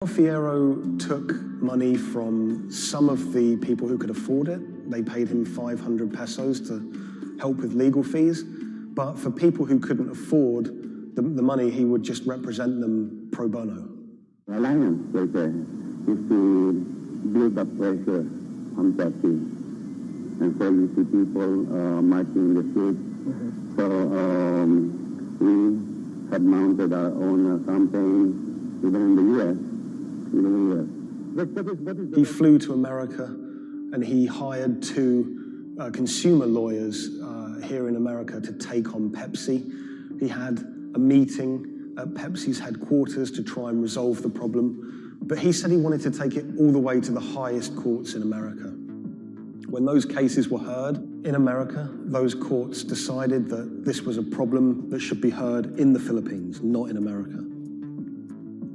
Fiero took money from some of the people who could afford it. They paid him 500 pesos to help with legal fees. But for people who couldn't afford the money, he would just represent them pro bono. The alliance is to build up pressure on Pepsi. And so you see people marching in the streets. So we have mounted our own campaign, even in the U.S. He flew to America and he hired two consumer lawyers here in America to take on Pepsi. He had a meeting at Pepsi's headquarters to try and resolve the problem, but he said he wanted to take it all the way to the highest courts in America. When those cases were heard in America, those courts decided that this was a problem that should be heard in the Philippines, not in America.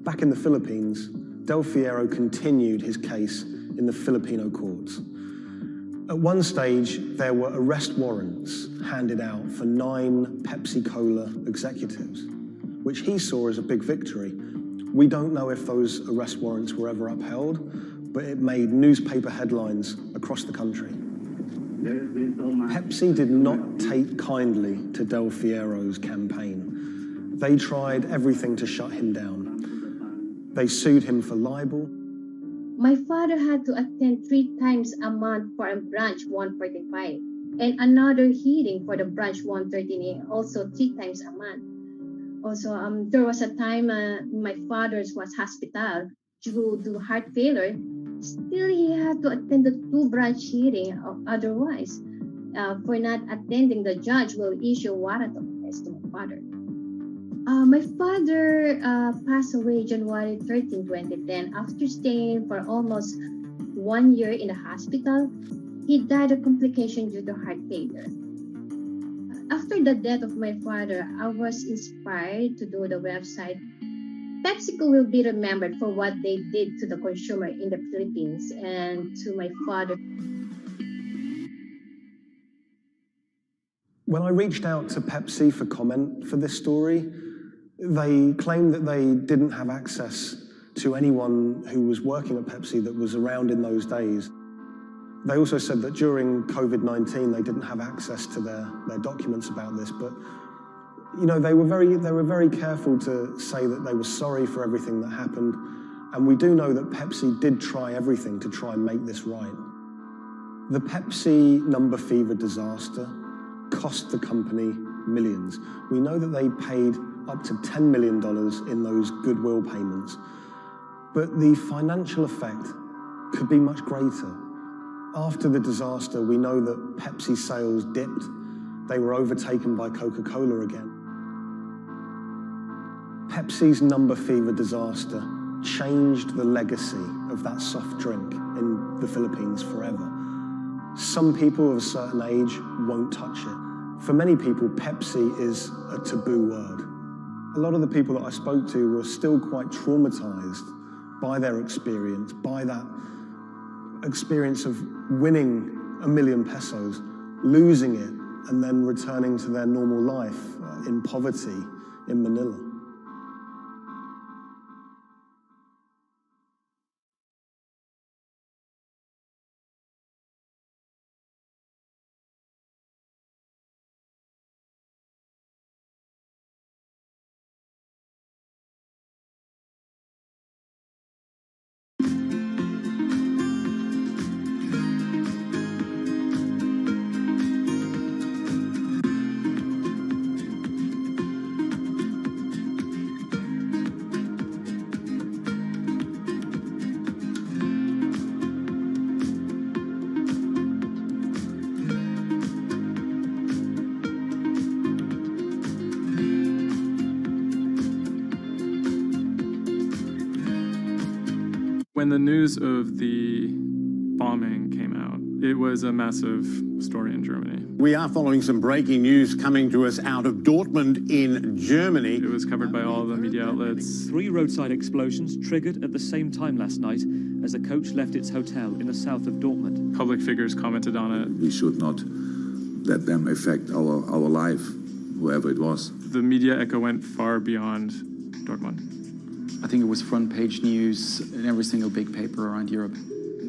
Back in the Philippines, Del Fierro continued his case in the Filipino courts. At one stage, there were arrest warrants handed out for 9 Pepsi-Cola executives, which he saw as a big victory. We don't know if those arrest warrants were ever upheld, but it made newspaper headlines across the country. Pepsi did not take kindly to Del Fierro's campaign. They tried everything to shut him down. They sued him for libel. My father had to attend 3 times a month for a branch 145 and another hearing for the branch 113, also 3 times a month. Also, there was a time my father was hospital due to heart failure. Still, he had to attend the 2 branch hearing. Otherwise, for not attending, the judge will issue a warrant of arrest to my father. My father passed away January 13, 2010. After staying for almost 1 year in the hospital, he died of complication due to heart failure. After the death of my father, I was inspired to do the website. PepsiCo will be remembered for what they did to the consumer in the Philippines and to my father. When I reached out to Pepsi for comment for this story, they claimed that they didn't have access to anyone who was working at Pepsi that was around in those days. They also said that during COVID-19, they didn't have access to their documents about this, but you know, they were very careful to say that they were sorry for everything that happened, and we do know that Pepsi did try everything to try and make this right. The Pepsi number fever disaster cost the company millions. We know that they paid up to $10 million in those goodwill payments, but the financial effect could be much greater. After the disaster, we know that Pepsi sales dipped. They were overtaken by Coca-Cola again. Pepsi's number fever disaster changed the legacy of that soft drink in the Philippines forever. Some people of a certain age won't touch it. For many people, Pepsi is a taboo word. A lot of the people that I spoke to were still quite traumatized by their experience, by that experience of winning 1 million pesos, losing it, and then returning to their normal life in poverty in Manila. When the news of the bombing came out, it was a massive story in Germany. We are following some breaking news coming to us out of Dortmund in Germany. It was covered by all the media outlets. 3 roadside explosions triggered at the same time last night as a coach left its hotel in the south of Dortmund. Public figures commented on it. We should not let them affect our life, whoever it was. The media echo went far beyond Dortmund. I think it was front page news in every single big paper around Europe.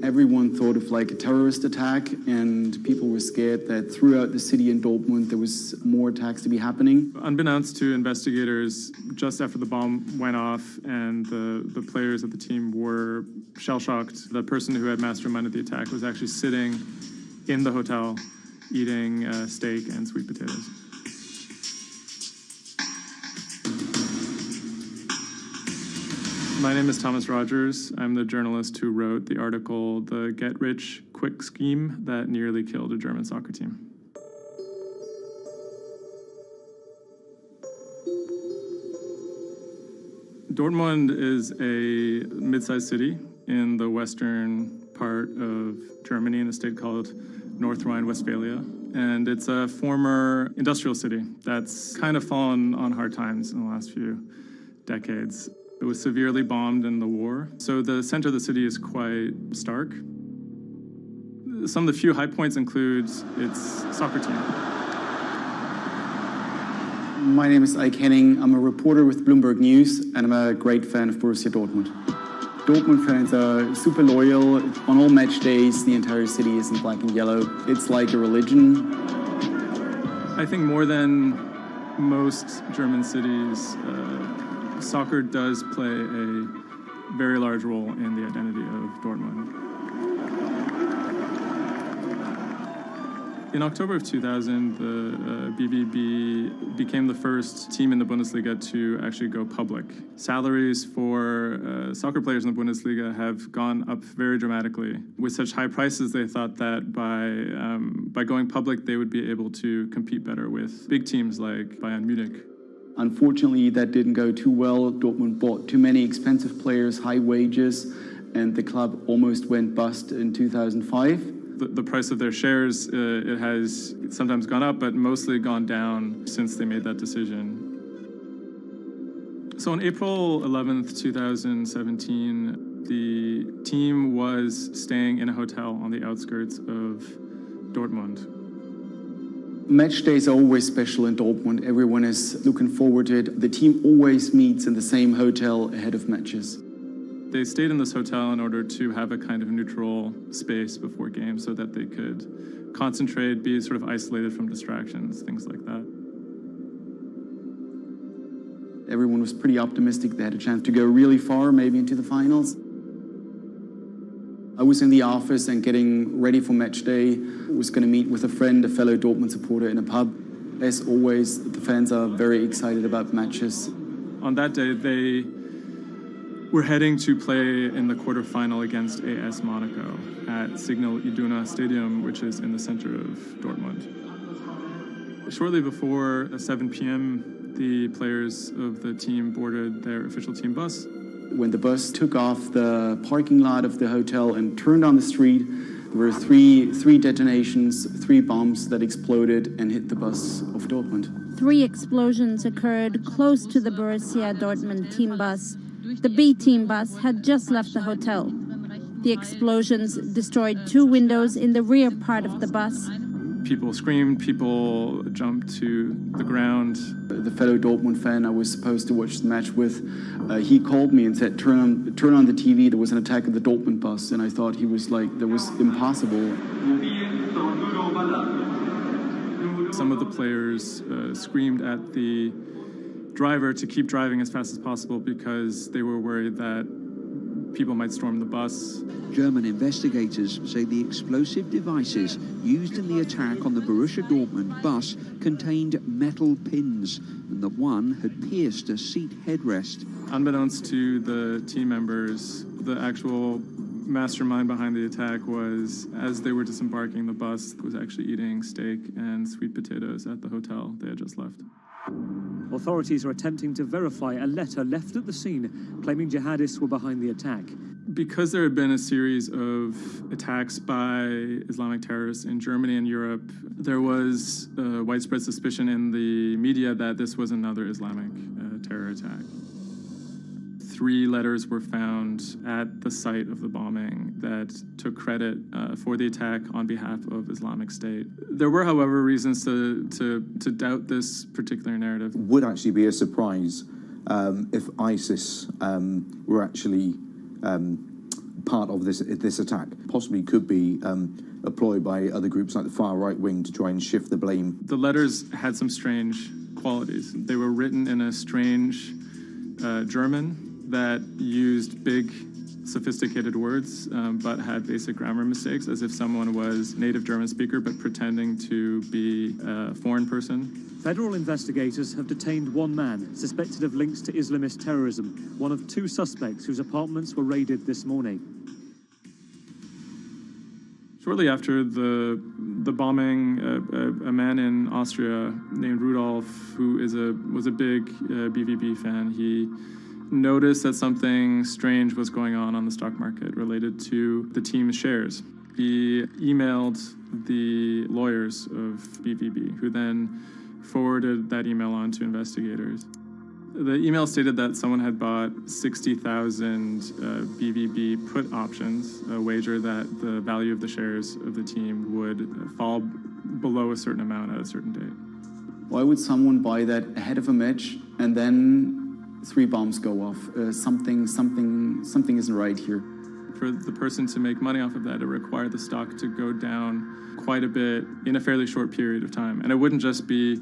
Everyone thought of like a terrorist attack, and people were scared that throughout the city in Dortmund there was more attacks to be happening. Unbeknownst to investigators, just after the bomb went off and the players of the team were shell-shocked, the person who had masterminded the attack was actually sitting in the hotel eating steak and sweet potatoes. My name is Thomas Rogers. I'm the journalist who wrote the article, The Get-Rich-Quick Scheme That Nearly Killed a German Soccer Team. Dortmund is a mid-sized city in the western part of Germany in a state called North Rhine-Westphalia. And it's a former industrial city that's kind of fallen on hard times in the last few decades. It was severely bombed in the war, so the center of the city is quite stark. Some of the few high points include its soccer team. My name is Ike Henning. I'm a reporter with Bloomberg News, and I'm a great fan of Borussia Dortmund. Dortmund fans are super loyal. On all match days, the entire city is in black and yellow. It's like a religion. I think more than most German cities, soccer does play a very large role in the identity of Dortmund. In October of 2000, the BVB became the first team in the Bundesliga to actually go public. Salaries for soccer players in the Bundesliga have gone up very dramatically. With such high prices, they thought that by going public, they would be able to compete better with big teams like Bayern Munich. Unfortunately, that didn't go too well. Dortmund bought too many expensive players, high wages, and the club almost went bust in 2005. The price of their shares, it has sometimes gone up, but mostly gone down since they made that decision. So on April 11th, 2017, the team was staying in a hotel on the outskirts of Dortmund. Match days are always special in Dortmund. Everyone is looking forward to it. The team always meets in the same hotel ahead of matches. They stayed in this hotel in order to have a kind of neutral space before games so that they could concentrate, be sort of isolated from distractions, things like that. Everyone was pretty optimistic. They had a chance to go really far, maybe into the finals. I was in the office and getting ready for match day. I was going to meet with a friend, a fellow Dortmund supporter, in a pub. As always, the fans are very excited about matches. On that day, they were heading to play in the quarterfinal against AS Monaco at Signal Iduna Stadium, which is in the center of Dortmund. Shortly before 7 p.m., the players of the team boarded their official team bus. When the bus took off the parking lot of the hotel and turned on the street, there were three detonations, 3 bombs that exploded and hit the bus of Dortmund. 3 explosions occurred close to the Borussia Dortmund team bus. The B team bus had just left the hotel. The explosions destroyed 2 windows in the rear part of the bus. People screamed, people jumped to the ground. The fellow Dortmund fan I was supposed to watch the match with, he called me and said, turn on the TV, there was an attack of the Dortmund bus. And I thought he was like, that was impossible. Some of the players screamed at the driver to keep driving as fast as possible because they were worried that people might storm the bus. German investigators say the explosive devices used in the attack on the Borussia Dortmund bus contained metal pins, and that one had pierced a seat headrest. Unbeknownst to the team members, the actual mastermind behind the attack was, as they were disembarking the bus, was actually eating steak and sweet potatoes at the hotel they had just left. Authorities are attempting to verify a letter left at the scene claiming jihadists were behind the attack. Because there had been a series of attacks by Islamic terrorists in Germany and Europe, there was widespread suspicion in the media that this was another Islamic terror attack. 3 letters were found at the site of the bombing that took credit for the attack on behalf of Islamic State. There were, however, reasons to doubt this particular narrative. Would actually be a surprise if ISIS were actually part of this attack. Possibly could be employed by other groups like the far right wing to try and shift the blame. The letters had some strange qualities. They were written in a strange German that used big, sophisticated words, but had basic grammar mistakes, as if someone was native German speaker but pretending to be a foreign person. Federal investigators have detained one man suspected of links to Islamist terrorism, one of two suspects whose apartments were raided this morning. Shortly after the bombing, a man in Austria named Rudolf, who was a big BVB fan, he noticed that something strange was going on the stock market related to the team's shares. He emailed the lawyers of BVB, who then forwarded that email on to investigators. The email stated that someone had bought 60,000 BVB put options, a wager that the value of the shares of the team would fall below a certain amount at a certain date. Why would someone buy that ahead of a match and then 3 bombs go off? Something isn't right here. For the person to make money off of that, it required the stock to go down quite a bit in a fairly short period of time. And it wouldn't just be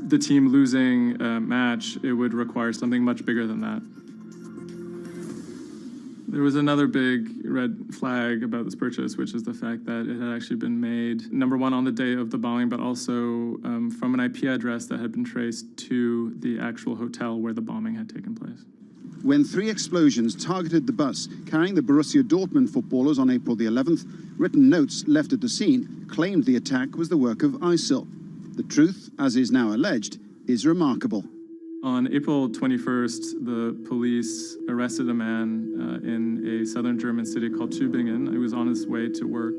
the team losing a match, it would require something much bigger than that. There was another big red flag about this purchase, which is the fact that it had actually been made, number one, on the day of the bombing, but also from an IP address that had been traced to the actual hotel where the bombing had taken place. When 3 explosions targeted the bus carrying the Borussia Dortmund footballers on April the 11th, written notes left at the scene claimed the attack was the work of ISIL. The truth, as is now alleged, is remarkable. On April 21st, the police arrested a man in a southern German city called Tübingen. He was on his way to work,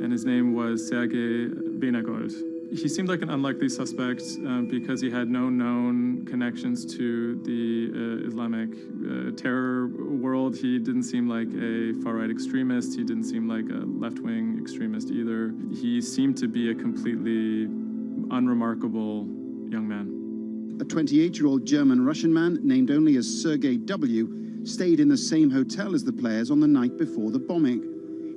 and his name was Sergei Benegold. He seemed like an unlikely suspect because he had no known connections to the Islamic terror world. He didn't seem like a far-right extremist. He didn't seem like a left-wing extremist either. He seemed to be a completely unremarkable young man. A 28-year-old German-Russian man, named only as Sergei W., stayed in the same hotel as the players on the night before the bombing.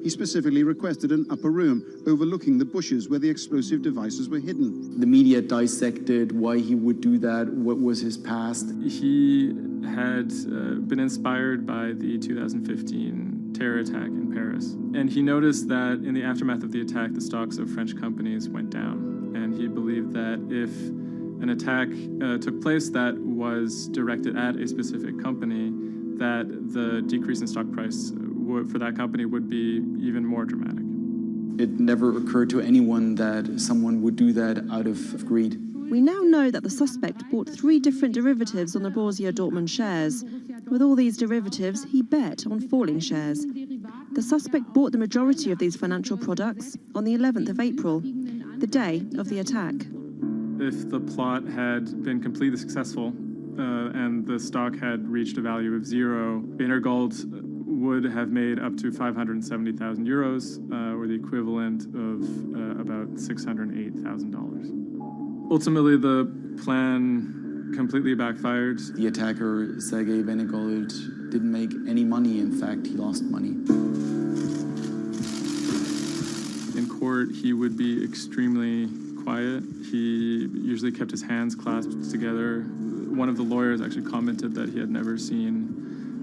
He specifically requested an upper room overlooking the bushes where the explosive devices were hidden. The media dissected why he would do that, what was his past. He had been inspired by the 2015 terror attack in Paris. And he noticed that in the aftermath of the attack, the stocks of French companies went down. And he believed that if an attack took place that was directed at a specific company, that the decrease in stock price for that company would be even more dramatic. It never occurred to anyone that someone would do that out of greed. We now know that the suspect bought 3 different derivatives on the Borussia Dortmund shares. With all these derivatives, he bet on falling shares. The suspect bought the majority of these financial products on the 11th of April, the day of the attack. If the plot had been completely successful and the stock had reached a value of 0, Benegold would have made up to 570,000 euros, or the equivalent of about $608,000. Ultimately, the plan completely backfired. The attacker, Sergei Benegold, didn't make any money. In fact, he lost money. In court, he would be extremely quiet. He usually kept his hands clasped together. One of the lawyers actually commented that he had never seen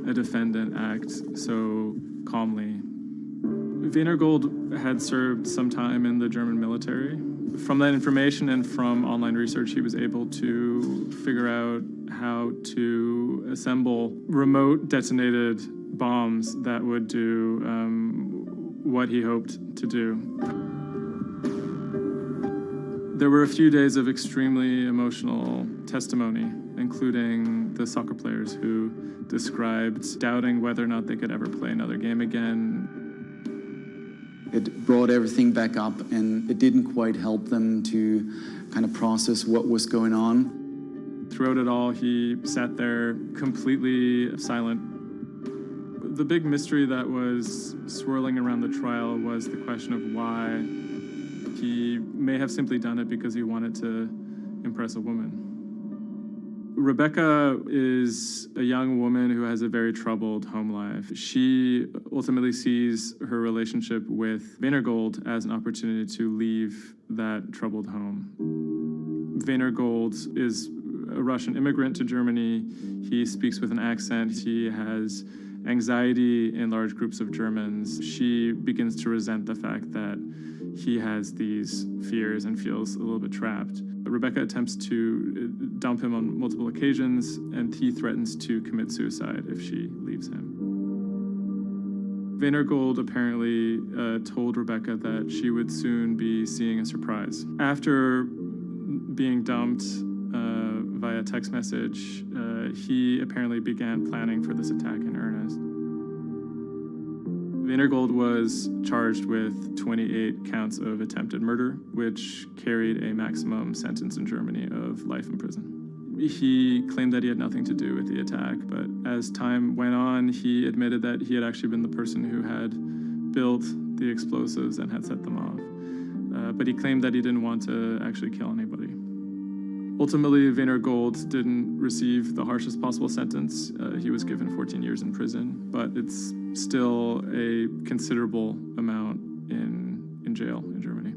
a defendant act so calmly. Benegold had served some time in the German military. From that information and from online research, he was able to figure out how to assemble remote detonated bombs that would do what he hoped to do. There were a few days of extremely emotional testimony, including the soccer players who described doubting whether or not they could ever play another game again. It brought everything back up, and it didn't quite help them to kind of process what was going on. Throughout it all, he sat there completely silent. The big mystery that was swirling around the trial was the question of why. He may have simply done it because he wanted to impress a woman. Rebecca is a young woman who has a very troubled home life. She ultimately sees her relationship with Weinergold as an opportunity to leave that troubled home. Weinergold is a Russian immigrant to Germany. He speaks with an accent. He has anxiety in large groups of Germans. She begins to resent the fact that he has these fears and feels a little bit trapped. Rebecca attempts to dump him on multiple occasions, and he threatens to commit suicide if she leaves him. Weinergold apparently told Rebecca that she would soon be seeing a surprise. After being dumped via text message, he apparently began planning for this attack in earnest. Weinergold was charged with 28 counts of attempted murder, which carried a maximum sentence in Germany of life in prison. He claimed that he had nothing to do with the attack, but as time went on, he admitted that he had actually been the person who had built the explosives and had set them off. But he claimed that he didn't want to actually kill anybody. Ultimately, Weinergold didn't receive the harshest possible sentence. He was given 14 years in prison, but it's still a considerable amount in jail in Germany.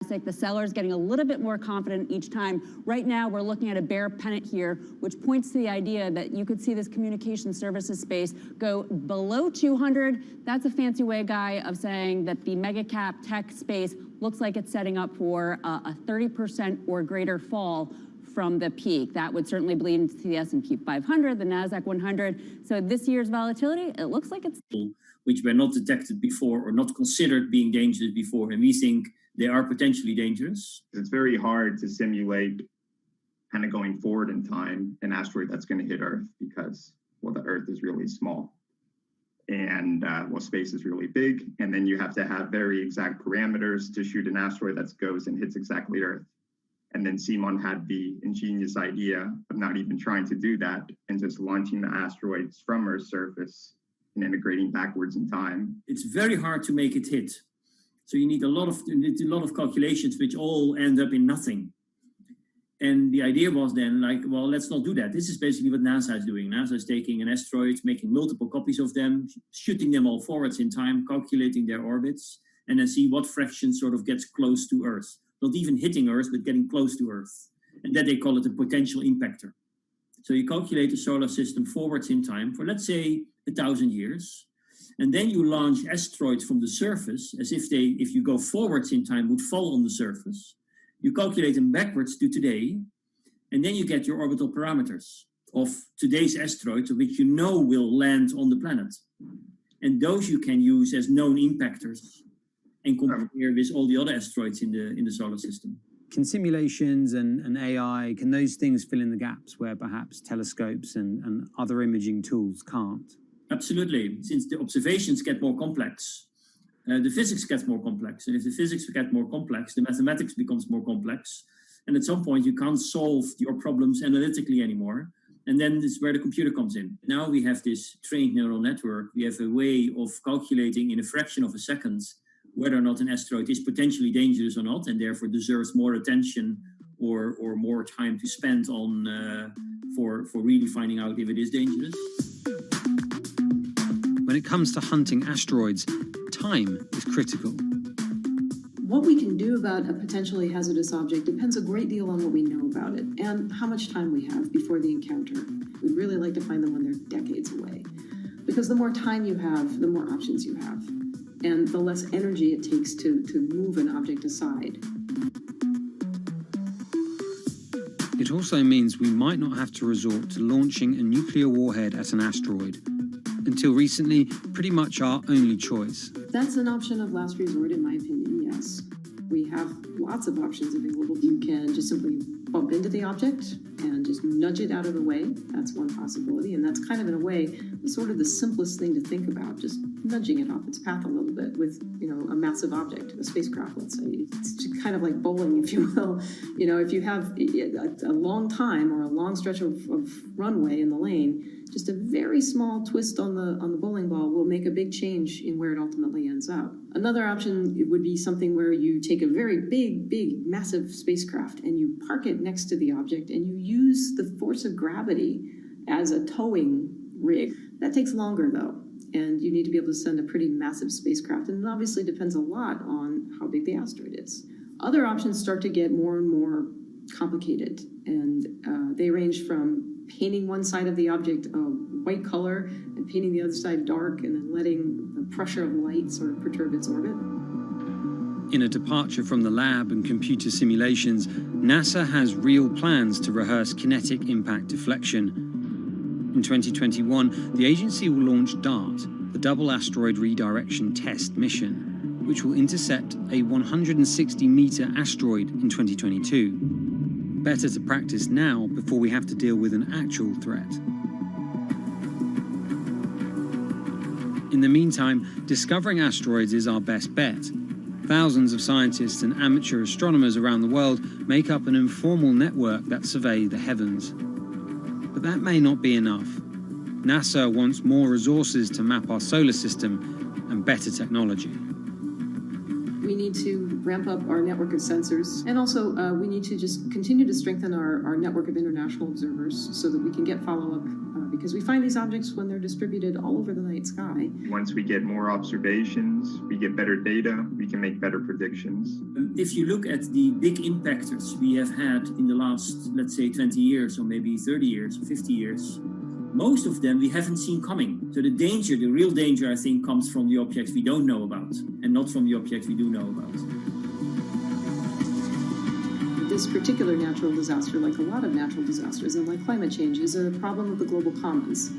The seller is getting a little bit more confident each time. Right now, we're looking at a bear pennant here, which points to the idea that you could see this communication services space go below 200. That's a fancy way, Guy, of saying that the mega cap tech space looks like it's setting up for a 30% or greater fall from the peak. That would certainly bleed into the S&P 500, the NASDAQ 100. So this year's volatility, it looks like it's... which were not detected before or not considered being dangerous before, and we think they are potentially dangerous. It's very hard to simulate kind of going forward in time an asteroid that's going to hit Earth because, well, the Earth is really small and, well, space is really big. And then you have to have very exact parameters to shoot an asteroid that goes and hits exactly Earth. And then Simon had the ingenious idea of not even trying to do that and just launching the asteroids from Earth's surface and integrating backwards in time. It's very hard to make it hit. So you need a lot of calculations which all end up in nothing. And the idea was then like, well, let's not do that. This is basically what NASA is doing. NASA is taking an asteroid, making multiple copies of them, shooting them all forwards in time, calculating their orbits, and then see what fraction sort of gets close to Earth. Not even hitting Earth, but getting close to Earth. And that they call it a potential impactor. So you calculate the solar system forwards in time for, let's say, 1,000 years. And then you launch asteroids from the surface as if they, if you go forwards in time, would fall on the surface. You calculate them backwards to today, and then you get your orbital parameters of today's asteroids, which you know will land on the planet. And those you can use as known impactors and compare with all the other asteroids in the solar system. Can simulations and AI, can those things fill in the gaps where perhaps telescopes and other imaging tools can't? Absolutely. Since the observations get more complex, the physics gets more complex. And if the physics get more complex, the mathematics becomes more complex. And at some point, you can't solve your problems analytically anymore. And then this is where the computer comes in. Now we have this trained neural network. We have a way of calculating in a fraction of a second whether or not an asteroid is potentially dangerous or not, and therefore deserves more attention or more time to spend on for really finding out if it is dangerous. When it comes to hunting asteroids, time is critical. What we can do about a potentially hazardous object depends a great deal on what we know about it and how much time we have before the encounter. We'd really like to find them when they're decades away, because the more time you have, the more options you have, and the less energy it takes to move an object aside. It also means we might not have to resort to launching a nuclear warhead at an asteroid. Until recently, pretty much our only choice. That's an option of last resort, in my opinion, yes. We have lots of options available. You can just simply bump into the object and just nudge it out of the way. That's one possibility, and that's kind of, in a way, sort of the simplest thing to think about, just nudging it off its path a little bit with, a massive object, a spacecraft, let's say. It's kind of like bowling, if you will. If you have a long time or a long stretch of runway in the lane, just a very small twist on the bowling ball will make a big change in where it ultimately ends up. Another option would be something where you take a very big, massive spacecraft and you park it next to the object and you use the force of gravity as a towing rig. That takes longer, though, and you need to be able to send a pretty massive spacecraft, and it obviously depends a lot on how big the asteroid is. Other options start to get more and more complicated, and they range from painting one side of the object a white color and painting the other side dark, and then letting the pressure of light sort of perturb its orbit. In a departure from the lab and computer simulations, NASA has real plans to rehearse kinetic impact deflection. In 2021, the agency will launch DART, the Double Asteroid Redirection Test mission, which will intercept a 160-meter asteroid in 2022. Better to practice now before we have to deal with an actual threat. In the meantime, discovering asteroids is our best bet. Thousands of scientists and amateur astronomers around the world make up an informal network that survey the heavens. But that may not be enough. NASA wants more resources to map our solar system and better technology. We need to ramp up our network of sensors. And also, we need to just continue to strengthen our network of international observers so that we can get follow-up, because we find these objects when they're distributed all over the night sky. Once we get more observations, we get better data, we can make better predictions. If you look at the big impactors we have had in the last, let's say, 20 years, or maybe 30 years, or 50 years, most of them we haven't seen coming. So the danger, the real danger, I think, comes from the objects we don't know about, and not from the objects we do know about. This particular natural disaster, like a lot of natural disasters and like climate change, is a problem of the global commons.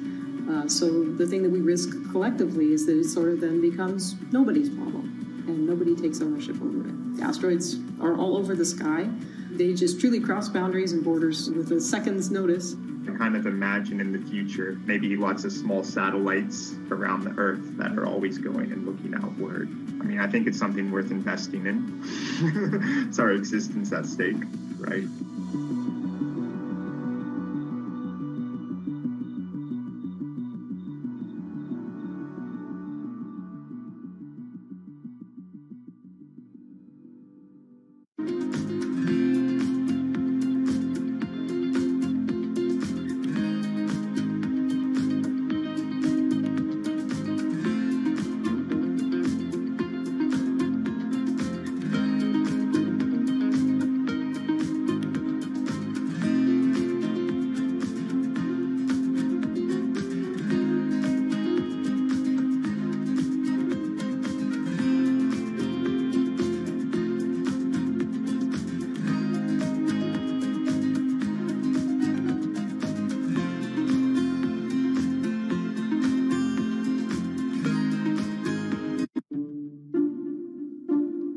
So the thing that we risk collectively is that it sort of then becomes nobody's problem, and nobody takes ownership over it. The asteroids are all over the sky. They just truly cross boundaries and borders with a second's notice. Kind of imagine in the future maybe lots of small satellites around the Earth that are always going and looking outward. I mean, I think it's something worth investing in. It's our existence at stake, right?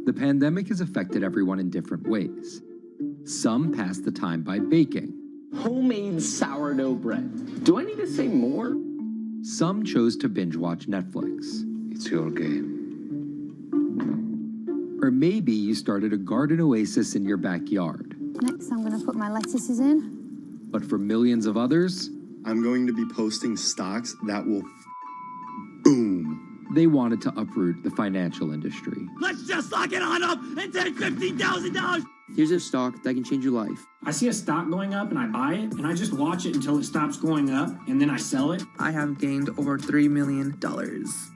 The pandemic has affected everyone in different ways. Some pass the time by baking. Homemade sourdough bread. Do I need to say more? Some chose to binge watch Netflix. It's your game. Or maybe you started a garden oasis in your backyard. Next, I'm going to put my lettuces in. But for millions of others, I'm going to be posting stocks that will boom. They wanted to uproot the financial industry. Let's just lock it on up and take $15,000. Here's a stock that can change your life. I see a stock going up and I buy it and I just watch it until it stops going up and then I sell it. I have gained over $3 million.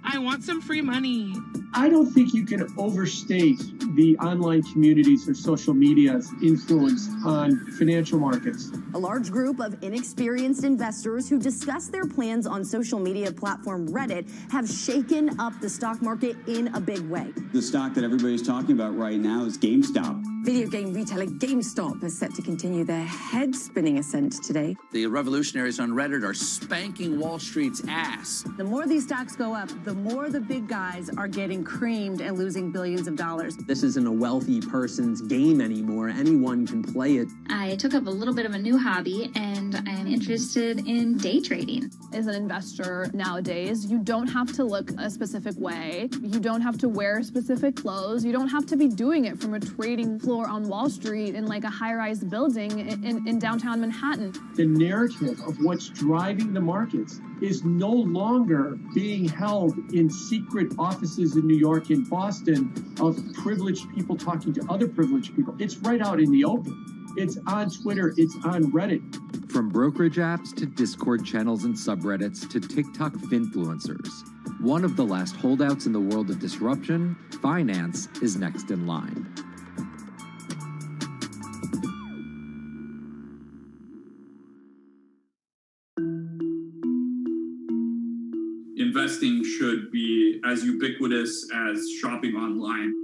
I want some free money. I don't think you can overstate the online communities or social media's influence on financial markets. A large group of inexperienced investors who discuss their plans on social media platform Reddit have shaken up the stock market in a big way. The stock that everybody's talking about right now is GameStop. Video game retailer GameStop is set to continue their head-spinning ascent today. The revolutionaries on Reddit are spanking Wall Street's ass. The more these stocks go up, the more the big guys are getting creamed and losing billions of dollars. This isn't a wealthy person's game anymore. Anyone can play it. I took up a little bit of a new hobby, and I am interested in day trading. As an investor nowadays, you don't have to look a specific way. You don't have to wear specific clothes. You don't have to be doing it from a trading floor on Wall Street in like a high-rise building in downtown Manhattan. The narrative of what's driving the markets is no longer being held in secret offices in New York and Boston of privileged people talking to other privileged people. It's right out in the open. It's on Twitter, it's on Reddit. From brokerage apps to Discord channels and subreddits to TikTok finfluencers, one of the last holdouts in the world of disruption, finance is next in line. Investing should be as ubiquitous as shopping online.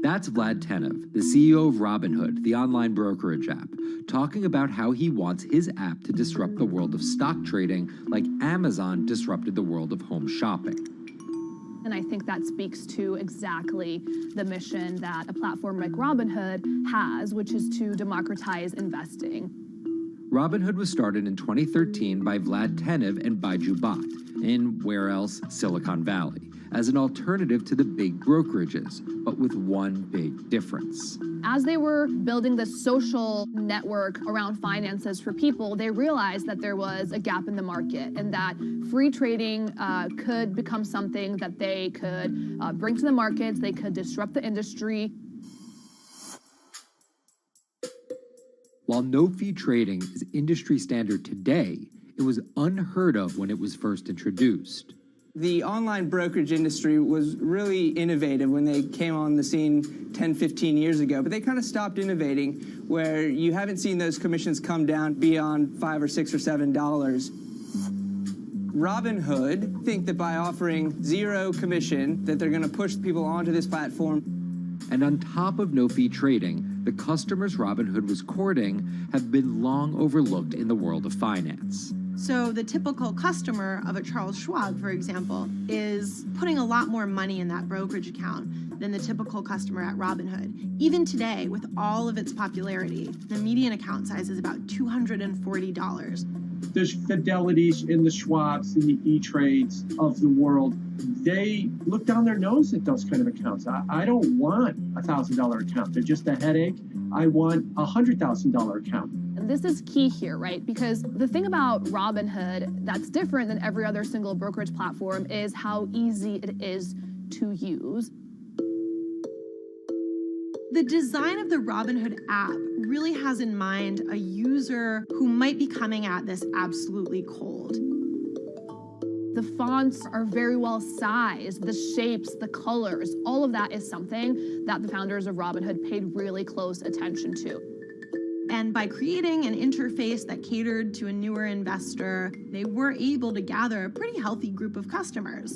That's Vlad Tenev, the CEO of Robinhood, the online brokerage app, talking about how he wants his app to disrupt the world of stock trading like Amazon disrupted the world of home shopping. And I think that speaks to exactly the mission that a platform like Robinhood has, which is to democratize investing. Robinhood was started in 2013 by Vlad Tenev and Baiju Bhatt in, where else, Silicon Valley, as an alternative to the big brokerages, but with one big difference. As they were building the social network around finances for people, they realized that there was a gap in the market and that free trading could become something that they could bring to the markets, they could disrupt the industry. While no-fee trading is industry standard today, it was unheard of when it was first introduced. The online brokerage industry was really innovative when they came on the scene 10, 15 years ago, but they kind of stopped innovating where you haven't seen those commissions come down beyond $5 or $6 or $7. Robinhood think that by offering zero commission that they're going to push people onto this platform. And on top of no-fee trading, the customers Robinhood was courting have been long overlooked in the world of finance. So the typical customer of a Charles Schwab, for example, is putting a lot more money in that brokerage account than the typical customer at Robinhood. Even today, with all of its popularity, the median account size is about $240. There's Fidelities in the Schwabs and the E-Trades of the world. They look down their nose at those kind of accounts. I don't want a $1,000 account. They're just a headache. I want a $100,000 account. And this is key here, right? Because the thing about Robinhood that's different than every other single brokerage platform is how easy it is to use. The design of the Robinhood app really has in mind a user who might be coming at this absolutely cold. The fonts are very well sized, the shapes, the colors, all of that is something that the founders of Robinhood paid really close attention to. And by creating an interface that catered to a newer investor, they were able to gather a pretty healthy group of customers.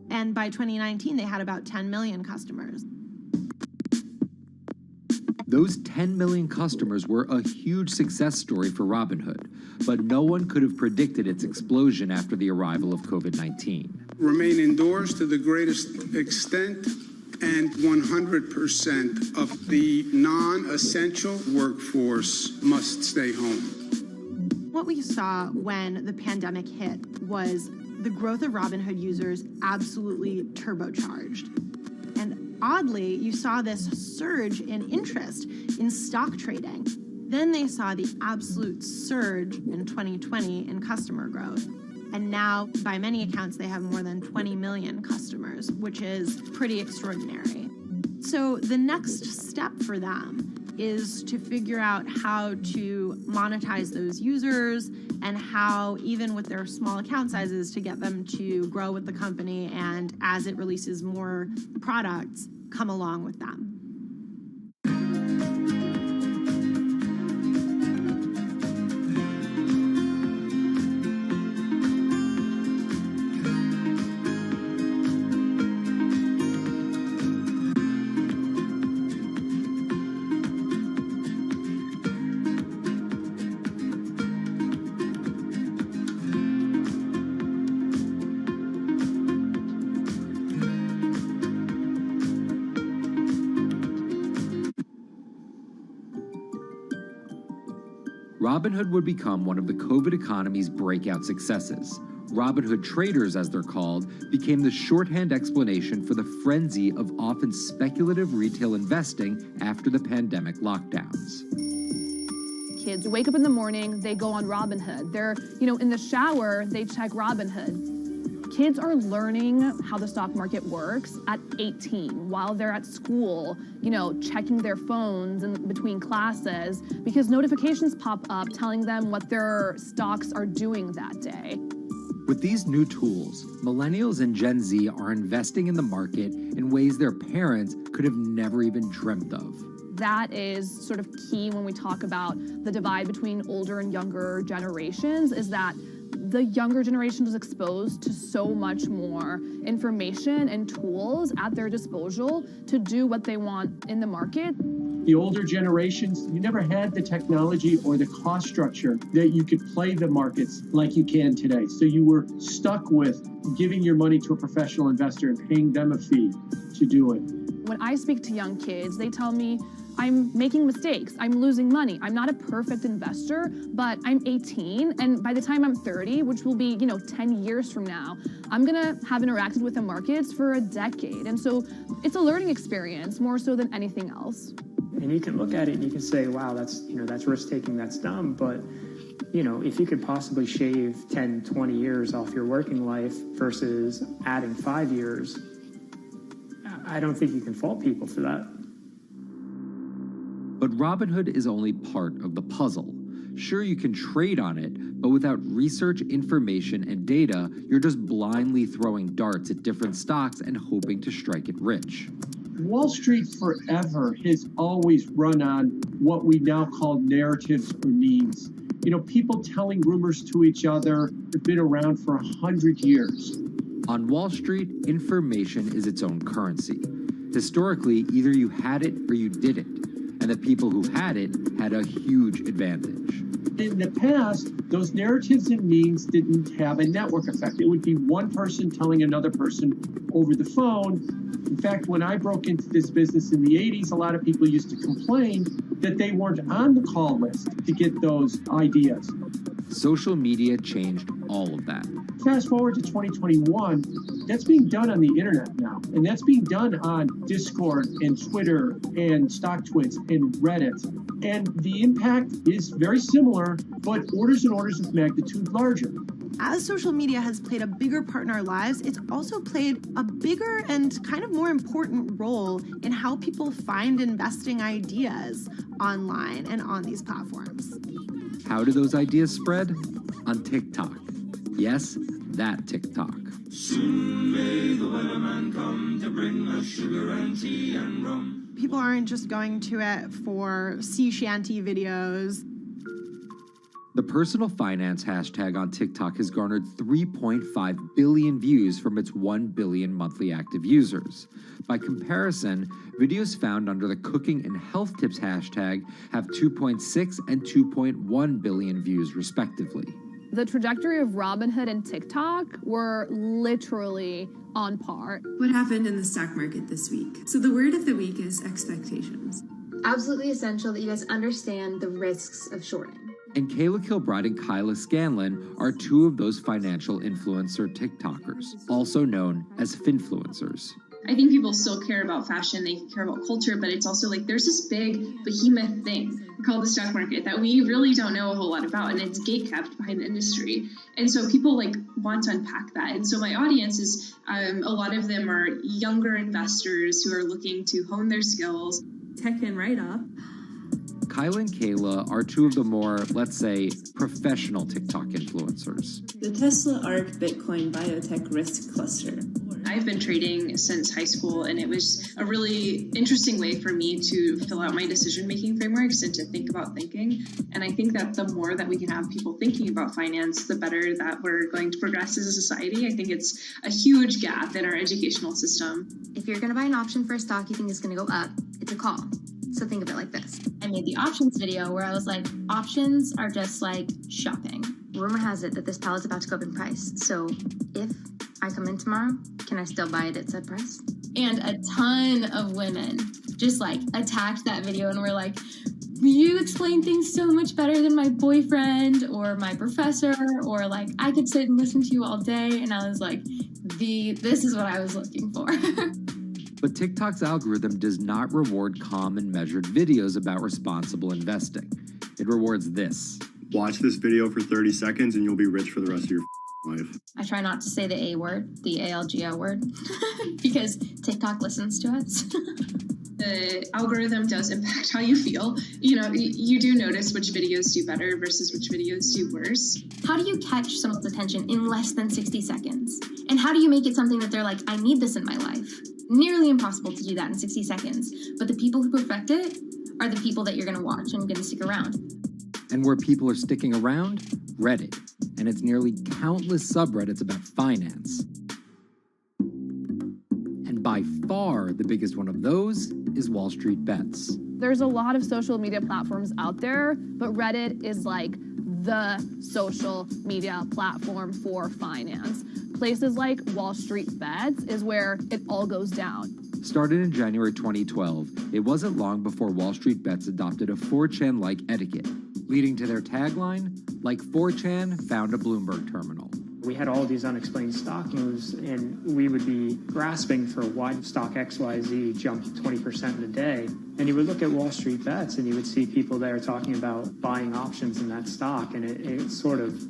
And by 2019, they had about 10 million customers. Those 10 million customers were a huge success story for Robinhood, but no one could have predicted its explosion after the arrival of COVID-19. Remain indoors to the greatest extent, and 100% of the non-essential workforce must stay home. What we saw when the pandemic hit was the growth of Robinhood users absolutely turbocharged. And oddly, you saw this surge in interest in stock trading. Then they saw the absolute surge in 2020 in customer growth. And now, by many accounts, they have more than 20 million customers, which is pretty extraordinary. So the next step for them is to figure out how to monetize those users and how, even with their small account sizes, to get them to grow with the company and, as it releases more products, come along with them. Robinhood would become one of the COVID economy's breakout successes. Robinhood traders, as they're called, became the shorthand explanation for the frenzy of often speculative retail investing after the pandemic lockdowns. Kids wake up in the morning, they go on Robinhood. They're, in the shower, they check Robinhood. Kids are learning how the stock market works at 18 while they're at school, checking their phones in between classes because notifications pop up telling them what their stocks are doing that day. With these new tools, millennials and Gen Z are investing in the market in ways their parents could have never even dreamt of. That is sort of key when we talk about the divide between older and younger generations, is that the younger generation is exposed to so much more information and tools at their disposal to do what they want in the market. The older generations, you never had the technology or the cost structure that you could play the markets like you can today. So you were stuck with giving your money to a professional investor and paying them a fee to do it. When I speak to young kids, they tell me, I'm making mistakes. I'm losing money. I'm not a perfect investor, but I'm 18, and by the time I'm 30, which will be, 10 years from now, I'm gonna have interacted with the markets for a decade. And so it's a learning experience more so than anything else. And you can look at it and you can say, wow, that's risk-taking, that's dumb, but if you could possibly shave 10, 20 years off your working life versus adding 5 years, I don't think you can fault people for that. But Robinhood is only part of the puzzle. Sure, you can trade on it, but without research, information, and data, you're just blindly throwing darts at different stocks and hoping to strike it rich. Wall Street forever has always run on what we now call narratives or memes. People telling rumors to each other have been around for 100 years. On Wall Street, information is its own currency. Historically, either you had it or you didn't, and the people who had it had a huge advantage. In the past, those narratives and memes didn't have a network effect. It would be one person telling another person over the phone. In fact, when I broke into this business in the 80s, a lot of people used to complain that they weren't on the call list to get those ideas. Social media changed all of that. Fast forward to 2021, that's being done on the internet now. And that's being done on Discord and Twitter and StockTwits and Reddit. And the impact is very similar, but orders and orders of magnitude larger. As social media has played a bigger part in our lives, it's also played a bigger and kind of more important role in how people find investing ideas online and on these platforms. How do those ideas spread? On TikTok. Yes, that TikTok. Soon may the weatherman come to bring us sugar and tea and rum. People aren't just going to it for sea shanty videos. The personal finance hashtag on TikTok has garnered 3.5 billion views from its 1 billion monthly active users. By comparison, videos found under the cooking and health tips hashtag have 2.6 and 2.1 billion views respectively. The trajectory of Robinhood and TikTok were literally on par. What happened in the stock market this week? So the word of the week is expectations. Absolutely essential that you guys understand the risks of shorting. And Kayla Kilbride and Kyla Scanlon are two of those financial influencer TikTokers, also known as finfluencers. I think people still care about fashion, they care about culture, but it's also like there's this big behemoth thing called the stock market that we really don't know a whole lot about, and it's gatekept behind the industry. And so people want to unpack that. And so my audience is, a lot of them are younger investors who are looking to hone their skills. Tech and right up. Kyla and Kayla are two of the more, let's say, professional TikTok influencers. The Tesla ARK Bitcoin Biotech Risk Cluster. I've been trading since high school, and it was a really interesting way for me to fill out my decision-making frameworks and to think about thinking. And I think that the more that we can have people thinking about finance, the better that we're going to progress as a society. I think it's a huge gap in our educational system. If you're going to buy an option for a stock you think is going to go up, it's a call. So think of it like this. I made the options video where I was like, options are just like shopping. Rumor has it that this pallet's about to go up in price. So if I come in tomorrow, can I still buy it at said price? And a ton of women just attacked that video and were like, you explain things so much better than my boyfriend or my professor, or I could sit and listen to you all day. And I was like, this is what I was looking for. But TikTok's algorithm does not reward calm and measured videos about responsible investing. It rewards this. Watch this video for 30 seconds and you'll be rich for the rest of your life. I try not to say the A word, the ALGO word, because TikTok listens to us. The algorithm does impact how you feel. You do notice which videos do better versus which videos do worse. How do you catch someone's attention in less than 60 seconds? And how do you make it something that they're like, I need this in my life? Nearly impossible to do that in 60 seconds. But the people who perfect it are the people that you're going to watch and going to stick around. And where people are sticking around? Reddit. And its nearly countless subreddits about finance. And by far the biggest one of those is Wall Street Bets. There's a lot of social media platforms out there, but Reddit is the social media platform for finance. Places like Wall Street Bets is where it all goes down. started in January 2012, it wasn't long before Wall Street Bets adopted a 4chan-like etiquette, leading to their tagline, like 4chan found a Bloomberg terminal. We had all these unexplained stock moves, and we would be grasping for why stock XYZ jumped 20% in a day. And you would look at Wall Street Bets, and you would see people there talking about buying options in that stock, and it sort of,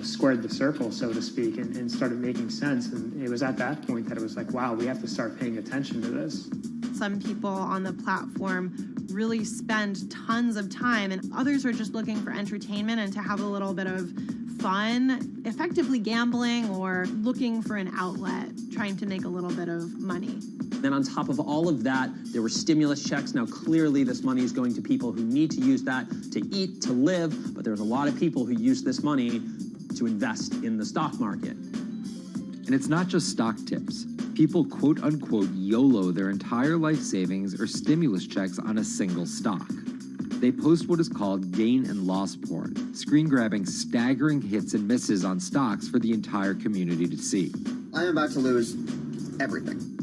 squared the circle, so to speak, and started making sense. And it was at that point that it was like, wow, we have to start paying attention to this. Some people on the platform really spend tons of time, and others are just looking for entertainment and to have a little bit of fun, effectively gambling or looking for an outlet, trying to make a little bit of money. Then on top of all of that, there were stimulus checks. Now, clearly this money is going to people who need to use that to eat, to live, but there's a lot of people who use this money to invest in the stock market. And it's not just stock tips. People quote-unquote YOLO their entire life savings or stimulus checks on a single stock. They post what is called gain and loss porn, screen-grabbing staggering hits and misses on stocks for the entire community to see. I'm about to lose everything.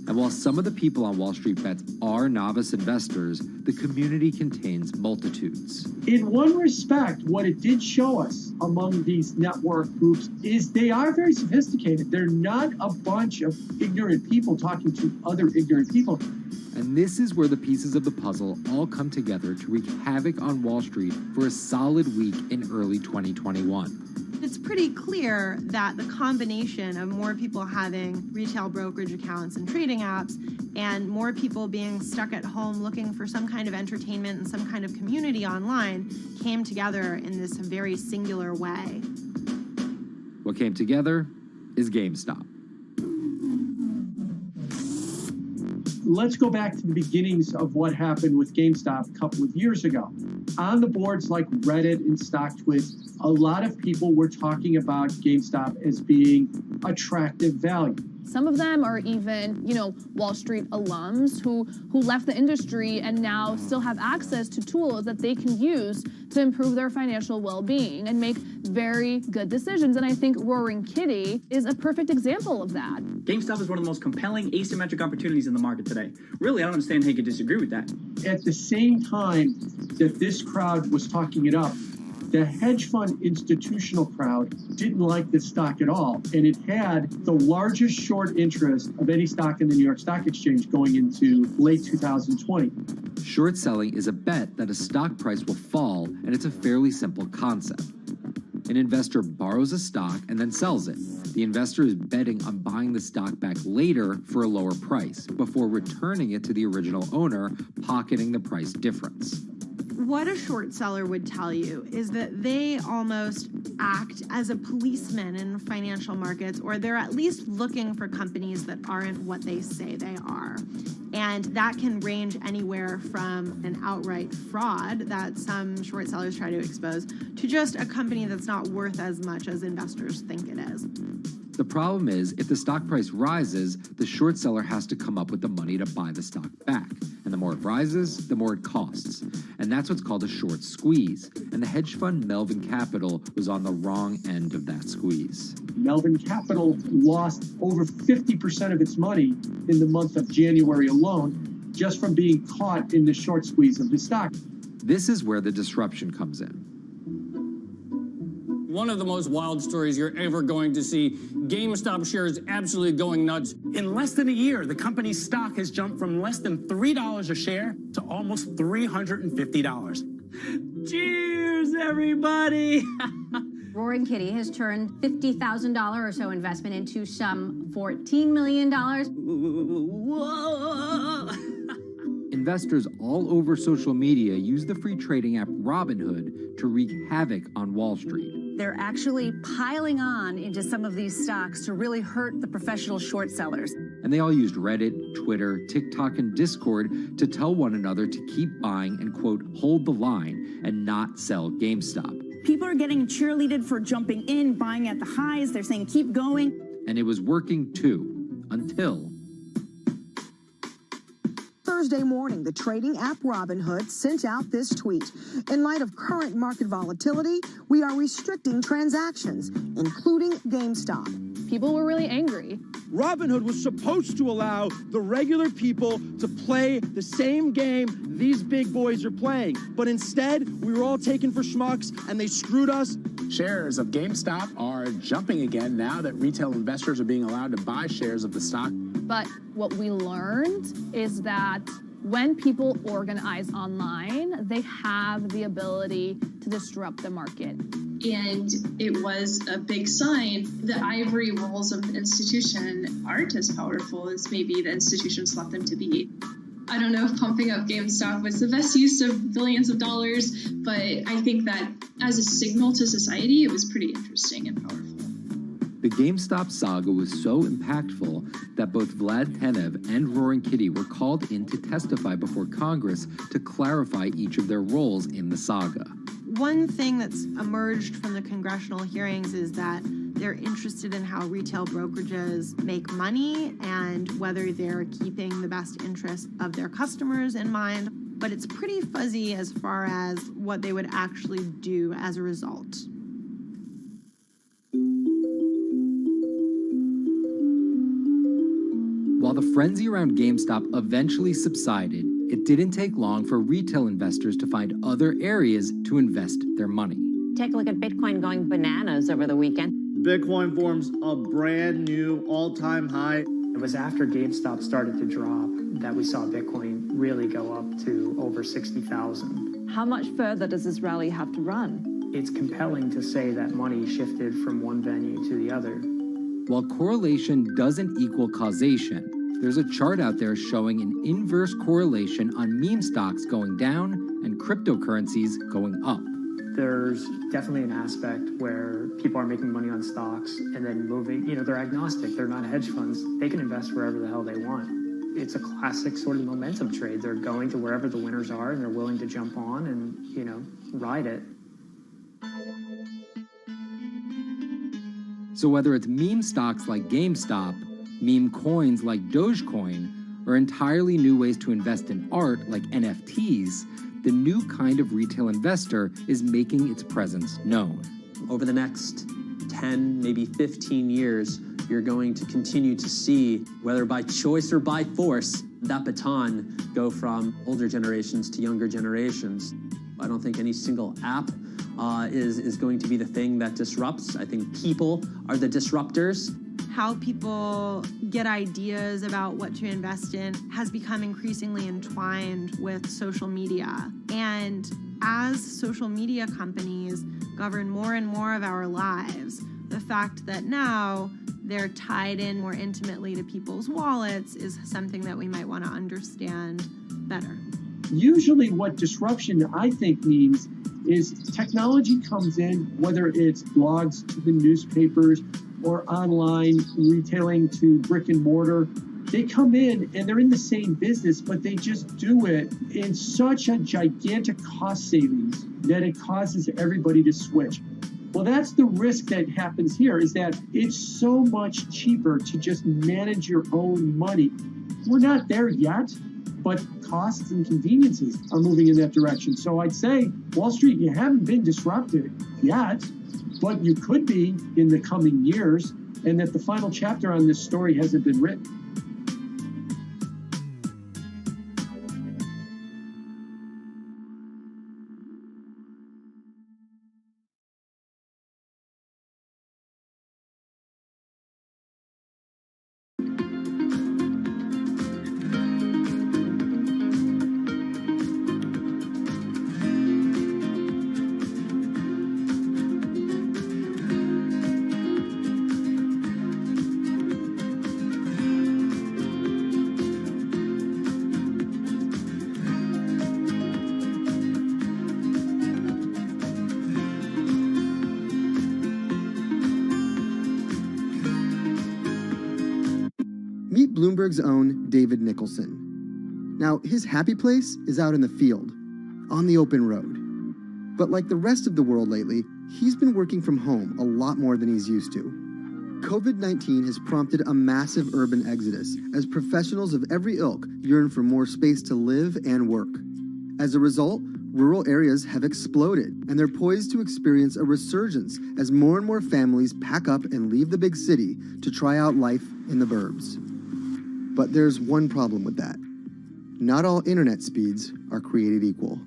And while some of the people on Wall Street Bets are novice investors, the community contains multitudes. In one respect, what it did show us among these network groups is they are very sophisticated. They're not a bunch of ignorant people talking to other ignorant people. And this is where the pieces of the puzzle all come together to wreak havoc on Wall Street for a solid week in early 2021. It's pretty clear that the combination of more people having retail brokerage accounts and trading apps and more people being stuck at home looking for some kind of entertainment and some kind of community online came together in this very singular way. What came together is GameStop. Let's go back to the beginnings of what happened with GameStop a couple of years ago. On the boards like Reddit and StockTwits, a lot of people were talking about GameStop as being attractive value. Some of them are even, Wall Street alums who left the industry and now still have access to tools that they can use to improve their financial well-being and make very good decisions. And I think Roaring Kitty is a perfect example of that. GameStop is one of the most compelling asymmetric opportunities in the market today. Really, I don't understand how you could disagree with that. At the same time that this crowd was talking it up, the hedge fund institutional crowd didn't like this stock at all, and it had the largest short interest of any stock in the New York Stock Exchange going into late 2020. Short selling is a bet that a stock price will fall, and it's a fairly simple concept. An investor borrows a stock and then sells it. The investor is betting on buying the stock back later for a lower price before returning it to the original owner, pocketing the price difference. What a short seller would tell you is that they almost act as a policeman in financial markets, or they're at least looking for companies that aren't what they say they are. And that can range anywhere from an outright fraud that some short sellers try to expose to just a company that's not worth as much as investors think it is. The problem is, if the stock price rises, the short seller has to come up with the money to buy the stock back. And the more it rises, the more it costs. And that's what's called a short squeeze. And the hedge fund Melvin Capital was on the wrong end of that squeeze. Melvin Capital lost over 50% of its money in the month of January alone, just from being caught in the short squeeze of the stock. This is where the disruption comes in. One of the most wild stories you're ever going to see. GameStop shares absolutely going nuts. In less than a year, the company's stock has jumped from less than $3 a share to almost $350. Cheers, everybody! Roaring Kitty has turned $50,000 or so investment into some $14 million. Whoa! Investors all over social media use the free trading app Robinhood to wreak havoc on Wall Street. They're actually piling on into some of these stocks to really hurt the professional short sellers. And they all used Reddit, Twitter, TikTok, and Discord to tell one another to keep buying and, quote, hold the line and not sell GameStop. People are getting cheerleaded for jumping in, buying at the highs. They're saying, keep going. And it was working too, until Thursday morning, the trading app Robinhood sent out this tweet. In light of current market volatility, we are restricting transactions, including GameStop. people were really angry. Robinhood was supposed to allow the regular people to play the same game these big boys are playing. But instead, we were all taken for schmucks, and they screwed us. Shares of GameStop are jumping again now that retail investors are being allowed to buy shares of the stock. But what we learned is that when people organize online, they have the ability to disrupt the market. And it was a big sign. The ivory walls of the institution aren't as powerful as maybe the institutions thought them to be. I don't know if pumping up GameStop was the best use of billions of dollars, but I think that as a signal to society, it was pretty interesting and powerful. The GameStop saga was so impactful that both Vlad Tenev and Roaring Kitty were called in to testify before Congress to clarify each of their roles in the saga. One thing that's emerged from the congressional hearings is that they're interested in how retail brokerages make money and whether they're keeping the best interests of their customers in mind, but it's pretty fuzzy as far as what they would actually do as a result. While the frenzy around GameStop eventually subsided, it didn't take long for retail investors to find other areas to invest their money. Take a look at Bitcoin going bananas over the weekend. Bitcoin forms a brand new all-time high. It was after GameStop started to drop that we saw Bitcoin really go up to over 60,000. How much further does this rally have to run? It's compelling to say that money shifted from one venue to the other. While correlation doesn't equal causation, there's a chart out there showing an inverse correlation on meme stocks going down and cryptocurrencies going up. There's definitely an aspect where people are making money on stocks and then moving, they're agnostic, they're not hedge funds. They can invest wherever the hell they want. It's a classic sort of momentum trade. They're going to wherever the winners are and they're willing to jump on and, ride it. So whether it's meme stocks like GameStop, meme coins like Dogecoin, or entirely new ways to invest in art like NFTs, the new kind of retail investor is making its presence known. Over the next 10, maybe 15 years, you're going to continue to see, whether by choice or by force, that baton go from older generations to younger generations. I don't think any single app is going to be the thing that disrupts. I think people are the disruptors. How people get ideas about what to invest in has become increasingly entwined with social media. And as social media companies govern more and more of our lives, the fact that now they're tied in more intimately to people's wallets is something that we might want to understand better. Usually what disruption, I think, means is technology comes in, whether it's blogs to the newspapers or online retailing to brick and mortar. They come in and they're in the same business, but they just do it in such a gigantic cost savings that it causes everybody to switch. Well, that's the risk that happens here, is that it's so much cheaper to just manage your own money. We're not there yet, but costs and conveniences are moving in that direction. So I'd say, Wall Street, you haven't been disrupted yet, but you could be in the coming years, and that the final chapter on this story hasn't been written. Meet Bloomberg's own David Nicholson. Now, his happy place is out in the field, on the open road. But like the rest of the world lately, he's been working from home a lot more than he's used to. COVID-19 has prompted a massive urban exodus as professionals of every ilk yearn for more space to live and work. As a result, rural areas have exploded, and they're poised to experience a resurgence as more and more families pack up and leave the big city to try out life in the burbs. But there's one problem with that. Not all internet speeds are created equal.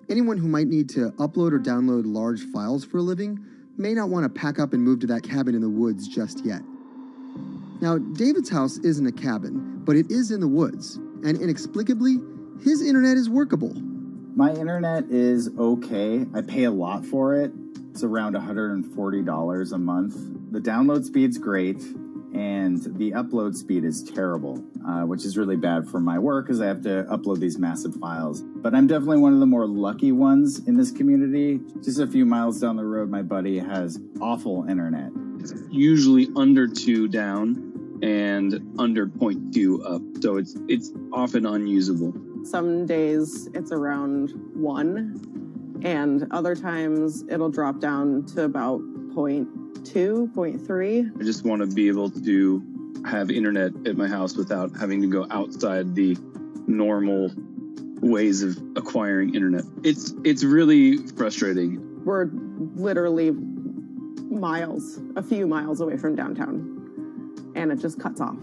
Anyone who might need to upload or download large files for a living may not want to pack up and move to that cabin in the woods just yet. Now, David's house isn't a cabin, but it is in the woods, and inexplicably, his internet is workable. My internet is okay. I pay a lot for it. It's around $140 a month. The download speed's great, and the upload speed is terrible, which is really bad for my work because I have to upload these massive files. But I'm definitely one of the more lucky ones in this community. Just a few miles down the road, my buddy has awful internet. It's usually under 2 down and under 0.2 up, so it's often unusable. Some days it's around 1, and other times it'll drop down to about 0.2, 0.3. I just want to be able to have internet at my house without having to go outside the normal ways of acquiring internet. It's really frustrating. We're literally miles, a few miles away from downtown, and it just cuts off.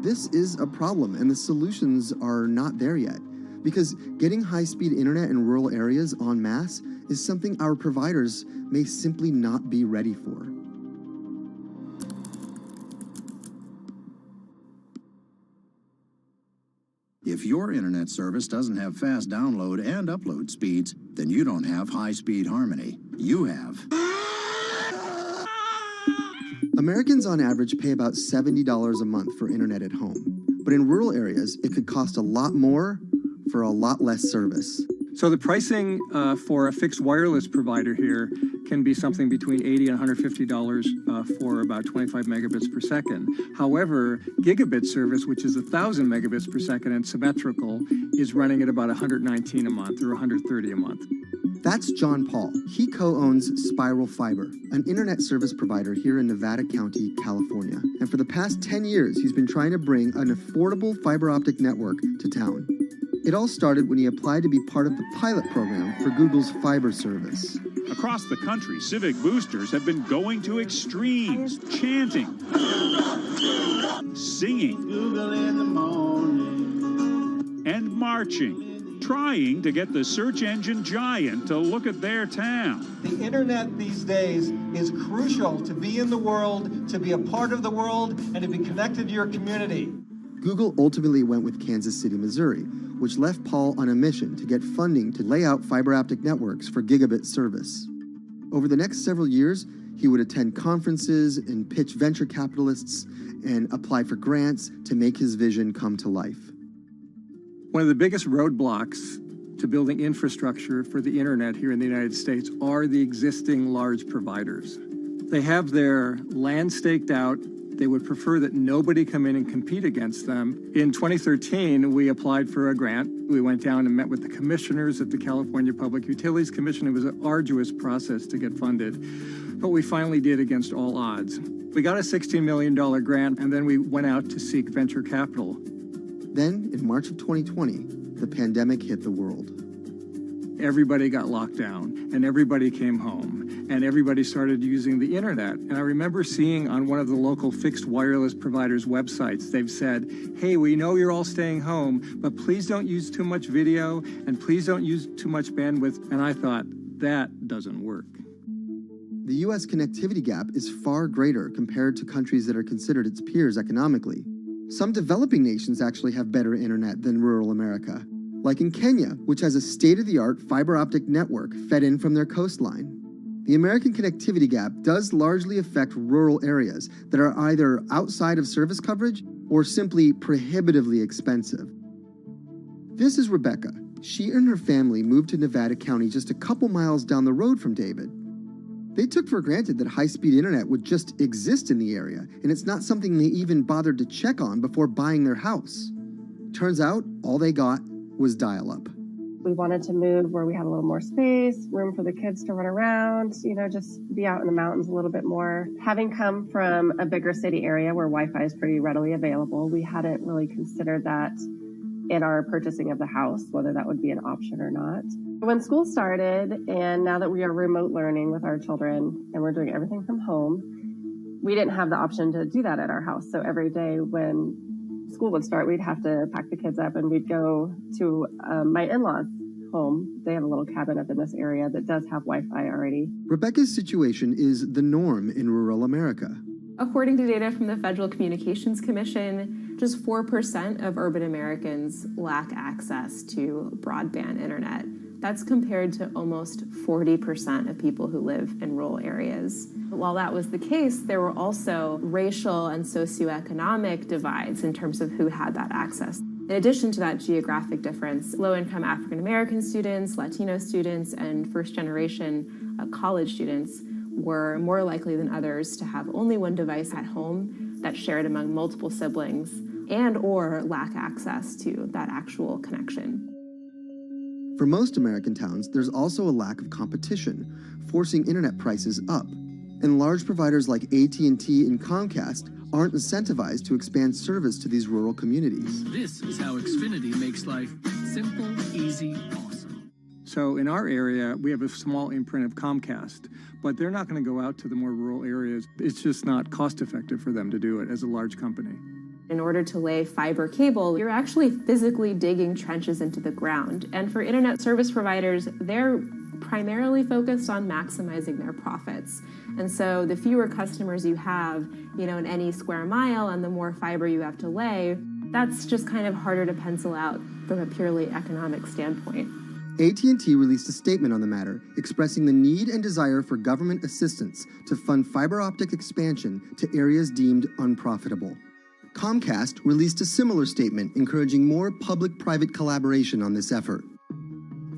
This is a problem, and the solutions are not there yet, because getting high-speed internet in rural areas en masse is something our providers may simply not be ready for. If your internet service doesn't have fast download and upload speeds, then you don't have high-speed harmony. You have. Americans on average pay about $70 a month for internet at home. But in rural areas, it could cost a lot more for a lot less service. So the pricing for a fixed wireless provider here can be something between $80 and $150 for about 25 megabits per second. However, gigabit service, which is 1,000 megabits per second and symmetrical, is running at about $119 a month or $130 a month. That's John Paul. He co-owns Spiral Fiber, an internet service provider here in Nevada County, California. And for the past 10 years, he's been trying to bring an affordable fiber optic network to town. It all started when he applied to be part of the pilot program for Google's fiber service. Across the country, civic boosters have been going to extremes, chanting, singing, Google in the morning, and marching, trying to get the search engine giant to look at their town. The internet these days is crucial to be in the world, to be a part of the world, and to be connected to your community. Google ultimately went with Kansas City, Missouri, which left Paul on a mission to get funding to lay out fiber optic networks for gigabit service. Over the next several years, he would attend conferences and pitch venture capitalists and apply for grants to make his vision come to life. One of the biggest roadblocks to building infrastructure for the internet here in the United States are the existing large providers. They have their land staked out. They would prefer that nobody come in and compete against them. In 2013, we applied for a grant. We went down and met with the commissioners at the California Public Utilities Commission. It was an arduous process to get funded, but we finally did against all odds. We got a $16 million grant, and then we went out to seek venture capital. Then, in March of 2020, the pandemic hit the world. Everybody got locked down, and everybody came home, and everybody started using the internet. And I remember seeing on one of the local fixed wireless providers' websites, they've said, hey, we know you're all staying home, but please don't use too much video, and please don't use too much bandwidth. And I thought, that doesn't work. The U.S. connectivity gap is far greater compared to countries that are considered its peers economically. Some developing nations actually have better internet than rural America, like in Kenya, which has a state-of-the-art fiber optic network fed in from their coastline. The American connectivity gap does largely affect rural areas that are either outside of service coverage or simply prohibitively expensive. This is Rebecca. She and her family moved to Nevada County just a couple miles down the road from David. They took for granted that high-speed internet would just exist in the area, and it's not something they even bothered to check on before buying their house. Turns out, all they got was dial-up. We wanted to move where we had a little more space, room for the kids to run around, just be out in the mountains a little bit more. Having come from a bigger city area where Wi-Fi is pretty readily available, we hadn't really considered that in our purchasing of the house, whether that would be an option or not. When school started, and now that we are remote learning with our children and we're doing everything from home, we didn't have the option to do that at our house. So every day when school would start, we'd have to pack the kids up and we'd go to my in-laws' home. They have a little cabin up in this area that does have Wi-Fi already. Rebecca's situation is the norm in rural America. According to data from the Federal Communications Commission, just 4% of urban Americans lack access to broadband internet. That's compared to almost 40% of people who live in rural areas. While that was the case, there were also racial and socioeconomic divides in terms of who had that access. In addition to that geographic difference, low-income African American students, Latino students, and first-generation college students were more likely than others to have only one device at home that's shared among multiple siblings and or lack access to that actual connection. For most American towns, there's also a lack of competition, forcing internet prices up. And large providers like AT&T and Comcast aren't incentivized to expand service to these rural communities. This is how Xfinity makes life simple, easy, awesome. So in our area, we have a small imprint of Comcast, but they're not going to go out to the more rural areas. It's just not cost effective for them to do it as a large company. In order to lay fiber cable, you're actually physically digging trenches into the ground. And for internet service providers, they're primarily focused on maximizing their profits. And so the fewer customers you have, in any square mile and the more fiber you have to lay, that's just kind of harder to pencil out from a purely economic standpoint. AT&T released a statement on the matter, expressing the need and desire for government assistance to fund fiber optic expansion to areas deemed unprofitable. Comcast released a similar statement encouraging more public-private collaboration on this effort.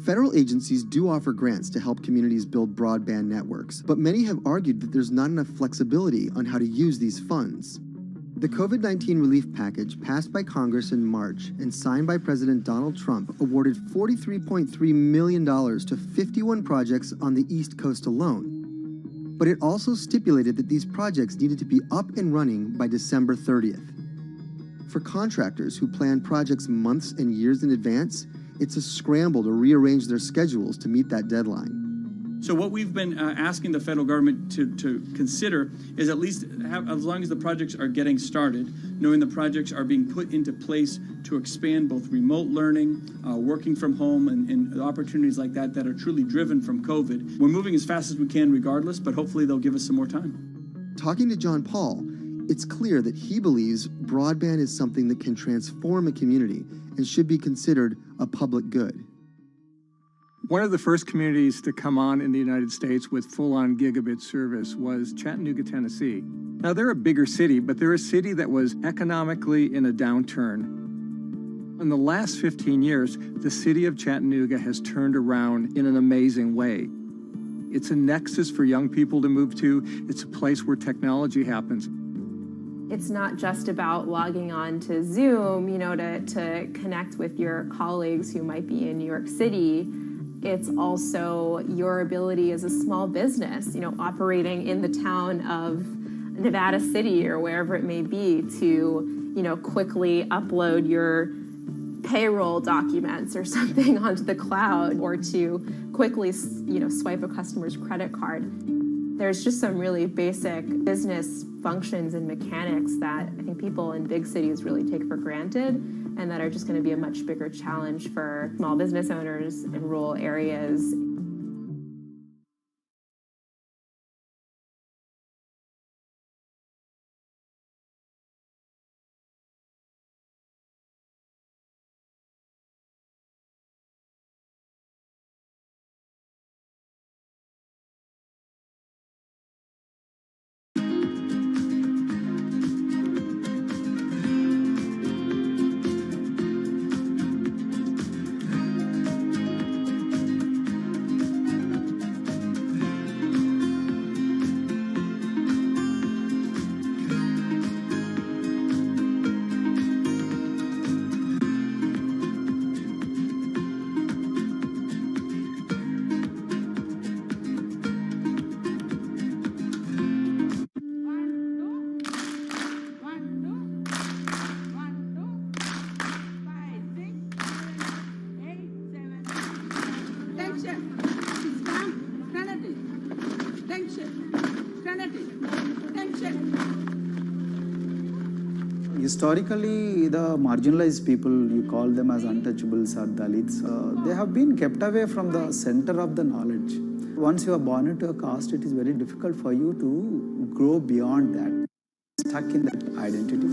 Federal agencies do offer grants to help communities build broadband networks, but many have argued that there's not enough flexibility on how to use these funds. The COVID-19 relief package passed by Congress in March and signed by President Donald Trump awarded $43.3 million to 51 projects on the East Coast alone. But it also stipulated that these projects needed to be up and running by December 30th. For contractors who plan projects months and years in advance, it's a scramble to rearrange their schedules to meet that deadline. So what we've been asking the federal government to consider is at least have, as long as the projects are getting started, knowing the projects are being put into place to expand both remote learning, working from home, and opportunities like that are truly driven from COVID. We're moving as fast as we can regardless, but hopefully they'll give us some more time. Talking to John Paul, it's clear that he believes broadband is something that can transform a community and should be considered a public good. One of the first communities to come on in the United States with full-on gigabit service was Chattanooga, Tennessee. Now, they're a bigger city, but they're a city that was economically in a downturn. In the last 15 years, the city of Chattanooga has turned around in an amazing way. It's a nexus for young people to move to. It's a place where technology happens. It's not just about logging on to Zoom, to connect with your colleagues who might be in New York City. It's also your ability as a small business, operating in the town of Nevada City or wherever it may be to, quickly upload your payroll documents or something onto the cloud or to quickly, swipe a customer's credit card. There's just some really basic business functions and mechanics that I think people in big cities really take for granted and that are just going to be a much bigger challenge for small business owners in rural areas. Historically, the marginalized people, you call them as untouchables or Dalits, they have been kept away from the center of the knowledge. Once you are born into a caste, it is very difficult for you to grow beyond that, stuck in that identity.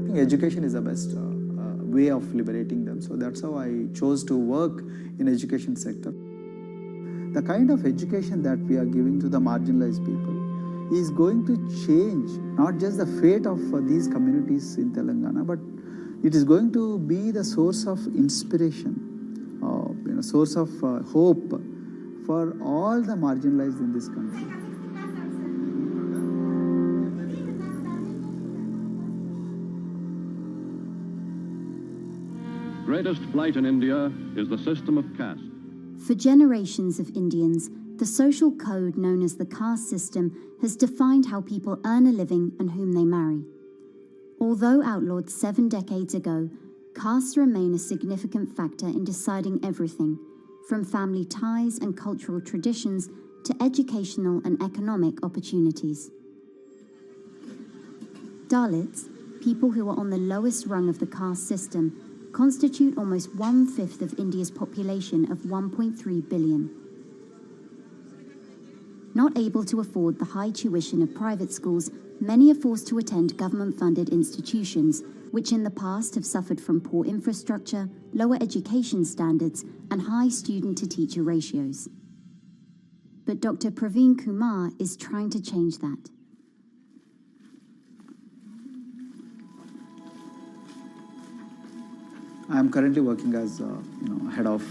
I think education is the best way of liberating them. So that's how I chose to work in education sector. The kind of education that we are giving to the marginalized people is going to change not just the fate of these communities in Telangana, but it is going to be the source of inspiration, source of hope for all the marginalized in this country. Greatest flight in India is the system of caste. For generations of Indians, the social code known as the caste system has defined how people earn a living and whom they marry. Although outlawed 7 decades ago, castes remain a significant factor in deciding everything, from family ties and cultural traditions to educational and economic opportunities. Dalits, people who are on the lowest rung of the caste system, constitute almost 1/5 of India's population of 1.3 billion. Not able to afford the high tuition of private schools, many are forced to attend government-funded institutions, which in the past have suffered from poor infrastructure, lower education standards, and high student-to-teacher ratios. But Dr. Praveen Kumar is trying to change that. I am currently working as head of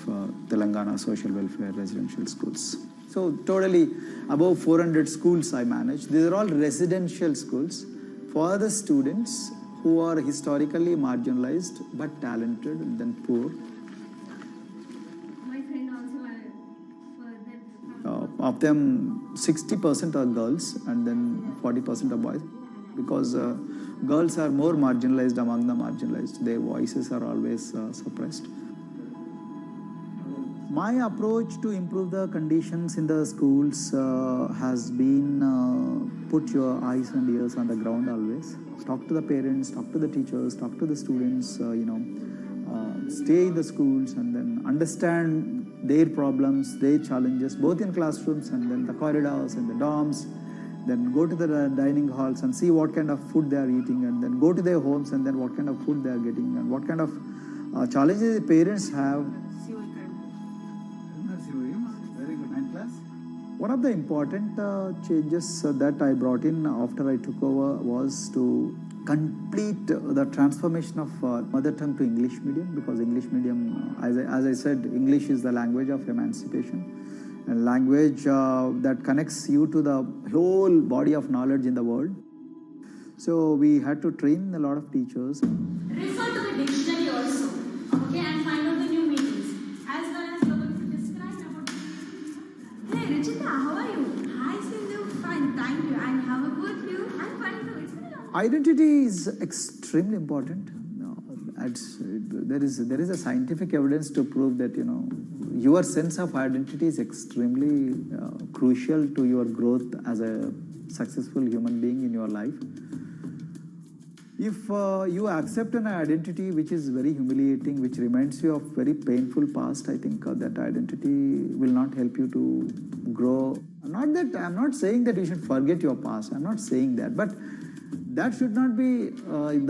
Telangana Social Welfare Residential Schools. So totally above 400 schools I manage. These are all residential schools for the students who are historically marginalized but talented and then poor. My friend also Of them, 60% are girls and then 40% are boys, because girls are more marginalized among the marginalized. Their voices are always suppressed. My approach to improve the conditions in the schools has been put your eyes and ears on the ground always. Talk to the parents, talk to the teachers, talk to the students, stay in the schools and then understand their problems, their challenges, both in classrooms and then the corridors and the dorms. Then go to the dining halls and see what kind of food they are eating, and then go to their homes and then what kind of food they are getting and what kind of challenges the parents have. One of the important changes that I brought in after I took over was to complete the transformation of mother tongue to English medium, because English medium, as I said, English is the language of emancipation. A language that connects you to the whole body of knowledge in the world. So we had to train a lot of teachers. Refer to the dictionary also, okay, and find out the new meanings. As well as you're going to describe about. Hey, Ruchita, how are you? Hi, Sindhu. Fine, thank you. And how about you? I'm fine too. It's been a long time. Identity is extremely important. There is a scientific evidence to prove that your sense of identity is extremely crucial to your growth as a successful human being in your life. If you accept an identity which is very humiliating, which reminds you of very painful past, I think that identity will not help you to grow. I'm not saying that you should forget your past. I'm not saying that, but that should not be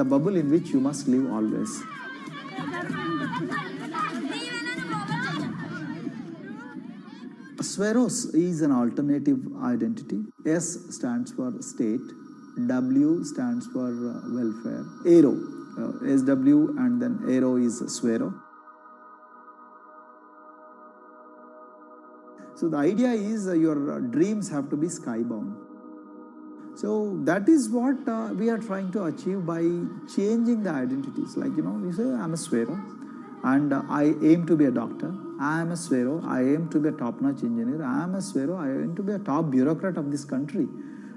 the bubble in which you must live always. Sweros is an alternative identity. S stands for state, W stands for welfare, Aero, SW and then Aero is Swero. So the idea is your dreams have to be skybound. So that is what we are trying to achieve by changing the identities. Like, you say, I'm a Swero and I aim to be a doctor. I am a Swero. I aim to be a top-notch engineer. I am a Swero. I aim to be a top bureaucrat of this country.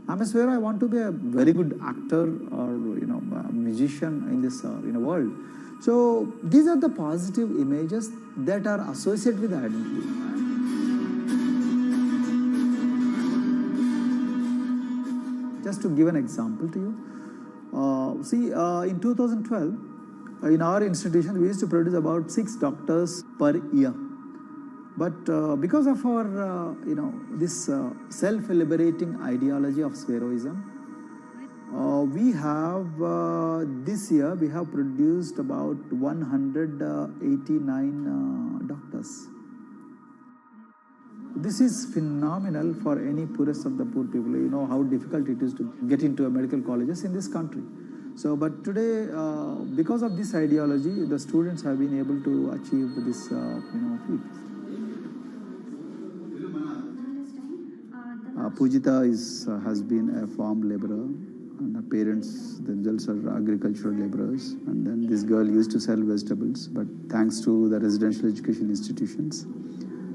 I'm a Swero. I want to be a very good actor or a musician in this world. So these are the positive images that are associated with the identity. Just to give an example to you, in 2012, in our institution, we used to produce about 6 doctors per year. But because of our, this self-liberating ideology of Sveroism, we have, this year, we have produced about 189 doctors. This is phenomenal for any poorest of the poor people. You know how difficult it is to get into medical colleges in this country. So, but today, because of this ideology, the students have been able to achieve this, feat. Pujita has been a farm laborer, and her parents themselves are agricultural laborers. And then this girl used to sell vegetables, but thanks to the residential education institutions,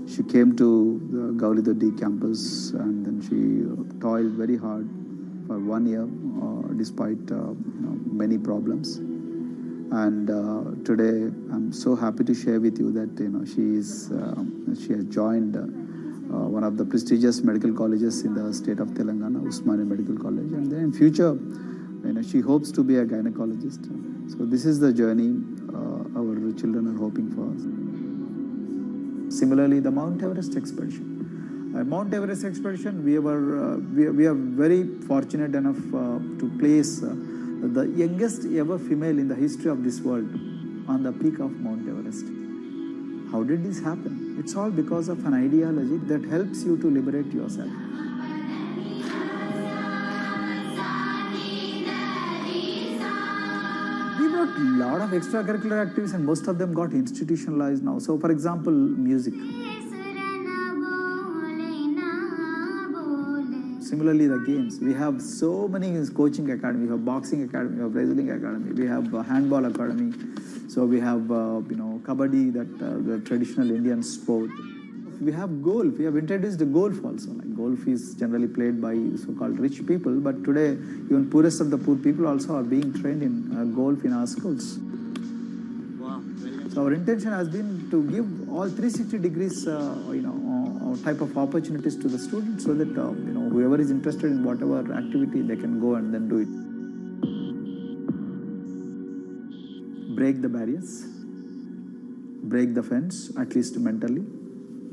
she came to the Gauli Doddi campus, and then she toiled very hard for 1 year, despite many problems. And today, I'm so happy to share with you that she has joined one of the prestigious medical colleges in the state of Telangana, Usmania Medical College, and then in future, she hopes to be a gynecologist. So this is the journey our children are hoping for. Similarly, the Mount Everest expedition. Mount Everest expedition, we are very fortunate enough to place the youngest ever female in the history of this world on the peak of Mount Everest. How did this happen? It's all because of an ideology that helps you to liberate yourself. We brought a lot of extracurricular activities, and most of them got institutionalized now. So, for example, music. Similarly, the games. We have so many coaching academy. We have boxing academy, we have wrestling academy, we have handball academy. So we have, kabaddi, the traditional Indian sport. We have golf. We have introduced the golf also. Like golf is generally played by so-called rich people, but today even poorest of the poor people also are being trained in golf in our schools. Wow. So our intention has been to give all 360 degrees, type of opportunities to the students, so that whoever is interested in whatever activity, they can go and then do it. Break the barriers, break the fence, at least mentally,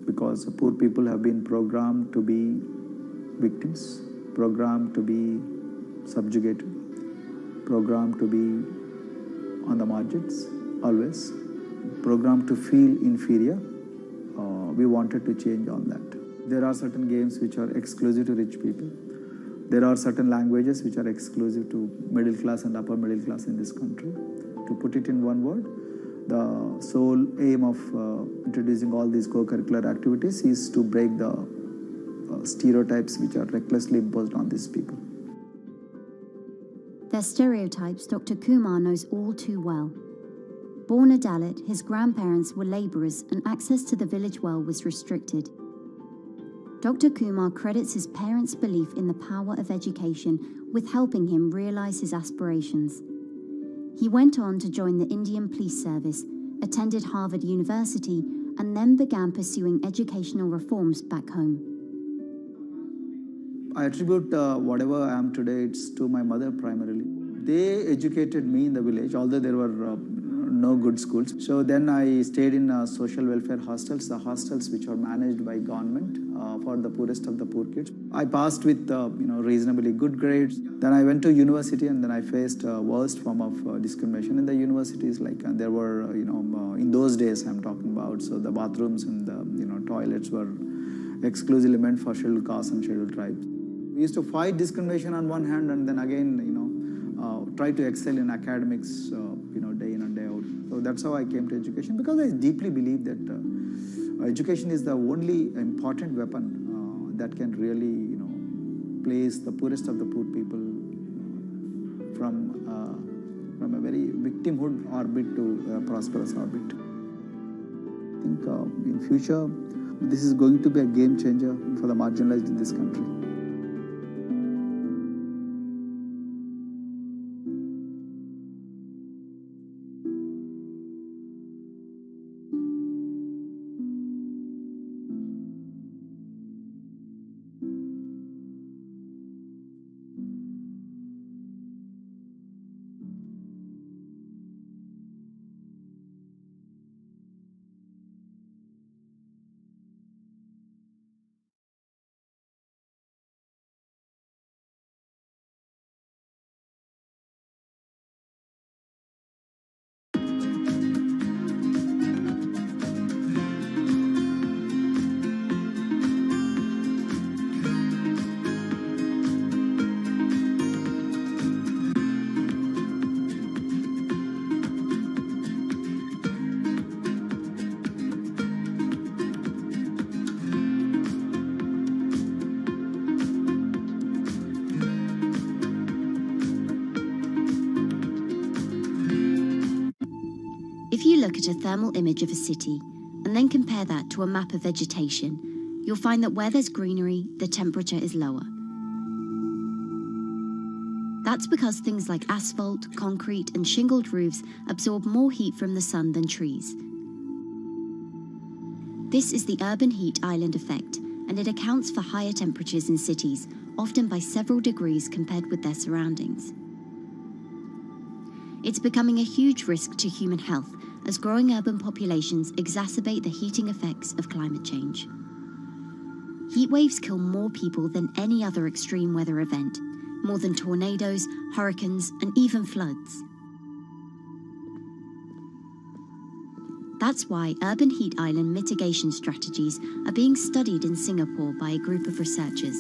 because poor people have been programmed to be victims, programmed to be subjugated, programmed to be on the margins, always, programmed to feel inferior. We wanted to change all that. There are certain games which are exclusive to rich people. There are certain languages which are exclusive to middle class and upper middle class in this country. To put it in one word, the sole aim of introducing all these co-curricular activities is to break the stereotypes which are recklessly imposed on these people. Their stereotypes Dr. Kumar knows all too well. Born a Dalit, his grandparents were labourers and access to the village well was restricted. Dr. Kumar credits his parents' belief in the power of education with helping him realise his aspirations. He went on to join the Indian Police Service, attended Harvard University, and then began pursuing educational reforms back home. I attribute whatever I am today, it's to my mother primarily. They educated me in the village, although there were no good schools. So then I stayed in social welfare hostels, the hostels which are managed by government for the poorest of the poor kids. I passed with reasonably good grades. Then I went to university, and then I faced worst form of discrimination in the universities. Like there were in those days I'm talking about. So the bathrooms and the toilets were exclusively meant for scheduled castes and scheduled tribes. We used to fight discrimination on one hand, and then again try to excel in academics day in and day out. So that's how I came to education, because I deeply believe that education is the only important weapon that can really place the poorest of the poor people from a very victimhood orbit to a prosperous orbit. I think in future this is going to be a game changer for the marginalized in this country. you look at a thermal image of a city and then compare that to a map of vegetation, you'll find that where there's greenery, the temperature is lower. That's because things like asphalt, concrete, and shingled roofs absorb more heat from the sun than trees. This is the urban heat island effect, and it accounts for higher temperatures in cities, often by several degrees compared with their surroundings. It's becoming a huge risk to human health as growing urban populations exacerbate the heating effects of climate change. Heat waves kill more people than any other extreme weather event, more than tornadoes, hurricanes, and even floods. That's why urban heat island mitigation strategies are being studied in Singapore by a group of researchers.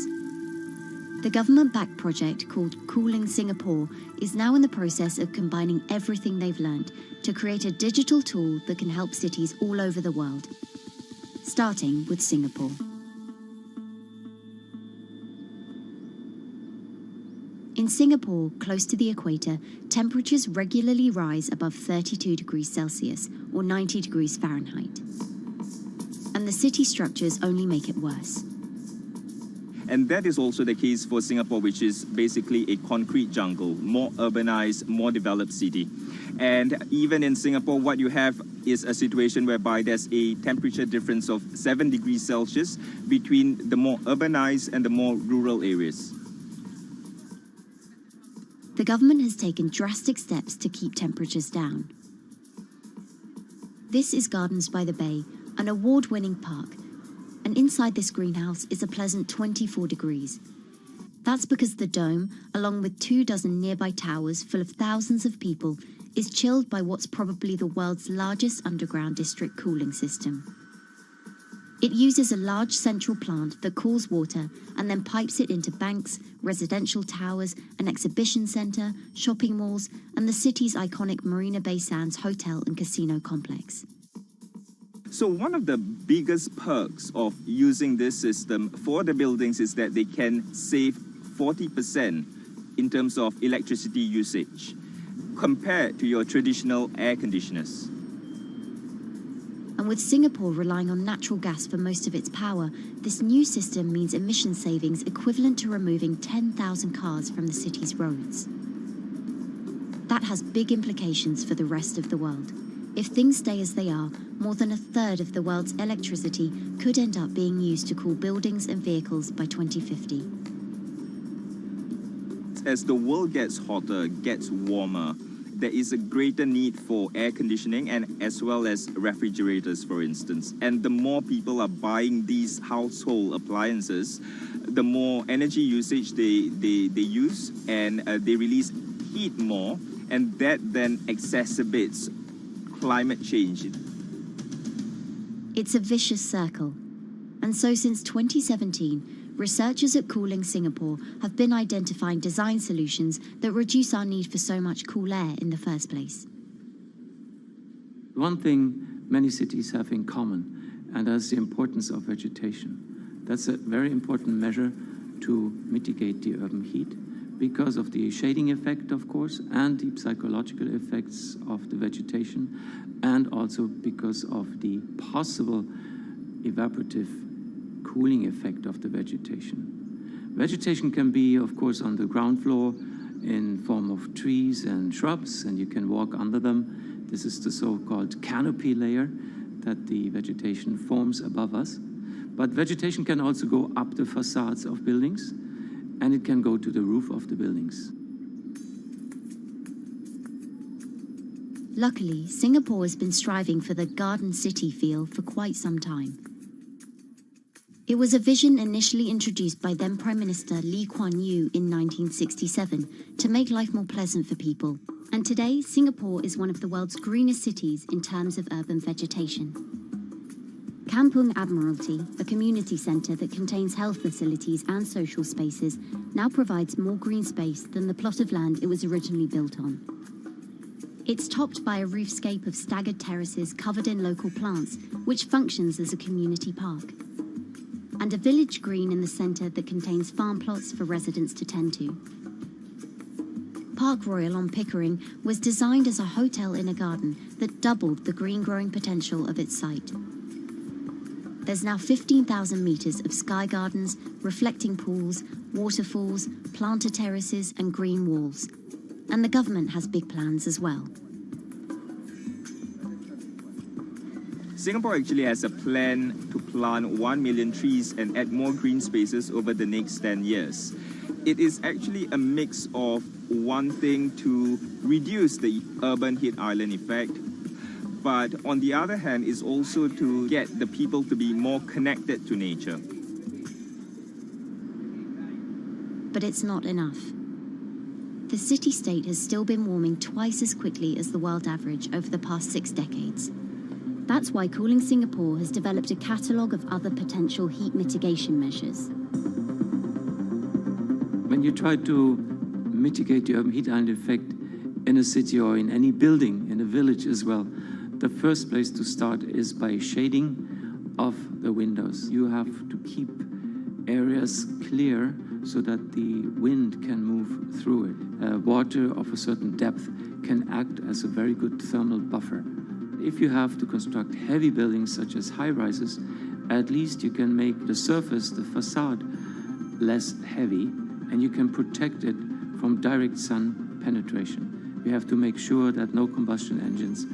The government-backed project called Cooling Singapore is now in the process of combining everything they've learned to create a digital tool that can help cities all over the world, starting with Singapore. In Singapore, close to the equator, temperatures regularly rise above 32 degrees Celsius or 90 degrees Fahrenheit. And the city structures only make it worse. And that is also the case for Singapore, which is basically a concrete jungle, more urbanized, more developed city. And even in Singapore, what you have is a situation whereby there's a temperature difference of 7 degrees Celsius between the more urbanized and the more rural areas. The government has taken drastic steps to keep temperatures down. This is Gardens by the Bay, an award-winning park, and inside this greenhouse is a pleasant 24 degrees. That's because the dome, along with 24 nearby towers full of thousands of people, is chilled by what's probably the world's largest underground district cooling system. It uses a large central plant that cools water and then pipes it into banks, residential towers, an exhibition centre, shopping malls, and the city's iconic Marina Bay Sands hotel and casino complex. So one of the biggest perks of using this system for the buildings is that they can save 40% in terms of electricity usage compared to your traditional air conditioners. And with Singapore relying on natural gas for most of its power, this new system means emission savings equivalent to removing 10,000 cars from the city's roads. That has big implications for the rest of the world. If things stay as they are, more than a third of the world's electricity could end up being used to cool buildings and vehicles by 2050. As the world gets hotter, gets warmer, there is a greater need for air conditioning and as well as refrigerators, for instance. And the more people are buying these household appliances, the more energy usage they use, and they release heat more, and that then exacerbates climate change. It's a vicious circle. And so since 2017, researchers at Cooling Singapore have been identifying design solutions that reduce our need for so much cool air in the first place. One thing many cities have in common, and that's the importance of vegetation. That's a very important measure to mitigate the urban heat because of the shading effect, of course, and the psychological effects of the vegetation, and also because of the possible evaporative cooling effect of the vegetation. Vegetation can be, of course, on the ground floor in form of trees and shrubs, and you can walk under them. This is the so-called canopy layer that the vegetation forms above us. But vegetation can also go up the facades of buildings, and it can go to the roof of the buildings. Luckily, Singapore has been striving for the garden city feel for quite some time. It was a vision initially introduced by then Prime Minister Lee Kuan Yew in 1967 to make life more pleasant for people. And today, Singapore is one of the world's greenest cities in terms of urban vegetation. Kampung Admiralty, a community centre that contains health facilities and social spaces, now provides more green space than the plot of land it was originally built on. It's topped by a roofscape of staggered terraces covered in local plants, which functions as a community park, and a village green in the centre that contains farm plots for residents to tend to. Park Royal on Pickering was designed as a hotel in a garden that doubled the green growing potential of its site. There's now 15,000 metres of sky gardens, reflecting pools, waterfalls, planter terraces and green walls. And the government has big plans as well. Singapore actually has a plan to plant 1 million trees and add more green spaces over the next 10 years. It is actually a mix of wanting to reduce the urban heat island effect, but on the other hand is also to get the people to be more connected to nature. But it's not enough. The city-state has still been warming twice as quickly as the world average over the past 6 decades. That's why Cooling Singapore has developed a catalogue of other potential heat mitigation measures. When you try to mitigate the urban heat island effect in a city or in any building, in a village as well, the first place to start is by shading of the windows. You have to keep areas clear so that the wind can move through it. Water of a certain depth can act as a very good thermal buffer. If you have to construct heavy buildings such as high-rises, at least you can make the surface, the facade, less heavy, and you can protect it from direct sun penetration. We have to make sure that no combustion engines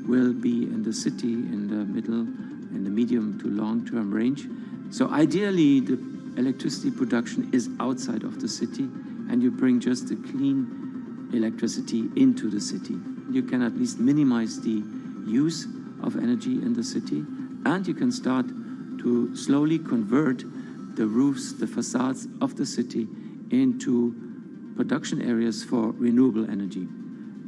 will be in the city in the middle, in the medium to long-term range. So ideally, the electricity production is outside of the city, and you bring just the clean electricity into the city. You can at least minimize the use of energy in the city, and you can start to slowly convert the roofs, the facades of the city into production areas for renewable energy.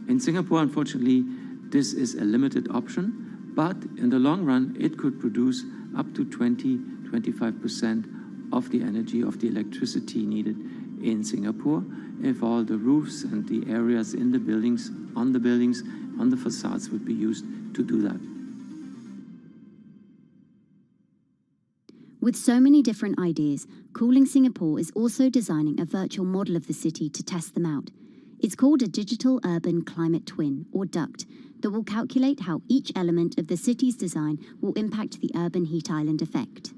In Singapore, unfortunately, this is a limited option, but in the long run, it could produce up to 20-25% of the energy, of the electricity needed in Singapore if all the roofs and the areas in the buildings, on the facades would be used to do that. With so many different ideas, Cooling Singapore is also designing a virtual model of the city to test them out. It's called a Digital Urban Climate Twin, or DUCT, that will calculate how each element of the city's design will impact the urban heat island effect.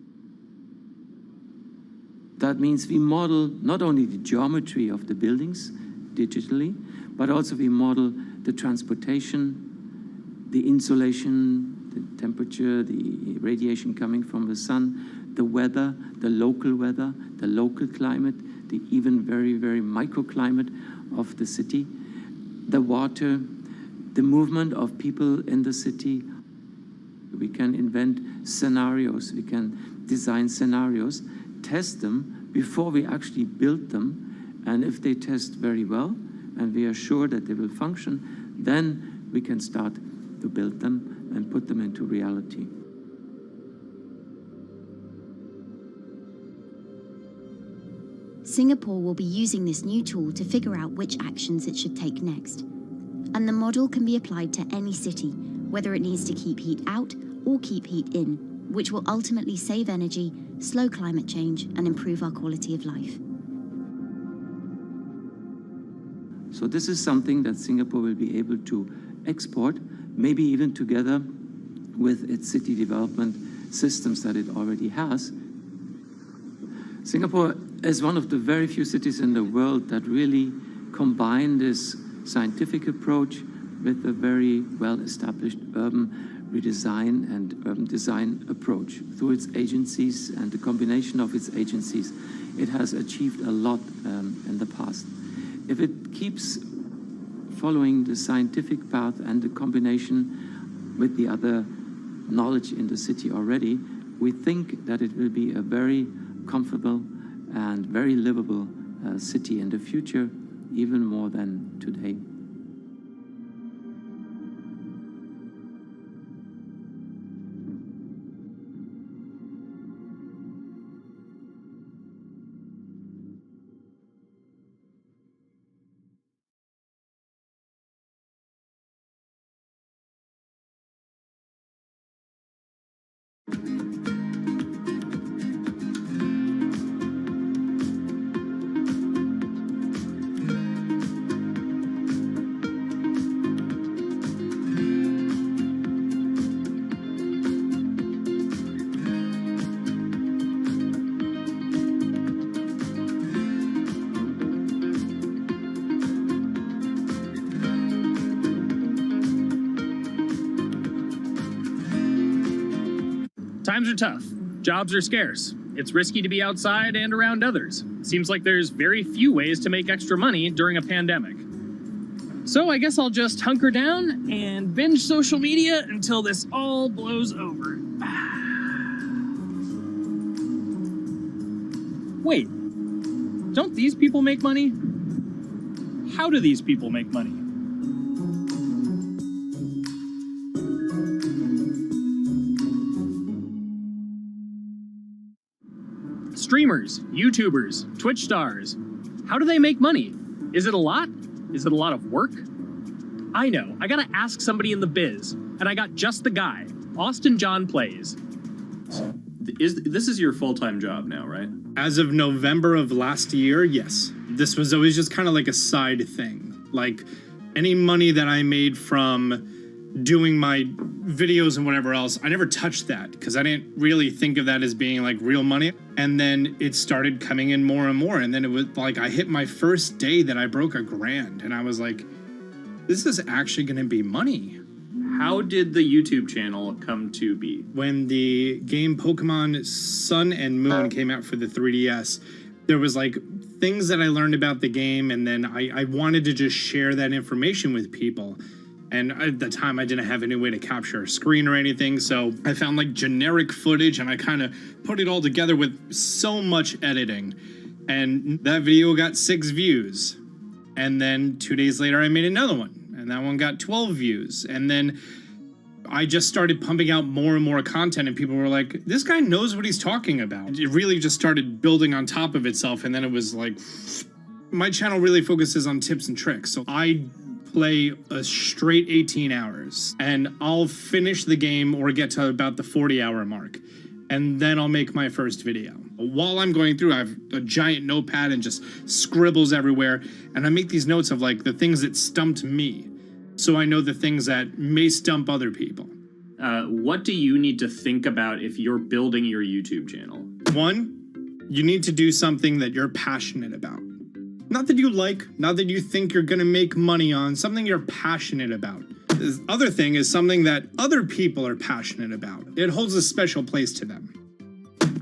That means we model not only the geometry of the buildings digitally, but also we model the transportation, the insulation, the temperature, the radiation coming from the sun, the weather, the local climate, the even very, very microclimate of the city, the water, the movement of people in the city. We can invent scenarios, we can design scenarios, test them before we actually build them, and if they test very well, and we are sure that they will function, then we can start to build them and put them into reality. Singapore will be using this new tool to figure out which actions it should take next. And the model can be applied to any city, whether it needs to keep heat out or keep heat in, which will ultimately save energy, slow climate change, and improve our quality of life. So this is something that Singapore will be able to export, maybe even together with its city development systems that it already has. Singapore is one of the very few cities in the world that really combine this scientific approach with a very well-established urban redesign and urban design approach. Through its agencies and the combination of its agencies, it has achieved a lot in the past. If it keeps following the scientific path and the combination with the other knowledge in the city already, we think that it will be a very comfortable and very livable city in the future, even more than today. Times are tough. Jobs are scarce. It's risky to be outside and around others. Seems like there's very few ways to make extra money during a pandemic. So I guess I'll just hunker down and binge social media until this all blows over. Wait, don't these people make money? How do these people make money? Streamers, YouTubers, Twitch stars. How do they make money? Is it a lot? Is it a lot of work? I know, I gotta ask somebody in the biz, and I got just the guy. Austin John Plays. This is your full-time job now, right? As of November of last year, yes. This was always just kind of like a side thing. Like any money that I made from doing my videos and whatever else, I never touched that because I didn't really think of that as being like real money. And then it started coming in more and more. And then it was like I hit my first day that I broke $1,000 and I was like, this is actually going to be money. How did the YouTube channel come to be? When the game Pokemon Sun and Moon came out for the 3DS, there was like things that I learned about the game, and then I wanted to just share that information with people. And at the time, I didn't have any way to capture a screen or anything, so I found like generic footage, and I kind of put it all together with so much editing. And that video got 6 views. And then 2 days later, I made another one. And that one got 12 views. And then I just started pumping out more and more content, and people were like, this guy knows what he's talking about. It really just started building on top of itself, and then it was like, my channel really focuses on tips and tricks. So I play a straight 18 hours, and I'll finish the game or get to about the 40-hour mark, and then I'll make my first video. While I'm going through, I have a giant notepad and just scribbles everywhere, and I make these notes of like the things that stumped me, so I know the things that may stump other people. What do you need to think about if you're building your YouTube channel? 1, you need to do something that you're passionate about. Not that you like, not that you think you're gonna make money on, something you're passionate about. The other thing is something that other people are passionate about. It holds a special place to them.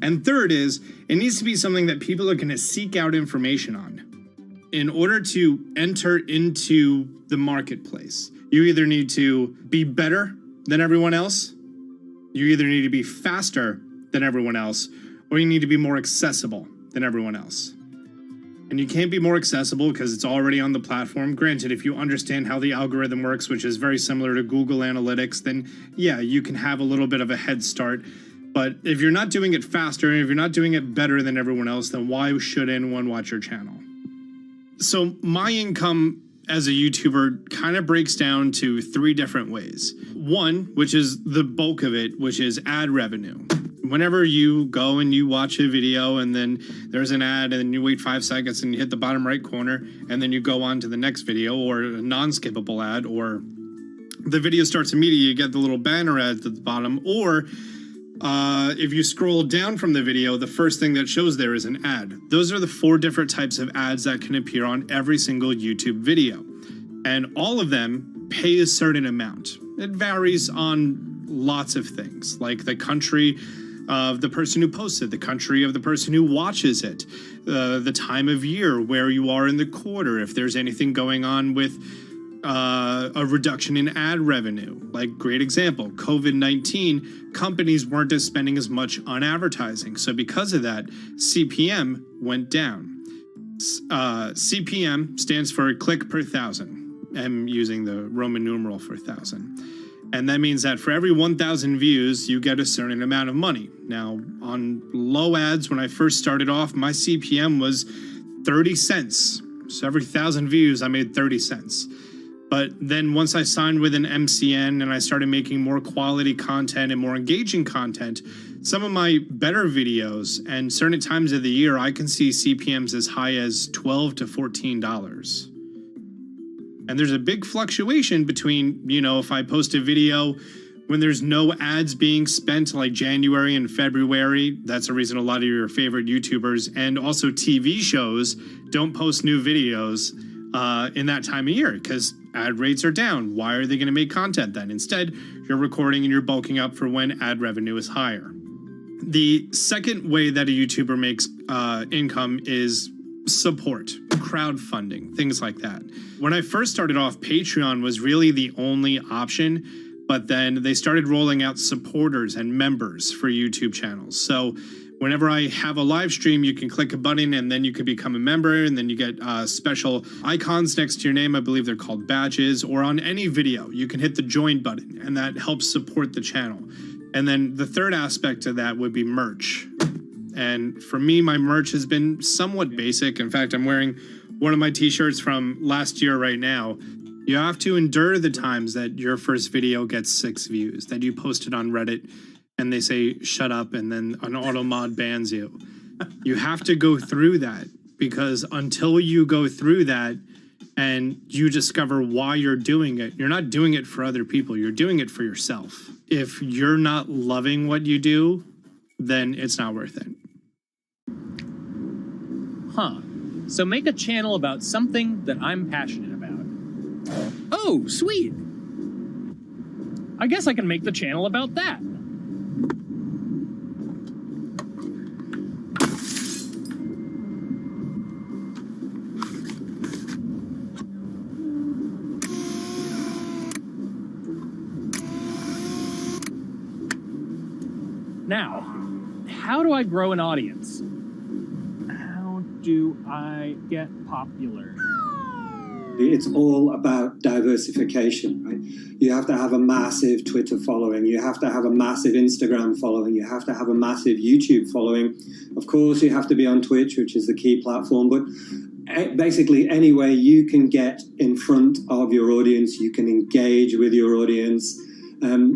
And third is, it needs to be something that people are gonna seek out information on. In order to enter into the marketplace, you either need to be better than everyone else, you either need to be faster than everyone else, or you need to be more accessible than everyone else. And you can't be more accessible because it's already on the platform. Granted, if you understand how the algorithm works, which is very similar to Google Analytics, then yeah, you can have a little bit of a head start. But if you're not doing it faster, and if you're not doing it better than everyone else, then why should anyone watch your channel? So my income as a YouTuber kind of breaks down to 3 different ways. 1, which is the bulk of it, which is ad revenue. Whenever you go and you watch a video and then there's an ad and then you wait 5 seconds and you hit the bottom right corner and then you go on to the next video, or a non-skippable ad, or the video starts immediately, you get the little banner ads at the bottom, or if you scroll down from the video, the first thing that shows there is an ad. Those are the 4 different types of ads that can appear on every single YouTube video. And all of them pay a certain amount. It varies on lots of things, like the country of the person who posts it, the country of the person who watches it, the time of year, where you are in the quarter, if there's anything going on with a reduction in ad revenue. Like, great example, COVID-19, companies weren't spending as much on advertising. So because of that, CPM went down. CPM stands for click per thousand. I'm using the Roman numeral for 1,000. And that means that for every 1,000 views, you get a certain amount of money. Now, on low ads, when I first started off, my CPM was 30 cents. So every 1,000 views, I made 30 cents. But then once I signed with an MCN and I started making more quality content and more engaging content, some of my better videos and certain times of the year, I can see CPMs as high as $12 to $14. And there's a big fluctuation between, you know, if I post a video when there's no ads being spent, like January and February, that's the reason a lot of your favorite YouTubers and also TV shows don't post new videos in that time of year because ad rates are down. Why are they going to make content then? Instead, you're recording and you're bulking up for when ad revenue is higher. The second way that a YouTuber makes income is support, crowdfunding, things like that. When I first started off, Patreon was really the only option, but then they started rolling out supporters and members for YouTube channels. So whenever I have a live stream, you can click a button and then you can become a member, and then you get special icons next to your name. I believe they're called badges, or on any video, you can hit the join button, and that helps support the channel. And then the third aspect of that would be merch. And for me, my merch has been somewhat basic. In fact, I'm wearing one of my t-shirts from last year right now. You have to endure the times that your first video gets 6 views, that you post it on Reddit and they say, shut up, and then an auto mod bans you. You have to go through that, because until you go through that and you discover why you're doing it, you're not doing it for other people, you're doing it for yourself. If you're not loving what you do, then it's not worth it. Huh. So make a channel about something that I'm passionate about. Oh, sweet. I guess I can make the channel about that. Now, how do I grow an audience? How do I get popular? It's all about diversification, right? You have to have a massive Twitter following. You have to have a massive Instagram following. You have to have a massive YouTube following. Of course, you have to be on Twitch, which is the key platform. But basically, any way you can get in front of your audience, you can engage with your audience,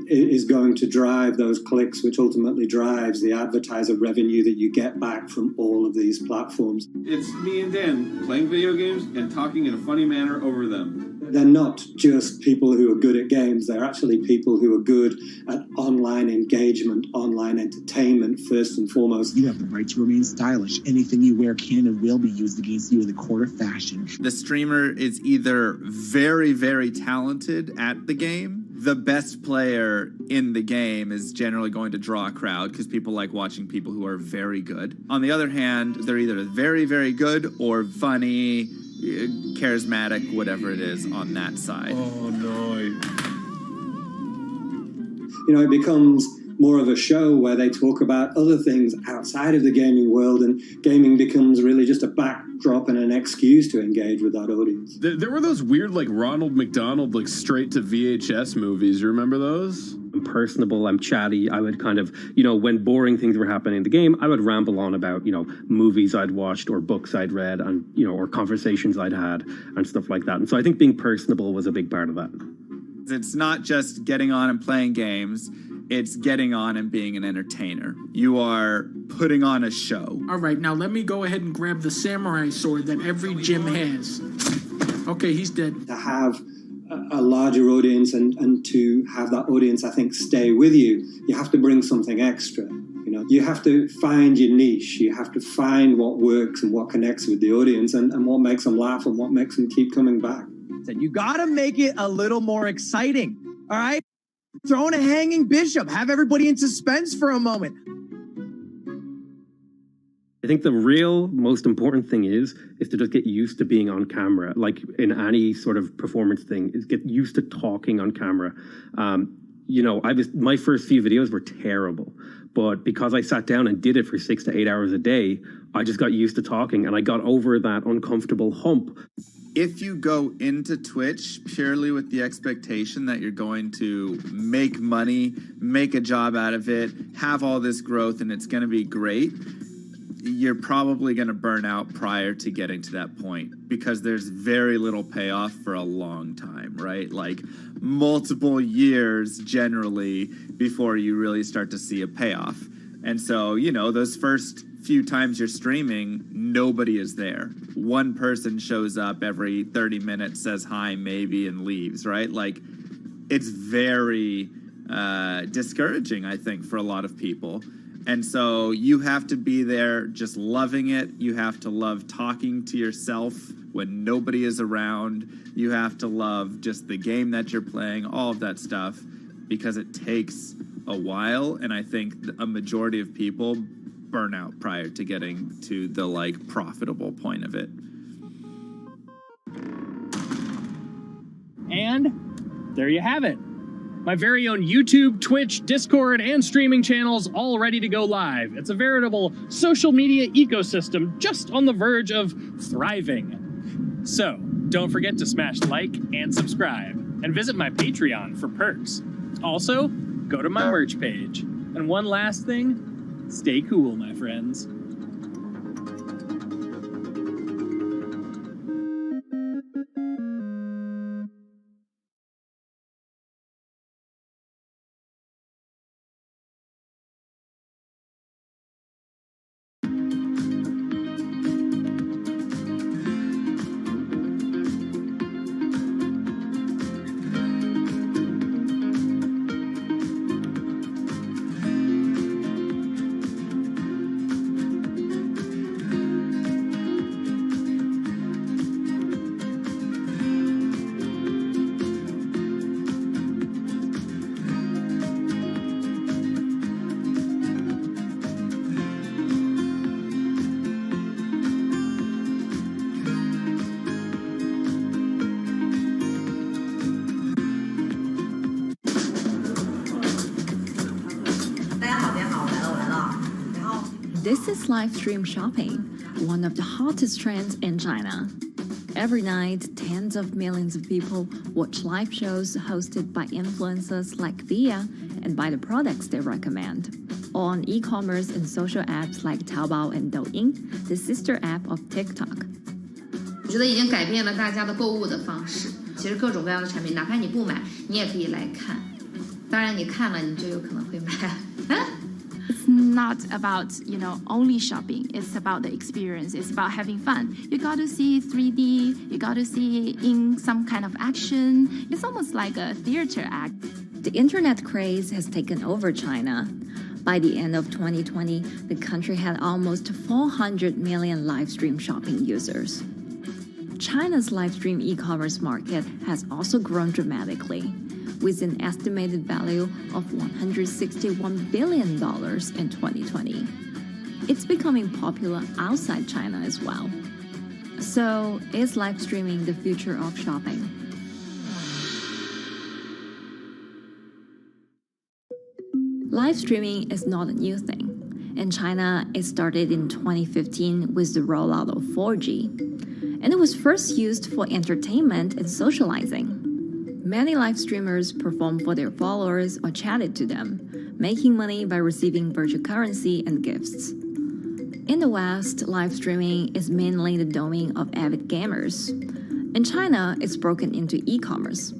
is going to drive those clicks, which ultimately drives the advertiser revenue that you get back from all of these platforms. It's me and Dan playing video games and talking in a funny manner over them. They're not just people who are good at games, they're actually people who are good at online engagement, online entertainment, first and foremost. You have the right to remain stylish. Anything you wear can and will be used against you in the court of fashion. The streamer is either very, very talented at the game. The best player in the game is generally going to draw a crowd because people like watching people who are very good. On the other hand, they're either very, very good or funny, charismatic, whatever it is on that side. Oh, no. You know, it becomes more of a show where they talk about other things outside of the gaming world, and gaming becomes really just a backdrop and an excuse to engage with that audience. There were those weird, like, Ronald McDonald, like, straight to VHS movies. You remember those? I'm personable, I'm chatty. I would kind of, when boring things were happening in the game, I would ramble on about, movies I'd watched or books I'd read and, or conversations I'd had and stuff like that. And so I think being personable was a big part of that. It's not just getting on and playing games. It's getting on and being an entertainer. You are putting on a show. All right, now let me go ahead and grab the samurai sword that every gym has. Okay, he's dead. To have a larger audience and to have that audience, I think, stay with you, you have to bring something extra. You have to find your niche. You have to find what works and what connects with the audience and what makes them laugh and what makes them keep coming back. You got to make it a little more exciting, all right? Throw in a hanging bishop. Have everybody in suspense for a moment. I think the real most important thing is to just get used to being on camera. Like in any sort of performance thing, is get used to talking on camera. My first few videos were terrible, but because I sat down and did it for 6 to 8 hours a day, I just got used to talking and I got over that uncomfortable hump. If you go into Twitch purely with the expectation that you're going to make money, make a job out of it, have all this growth, and it's going to be great, you're probably going to burn out prior to getting to that point because there's very little payoff for a long time, right? Like multiple years generally before you really start to see a payoff. And so, those first few times you're streaming, nobody is there. One person shows up every 30 minutes, says hi, maybe, and leaves, right? Like, it's very discouraging, I think, for a lot of people. And so you have to be there just loving it. You have to love talking to yourself when nobody is around. You have to love just the game that you're playing, all of that stuff, because it takes a while, and I think a majority of people burn out prior to getting to the like profitable point of it. And there you have it. My very own YouTube, Twitch, Discord, and streaming channels all ready to go live. It's a veritable social media ecosystem just on the verge of thriving. So, don't forget to smash like and subscribe, and visit my Patreon for perks. Also, go to my merch page. And one last thing, stay cool, my friends. This is live stream shopping, one of the hottest trends in China. Every night, tens of millions of people watch live shows hosted by influencers like Via and buy the products they recommend. On e-commerce and social apps like Taobao and Douyin, the sister app of TikTok. 我觉得已经改变了大家的购物的方式。其实各种各样的产品，哪怕你不买，你也可以来看。当然，你看了你就有可能会买。It's not about, only shopping. It's about the experience. It's about having fun. You got to see 3D. You got to see in some kind of action. It's almost like a theater act. The internet craze has taken over China. By the end of 2020, the country had almost 400 million live stream shopping users. China's live stream e-commerce market has also grown dramatically, with an estimated value of $161 billion in 2020. It's becoming popular outside China as well. So, is live streaming the future of shopping? Live streaming is not a new thing. In China, it started in 2015 with the rollout of 4G. And it was first used for entertainment and socializing. Many live streamers performed for their followers or chatted to them, making money by receiving virtual currency and gifts. In the West, live streaming is mainly the domain of avid gamers. In China, it's broken into e-commerce.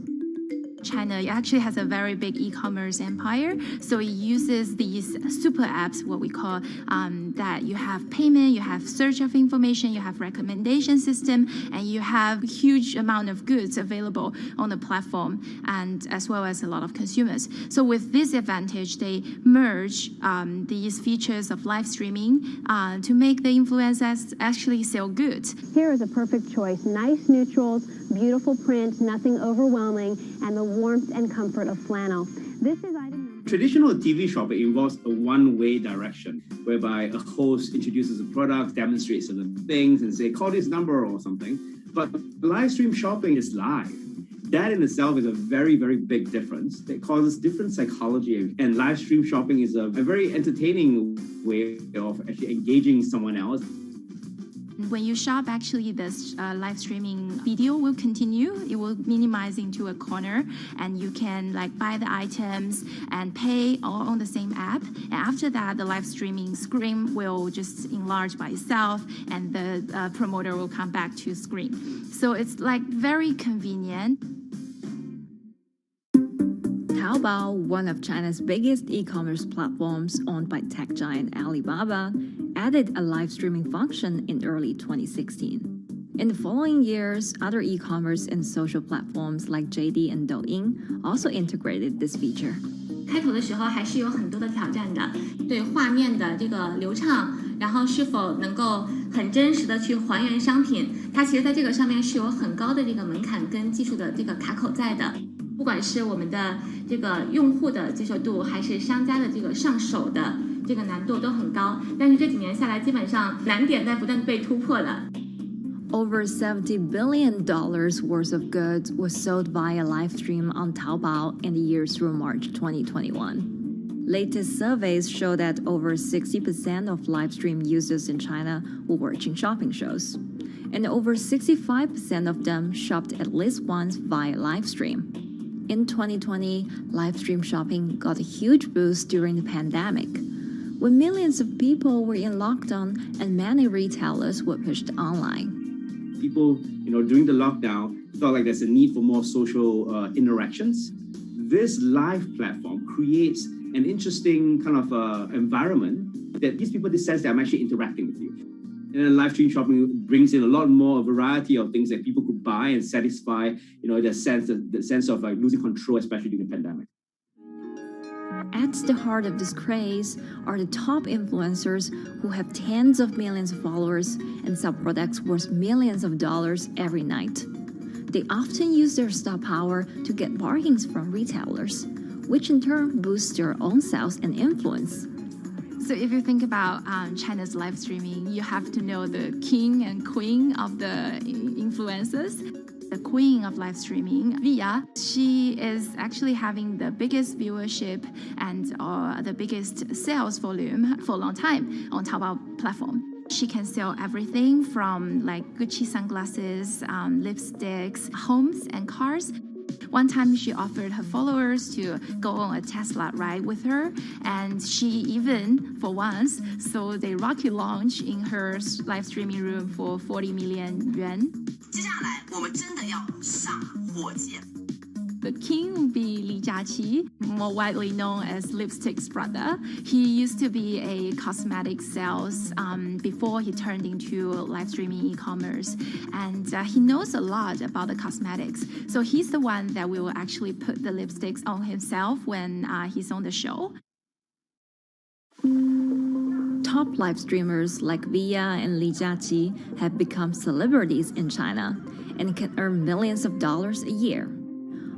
China actually has a very big e-commerce empire, so it uses these super apps, what we call, that you have payment, you have search of information, you have recommendation system, and you have huge amount of goods available on the platform, and as well as a lot of consumers. So with this advantage, they merge these features of live streaming to make the influencers actually sell goods. Here is a perfect choice. Nice neutrals, beautiful print, nothing overwhelming, and the warmth and comfort of flannel. This is item. Traditional TV shopping involves a one-way direction, whereby a host introduces a product, demonstrates certain things, and say, call this number or something. But live stream shopping is live. That in itself is a very, very big difference. It causes different psychology. And live stream shopping is a very entertaining way of actually engaging someone else. When you shop, actually, this live streaming video will continue. It will minimize into a corner, and you can buy the items and pay all on the same app. And after that, the live streaming screen will just enlarge by itself, and the promoter will come back to screen. So it's very convenient. Taobao, one of China's biggest e-commerce platforms owned by tech giant Alibaba, added a live streaming function in early 2016. In the following years, other e-commerce and social platforms like JD and Douyin also integrated this feature. 开头的时候还是有很多的挑战的，对画面的这个流畅，然后是否能够很真实的去还原商品，它其实在这个上面是有很高的这个门槛跟技术的这个卡口在的。不管是我们的这个用户的接受度，还是商家的这个上手的这个难度都很高。但是这几年下来，基本上难点在不断被突破的。Over $70 billion worth of goods was sold via live stream on Taobao in the year through March 2021. Latest surveys show that over 60% of live stream users in China were watching shopping shows, and over 65% of them shopped at least once via live stream. In 2020, live stream shopping got a huge boost during the pandemic, when millions of people were in lockdown and many retailers were pushed online. People, during the lockdown, felt like there's a need for more social interactions. This live platform creates an interesting kind of environment that gives people the sense that I'm actually interacting with you. And then live stream shopping brings in a lot more variety of things that people could buy and satisfy, the sense of like losing control, especially during the pandemic. At the heart of this craze are the top influencers who have tens of millions of followers and sell products worth millions of dollars every night. They often use their star power to get bargains from retailers, which in turn boosts their own sales and influence. So if you think about China's live streaming, you have to know the king and queen of the influencers. The queen of live streaming, Via, she is actually having the biggest viewership and the biggest sales volume for a long time on Taobao platform. She can sell everything from like Gucci sunglasses, lipsticks, homes, and cars. One time she offered her followers to go on a Tesla ride with her, and she even, for once, sold a rocket launch in her live streaming room for 40 million yuan. The king will be Li Jiaqi, more widely known as Lipstick's brother. He used to be a cosmetic sales before he turned into live streaming e-commerce. And he knows a lot about the cosmetics. So he's the one that will actually put the lipsticks on himself when he's on the show. Top live streamers like Via and Li Jiaqi have become celebrities in China and can earn millions of dollars a year.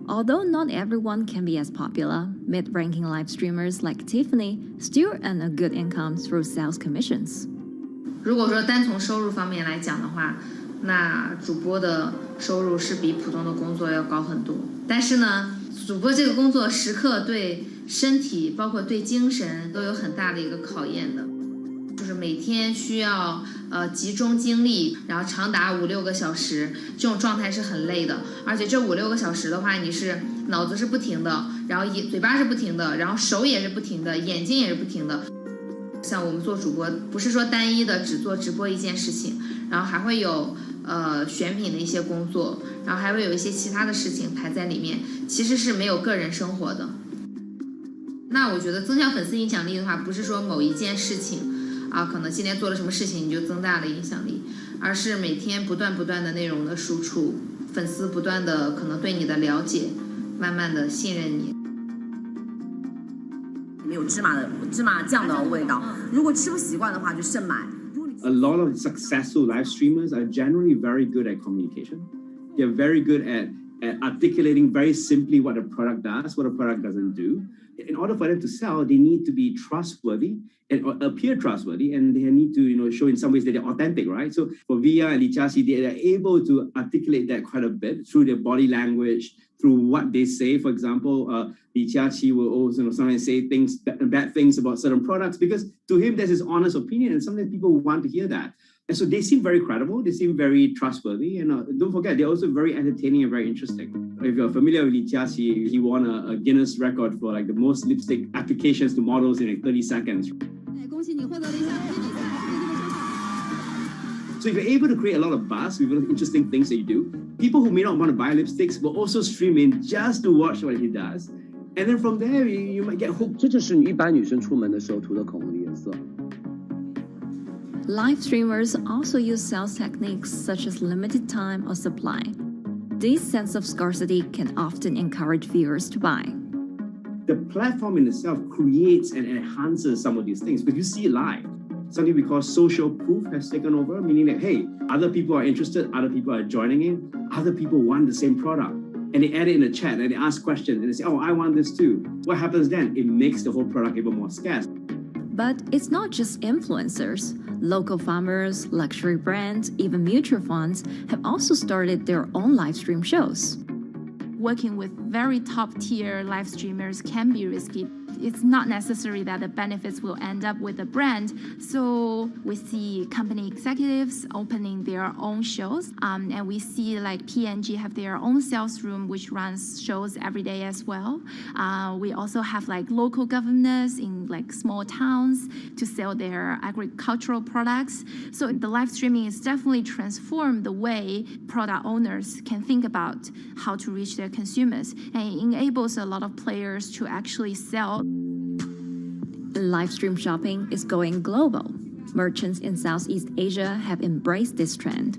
Although not everyone can be as popular, mid-ranking live streamers like Tiffany still earn a good income through sales commissions. 如果说单从收入方面来讲的话，那主播的收入是比普通的工作要高很多。但是呢，主播这个工作时刻对身体，包括对精神都有很大的一个考验的。就是每天需要集中精力，然后长达5-6个小时，这种状态是很累的。而且这5-6个小时的话，你是脑子是不停的，然后嘴巴是不停的，然后手也是不停的，眼睛也是不停的。像我们做主播，不是说单一的只做直播一件事情，然后还会有选品的一些工作，然后还会有一些其他的事情排在里面，其实是没有个人生活的。那我觉得增强粉丝影响力的话，不是说某一件事情。可能今天做了什么事情你就增大了影响力，而是每天不断的内容的输出，粉丝不断的可能对你的了解，慢慢的信任你。没有芝麻酱的味道，如果吃不习惯的话就慎买。A lot of successful live streamers are generally very good at communication. They're very good at articulating very simply what a product does, what a product doesn't do. In order for them to sell, they need to be trustworthy and appear trustworthy, and they need to, show in some ways that they're authentic, right? So for Via and Li Jiaqi, they are able to articulate that quite a bit through their body language, through what they say. For example, Li Jiaqi will also sometimes say bad things about certain products because to him that's his honest opinion, and sometimes people want to hear that. And so they seem very credible, they seem very trustworthy, and don't forget, they're also very entertaining and very interesting. If you're familiar with Li Jiaqi, he won a Guinness record for like the most lipstick applications to models in like 30 seconds. So if you're able to create a lot of buzz with interesting things that you do, people who may not want to buy lipsticks will also stream in just to watch what he does. And then from there, you might get hooked. 这就是一般女生出门的时候涂的口红的颜色。Live streamers also use sales techniques such as limited time or supply. This sense of scarcity can often encourage viewers to buy. The platform in itself creates and enhances some of these things because you see it live. Something we call social proof has taken over, meaning that, hey, other people are interested, other people are joining in, other people want the same product. and they add it in the chat and they ask questions and they say, oh, I want this too. What happens then? It makes the whole product even more scarce. But it's not just influencers. Local farmers, luxury brands, even mutual funds have also started their own live stream shows. Working with very top-tier live streamers can be risky. It's not necessary that the benefits will end up with the brand. So we see company executives opening their own shows. And we see like P&G have their own sales room, which runs shows every day as well. We also have like local governors in like small towns to sell their agricultural products. So the live streaming is definitely transformed the way product owners can think about how to reach their consumers. And it enables a lot of players to actually sell. Live stream shopping is going global. Merchants in Southeast Asia have embraced this trend.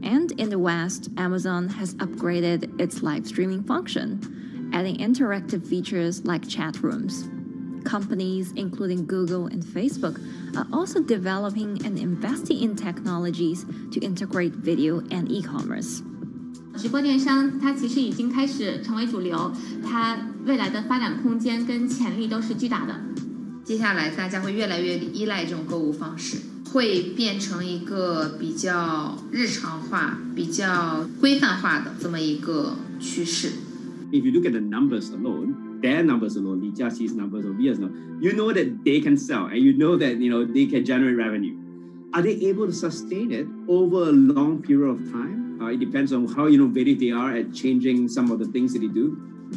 And in the West, Amazon has upgraded its live streaming function, adding interactive features like chat rooms. Companies, including Google and Facebook, are also developing and investing in technologies to integrate video and e-commerce. 直播电商它其实已经开始成为主流，它未来的发展空间跟潜力都是巨大的。接下来大家会越来越依赖这种购物方式，会变成一个比较日常化、比较规范化的这么一个趋势。If you look at the numbers alone, their numbers alone, Li Jiaxi's numbers or Via's numbers, you know that they can sell and you know that they can generate revenue. Are they able to sustain it over a long period of time? It depends on how innovative they are at changing some of the things that they do.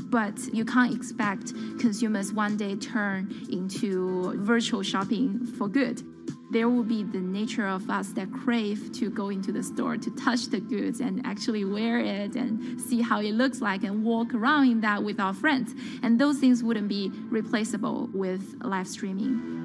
But you can't expect consumers one day turn into virtual shopping for good. There will be the nature of us that crave to go into the store, to touch the goods and actually wear it and see how it looks like and walk around in that with our friends. And those things wouldn't be replaceable with live streaming.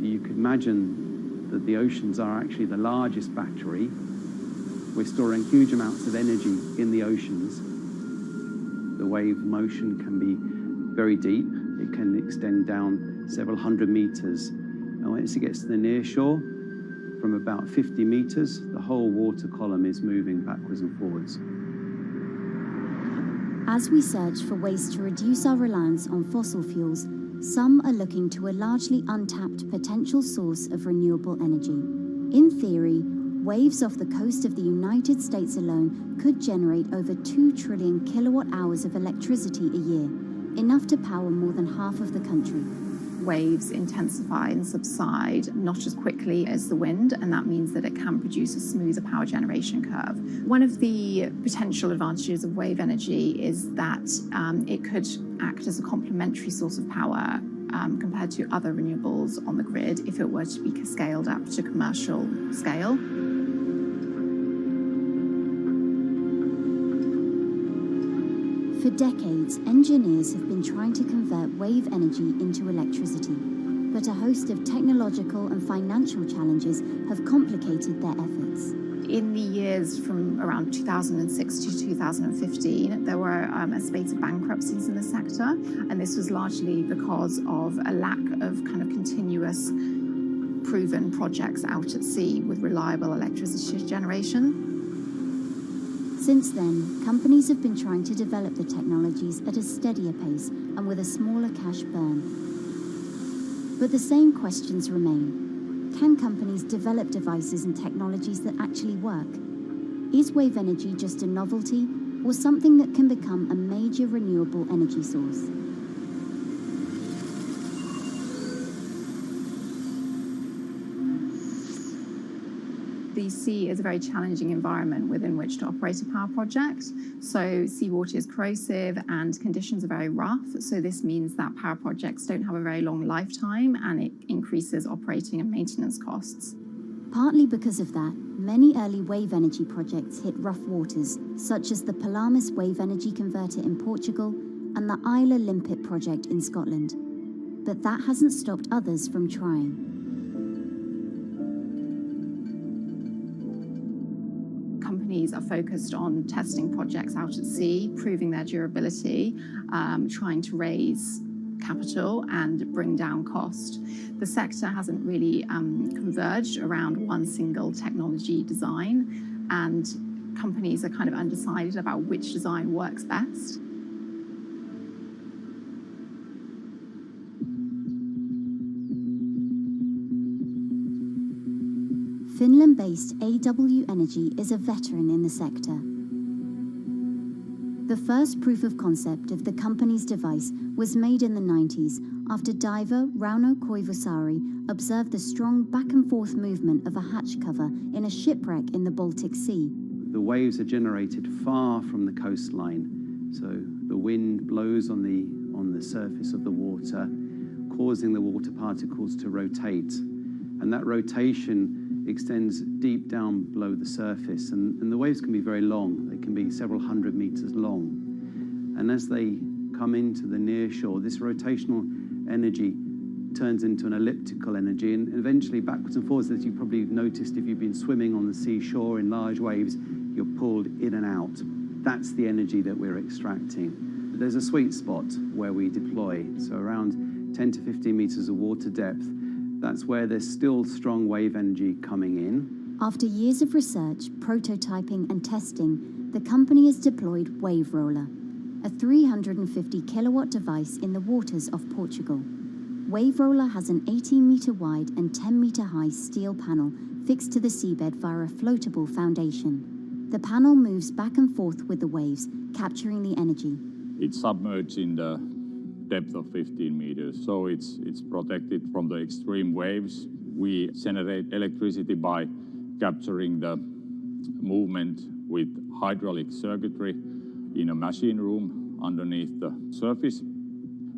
You could imagine that the oceans are actually the largest battery. We're storing huge amounts of energy in the oceans. The wave motion can be very deep. It can extend down several hundred meters. And once it gets to the near shore, from about 50 meters, the whole water column is moving backwards and forwards. As we search for ways to reduce our reliance on fossil fuels, some are looking to a largely untapped potential source of renewable energy. In theory, waves off the coast of the United States alone could generate over 2 trillion kilowatt hours of electricity a year, enough to power more than half of the country. Waves intensify and subside not as quickly as the wind, and that means that it can produce a smoother power generation curve. One of the potential advantages of wave energy is that it could act as a complementary source of power compared to other renewables on the grid if it were to be scaled up to commercial scale. For decades, engineers have been trying to convert wave energy into electricity, but a host of technological and financial challenges have complicated their efforts. In the years from around 2006 to 2015, there were a spate of bankruptcies in the sector, and this was largely because of a lack of kind of continuous proven projects out at sea with reliable electricity generation. Since then, companies have been trying to develop the technologies at a steadier pace and with a smaller cash burn. But the same questions remain. Can companies develop devices and technologies that actually work? Is wave energy just a novelty or something that can become a major renewable energy source? The sea is a very challenging environment within which to operate a power project. So seawater is corrosive and conditions are very rough. So this means that power projects don't have a very long lifetime, and it increases operating and maintenance costs. Partly because of that, many early wave energy projects hit rough waters, such as the Palamas Wave Energy Converter in Portugal and the Isla Limpet project in Scotland. But that hasn't stopped others from trying. Companies are focused on testing projects out at sea, proving their durability, trying to raise capital and bring down cost. The sector hasn't really converged around one single technology design, and companies are kind of undecided about which design works best. Finland-based AW Energy is a veteran in the sector. The first proof of concept of the company's device was made in the 90s after diver Rauno Koivusaari observed the strong back-and-forth movement of a hatch cover in a shipwreck in the Baltic Sea. The waves are generated far from the coastline, so the wind blows on the surface of the water, causing the water particles to rotate. And that rotation extends deep down below the surface, and the waves can be very long. They can be several hundred meters long. And as they come into the near shore, this rotational energy turns into an elliptical energy, and eventually backwards and forwards, as you probably noticed if you've been swimming on the seashore in large waves, you're pulled in and out. That's the energy that we're extracting. There's a sweet spot where we deploy, so around 10 to 15 meters of water depth. That's where there's still strong wave energy coming in. After years of research, prototyping and testing, the company has deployed Wave Roller, a 350 kilowatt device in the waters of Portugal. Wave Roller has an 18-meter wide and 10-meter high steel panel fixed to the seabed via a floatable foundation. The panel moves back and forth with the waves, capturing the energy. It's submerged in the depth of 15 meters, so it's protected from the extreme waves. We generate electricity by capturing the movement with hydraulic circuitry in a machine room underneath the surface.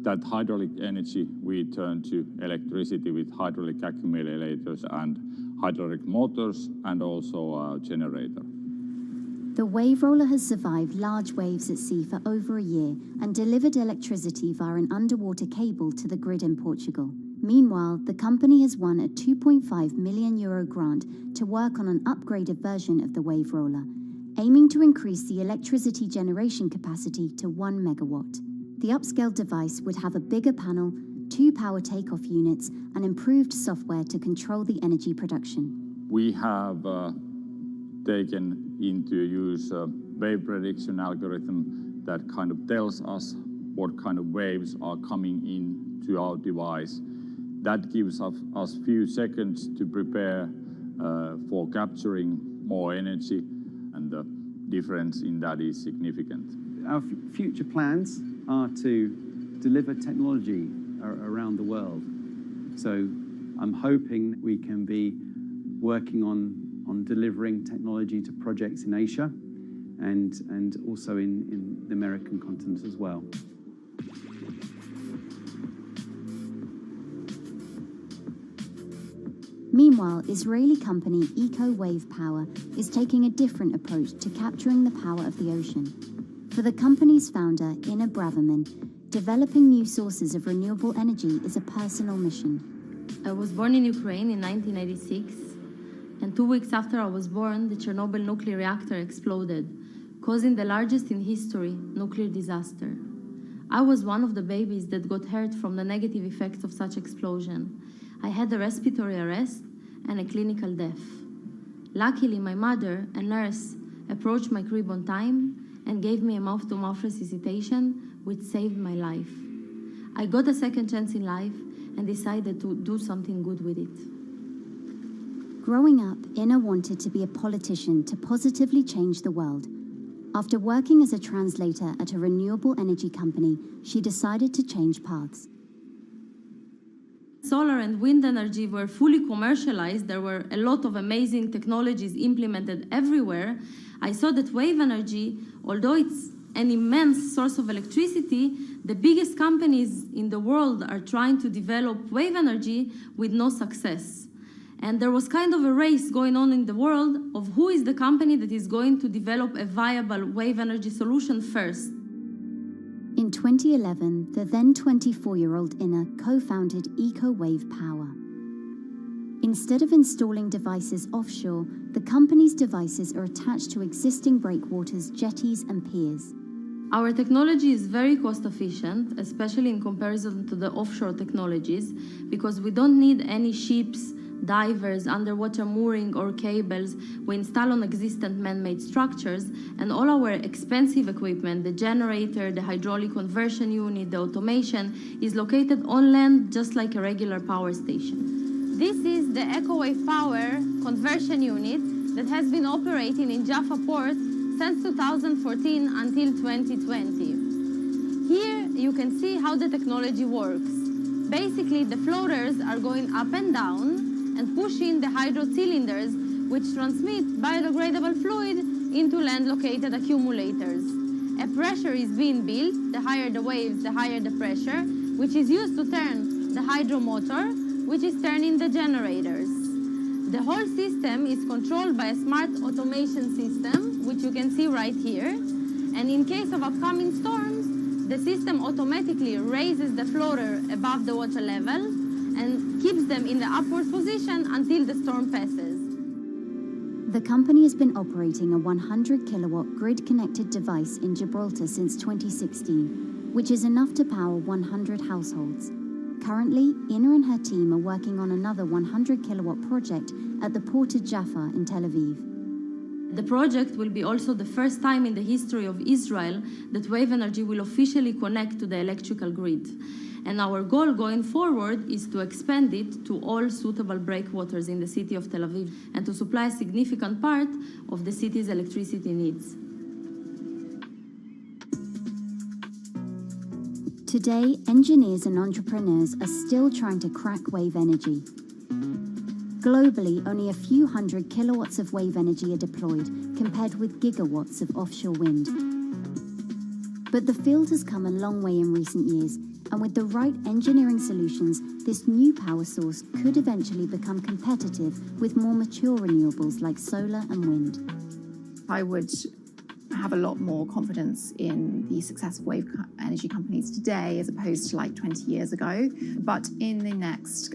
That hydraulic energy we turn to electricity with hydraulic accumulators and hydraulic motors, and also a generator. The Wave Roller has survived large waves at sea for over a year and delivered electricity via an underwater cable to the grid in Portugal. Meanwhile, the company has won a €2.5 million grant to work on an upgraded version of the Wave Roller, aiming to increase the electricity generation capacity to 1 megawatt. The upscaled device would have a bigger panel, 2 power takeoff units, and improved software to control the energy production. We have taken into use a wave prediction algorithm that kind of tells us what kind of waves are coming into our device. That gives us few seconds to prepare for capturing more energy, and the difference in that is significant. Our future plans are to deliver technology around the world. So I'm hoping we can be working on delivering technology to projects in Asia and also in the American continent as well. Meanwhile, Israeli company Eco Wave Power is taking a different approach to capturing the power of the ocean. For the company's founder, Ina Braverman, developing new sources of renewable energy is a personal mission. I was born in Ukraine in 1986, and 2 weeks after I was born, the Chernobyl nuclear reactor exploded, causing the largest in history nuclear disaster. I was one of the babies that got hurt from the negative effects of such explosion. I had a respiratory arrest and a clinical death. Luckily, my mother, a nurse, approached my crib on time and gave me a mouth-to-mouth resuscitation, which saved my life. I got a second chance in life and decided to do something good with it. Growing up, Ina wanted to be a politician to positively change the world. After working as a translator at a renewable energy company, she decided to change paths. Solar and wind energy were fully commercialized. There were a lot of amazing technologies implemented everywhere. I saw that wave energy, although it's an immense source of electricity, the biggest companies in the world are trying to develop wave energy with no success. And there was kind of a race going on in the world of who is the company that is going to develop a viable wave energy solution first. In 2011, the then 24-year-old Inna co-founded EcoWave Power. Instead of installing devices offshore, the company's devices are attached to existing breakwaters, jetties, and piers. Our technology is very cost efficient, especially in comparison to the offshore technologies, because we don't need any ships, divers, underwater mooring or cables. We install on existing man-made structures, and all our expensive equipment, the generator, the hydraulic conversion unit, the automation, is located on land just like a regular power station. This is the EcoWave Power conversion unit that has been operating in Jaffa Port since 2014 until 2020. Here you can see how the technology works. Basically, the floaters are going up and down and pushing the hydro cylinders, which transmit biodegradable fluid into land-located accumulators. A pressure is being built. The higher the waves, the higher the pressure, which is used to turn the hydro motor, which is turning the generators. The whole system is controlled by a smart automation system, which you can see right here. And in case of upcoming storms, the system automatically raises the floater above the water level and keeps them in the upward position until the storm passes. The company has been operating a 100-kilowatt grid-connected device in Gibraltar since 2016, which is enough to power 100 households. Currently, Inna and her team are working on another 100-kilowatt project at the port of Jaffa in Tel Aviv. The project will be also the first time in the history of Israel that wave energy will officially connect to the electrical grid. And our goal going forward is to expand it to all suitable breakwaters in the city of Tel Aviv and to supply a significant part of the city's electricity needs. Today, engineers and entrepreneurs are still trying to crack wave energy. Globally, only a few hundred kilowatts of wave energy are deployed, compared with gigawatts of offshore wind. But the field has come a long way in recent years, and with the right engineering solutions, this new power source could eventually become competitive with more mature renewables like solar and wind. I would have a lot more confidence in the success of wave energy companies today as opposed to like 20 years ago. But in the next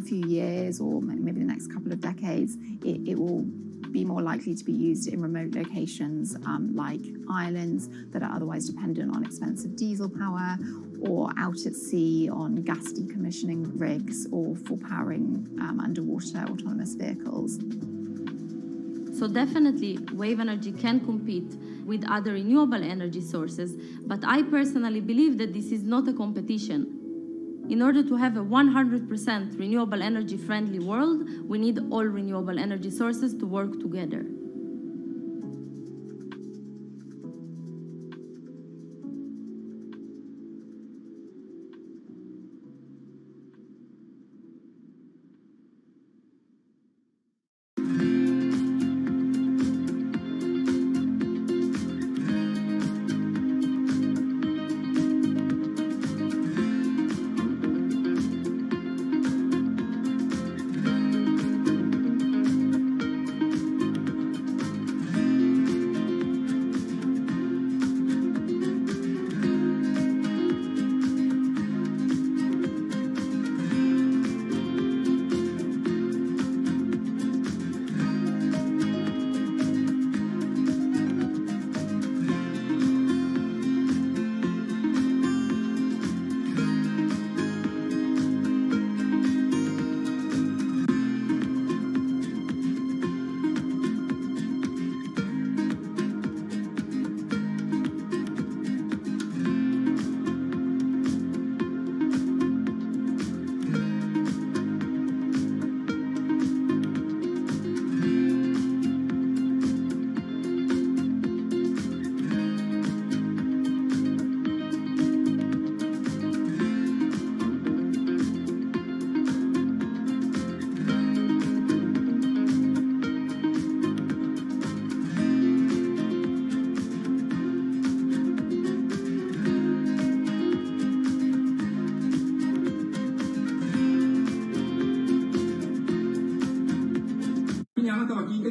few years, or maybe the next couple of decades, it will be more likely to be used in remote locations like islands that are otherwise dependent on expensive diesel power, or out at sea on gas decommissioning rigs, or for powering underwater autonomous vehicles. So definitely, wave energy can compete with other renewable energy sources, but I personally believe that this is not a competition. In order to have a 100% renewable energy friendly world, we need all renewable energy sources to work together.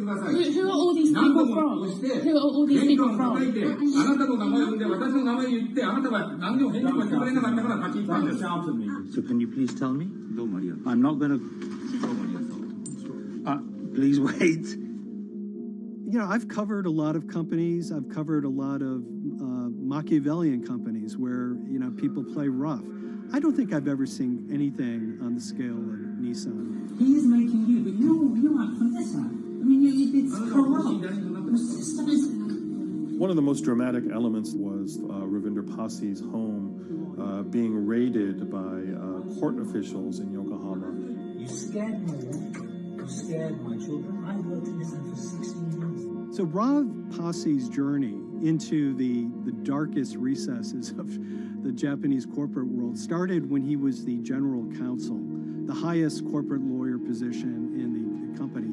Who are all these people from? Who are all these people from? So can you please tell me? I'm not going to... please wait. You know, I've covered a lot of companies. I've covered a lot of Machiavellian companies where, you know, people play rough. I don't think I've ever seen anything on the scale of Nissan. He is making you, but you act from this side. I mean, it's corrupt. The system is... One of the most dramatic elements was Ravinder Passi's home being raided by court officials in Yokohama. You scared me. You scared my children. I worked in Nissan for 16 years. So Rav Passi's journey into the darkest recesses of the Japanese corporate world started when he was the general counsel, the highest corporate lawyer position in the company.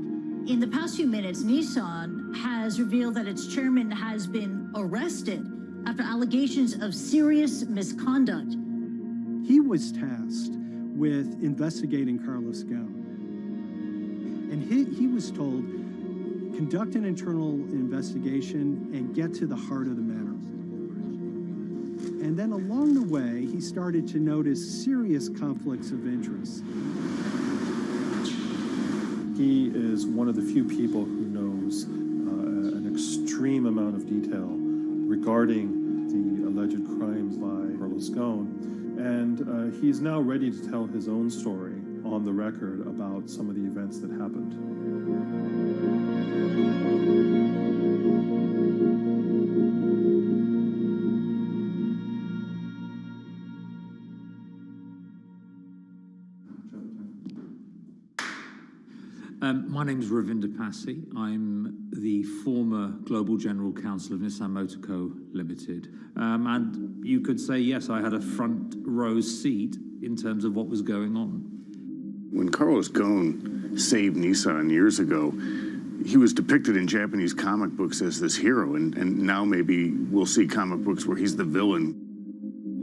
In the past few minutes, Nissan has revealed that its chairman has been arrested after allegations of serious misconduct. He was tasked with investigating Carlos Ghosn. And he was told, conduct an internal investigation and get to the heart of the matter. And then along the way, he started to notice serious conflicts of interest. He is one of the few people who knows an extreme amount of detail regarding the alleged crimes by Carlos Ghosn. And he's now ready to tell his own story on the record about some of the events that happened. My name is Ravinder Passi. I'm the former Global General Counsel of Nissan Motor Co. Limited. And you could say, yes, I had a front row seat in terms of what was going on. When Carlos Ghosn saved Nissan years ago, he was depicted in Japanese comic books as this hero, and now maybe we'll see comic books where he's the villain.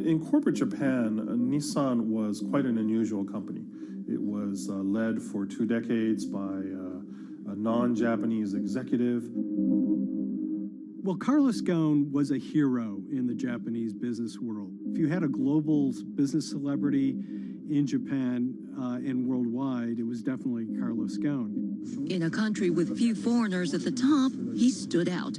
In corporate Japan, Nissan was quite an unusual company. It was led for 2 decades by a non-Japanese executive. Well, Carlos Ghosn was a hero in the Japanese business world. If you had a global business celebrity in Japan and worldwide, it was definitely Carlos Ghosn. In a country with few foreigners at the top, he stood out.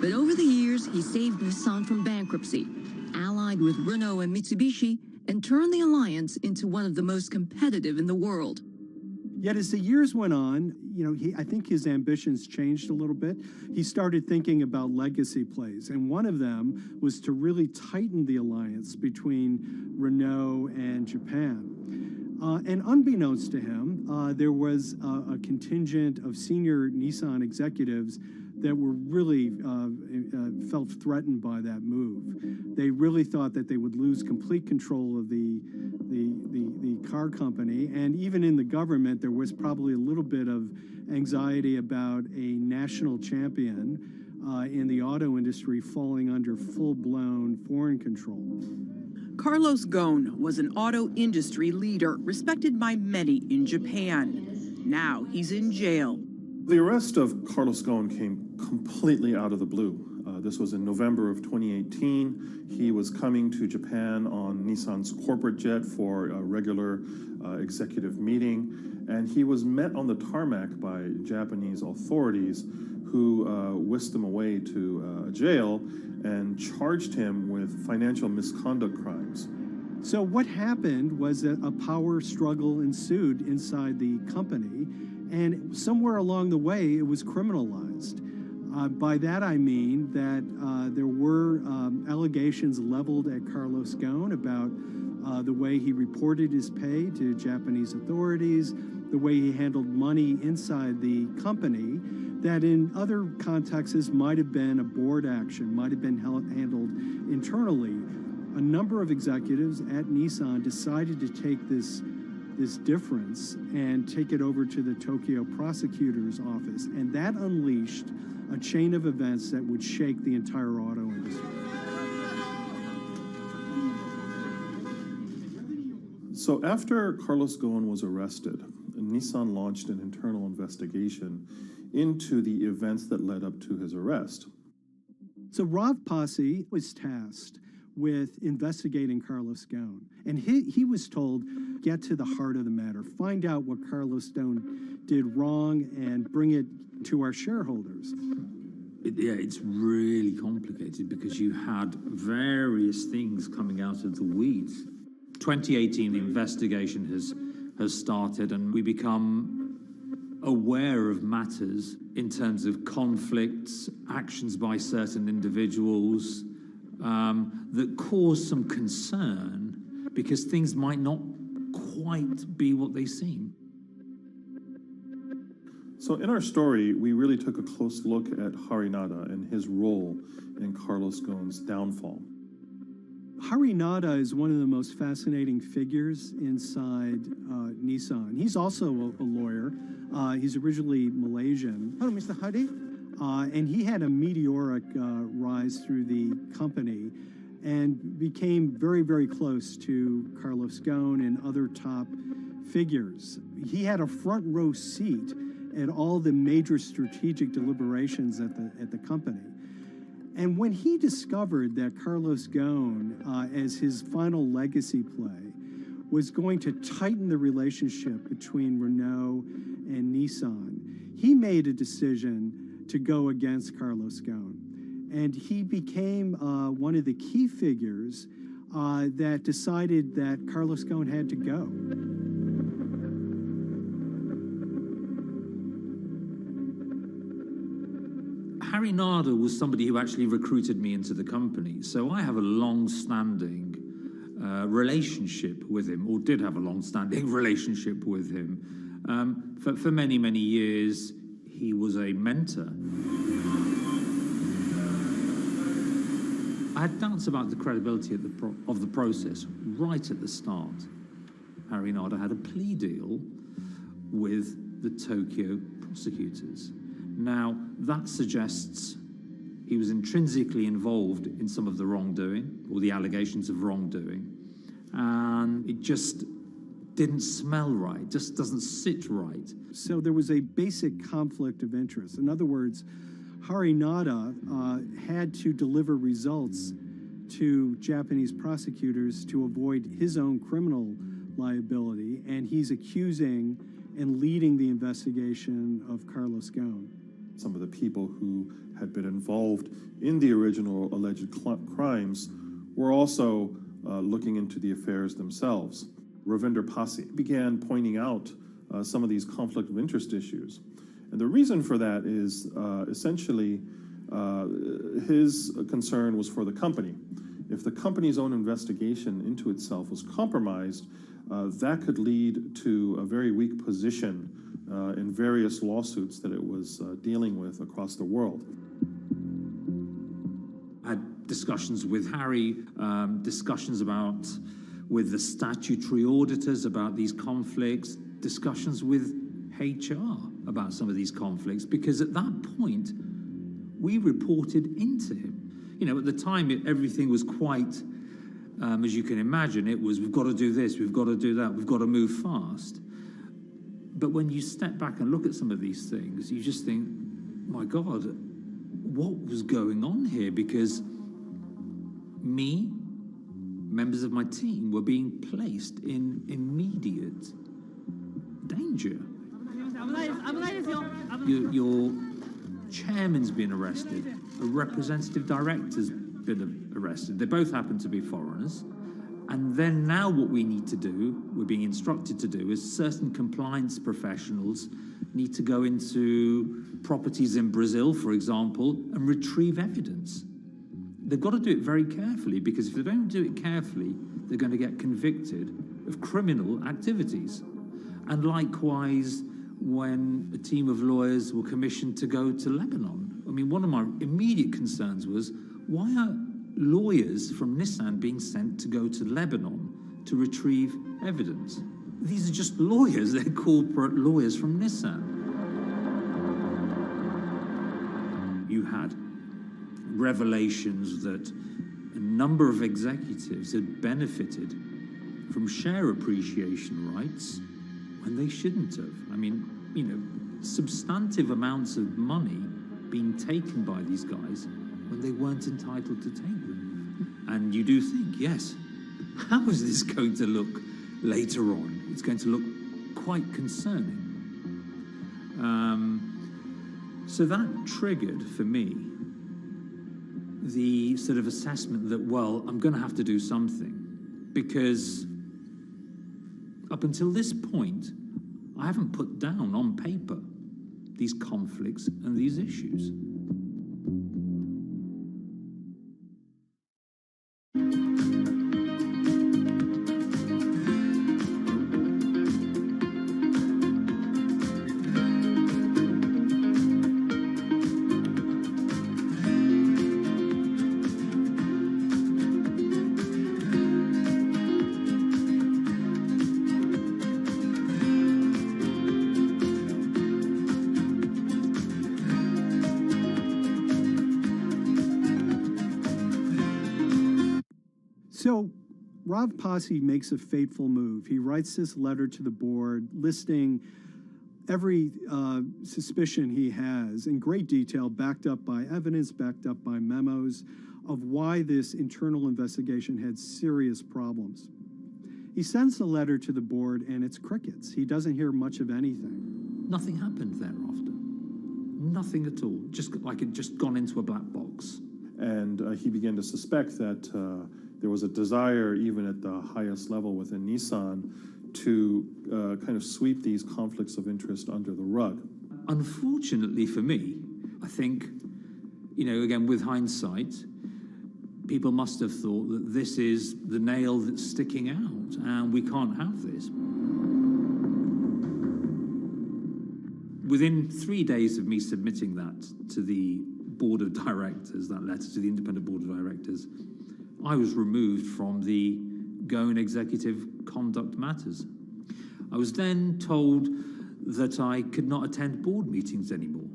But over the years, he saved Nissan from bankruptcy, allied with Renault and Mitsubishi, and turned the alliance into one of the most competitive in the world. Yet as the years went on, you know, I think his ambitions changed a little bit. He started thinking about legacy plays, and one of them was to really tighten the alliance between Renault and Japan. And unbeknownst to him, there was a contingent of senior Nissan executives that were really felt threatened by that move. They really thought that they would lose complete control of the car company, and even in the government, there was probably a little bit of anxiety about a national champion in the auto industry falling under full-blown foreign control. Carlos Ghosn was an auto industry leader, respected by many in Japan. Now he's in jail. The arrest of Carlos Ghosn came completely out of the blue. This was in November of 2018. He was coming to Japan on Nissan's corporate jet for a regular executive meeting, and he was met on the tarmac by Japanese authorities who whisked him away to a jail and charged him with financial misconduct crimes. So what happened was that a power struggle ensued inside the company, and somewhere along the way, it was criminalized. By that I mean that there were allegations leveled at Carlos Ghosn about the way he reported his pay to Japanese authorities, the way he handled money inside the company, that in other contexts might have been a board action, might have been handled internally. A number of executives at Nissan decided to take this difference and take it over to the Tokyo prosecutor's office, and that unleashed a chain of events that would shake the entire auto industry. So after Carlos Ghosn was arrested, Nissan launched an internal investigation into the events that led up to his arrest. So Rav Passi was tasked with investigating Carlos Ghosn, and he was told, get to the heart of the matter, find out what Carlos Ghosn did wrong and bring it to our shareholders. It's really complicated because you had various things coming out of the weeds. 2018, the investigation has started, and we become aware of matters in terms of conflicts, actions by certain individuals that cause some concern because things might not quite be what they seem. So in our story, we really took a close look at Harinada and his role in Carlos Ghosn's downfall. Harinada is one of the most fascinating figures inside Nissan. He's also a lawyer. He's originally Malaysian. Hello, Mr. Hadi. And he had a meteoric rise through the company and became very, very close to Carlos Ghosn and other top figures. He had a front row seat at all the major strategic deliberations at the company. And when he discovered that Carlos Ghosn, as his final legacy play, was going to tighten the relationship between Renault and Nissan, he made a decision to go against Carlos Ghosn. And he became one of the key figures that decided that Carlos Ghosn had to go. Harinada was somebody who actually recruited me into the company, so I have a long-standing relationship with him, or did have a long-standing relationship with him. For many, many years, he was a mentor. I had doubts about the credibility of the process right at the start. Harinada had a plea deal with the Tokyo prosecutors. Now, that suggests he was intrinsically involved in some of the wrongdoing, or the allegations of wrongdoing, and it just didn't smell right, just doesn't sit right. So there was a basic conflict of interest. In other words, Harinada had to deliver results to Japanese prosecutors to avoid his own criminal liability, and he's accusing and leading the investigation of Carlos Ghosn. Some of the people who had been involved in the original alleged crimes were also looking into the affairs themselves. Ravinder Passi began pointing out some of these conflict of interest issues. And the reason for that is essentially his concern was for the company. If the company's own investigation into itself was compromised, that could lead to a very weak position in various lawsuits that it was dealing with across the world. I had discussions with Harry, discussions with the statutory auditors about these conflicts, discussions with HR about some of these conflicts, because at that point, we reported into him. You know, at the time, everything was quite, as you can imagine, it was, we've got to do this, we've got to do that, we've got to move fast. But when you step back and look at some of these things, you just think, my God, what was going on here? Because me, members of my team, were being placed in immediate danger. Your chairman's been arrested, a representative director's been arrested. They both happen to be foreigners. And then now what we need to do, we're being instructed to do, is certain compliance professionals need to go into properties in Brazil, for example, and retrieve evidence. They've got to do it very carefully, because if they don't do it carefully, they're going to get convicted of criminal activities. And likewise, when a team of lawyers were commissioned to go to Lebanon. I mean, one of my immediate concerns was, why are lawyers from Nissan being sent to go to Lebanon to retrieve evidence? These are just lawyers, they're corporate lawyers from Nissan. You had revelations that a number of executives had benefited from share appreciation rights when they shouldn't have. I mean, you know, substantive amounts of money being taken by these guys when they weren't entitled to take them. And you do think, yes, how is this going to look later on? It's going to look quite concerning. So that triggered for me the sort of assessment that, well, I'm going to have to do something, because up until this point, I haven't put down on paper these conflicts and these issues. So Rav Pasi makes a fateful move. He writes this letter to the board listing every suspicion he has in great detail, backed up by evidence, backed up by memos, of why this internal investigation had serious problems. He sends the letter to the board and it's crickets. He doesn't hear much of anything. Nothing happened thereafter. Nothing at all. Just like it just gone into a black box. And he began to suspect that there was a desire, even at the highest level within Nissan, to kind of sweep these conflicts of interest under the rug. Unfortunately for me, I think, again, with hindsight, people must have thought that this is the nail that's sticking out, and we can't have this. Within 3 days of me submitting that to the board of directors, that letter to the independent board of directors, I was removed from the Goan Executive Conduct Matters. I was then told that I could not attend board meetings anymore.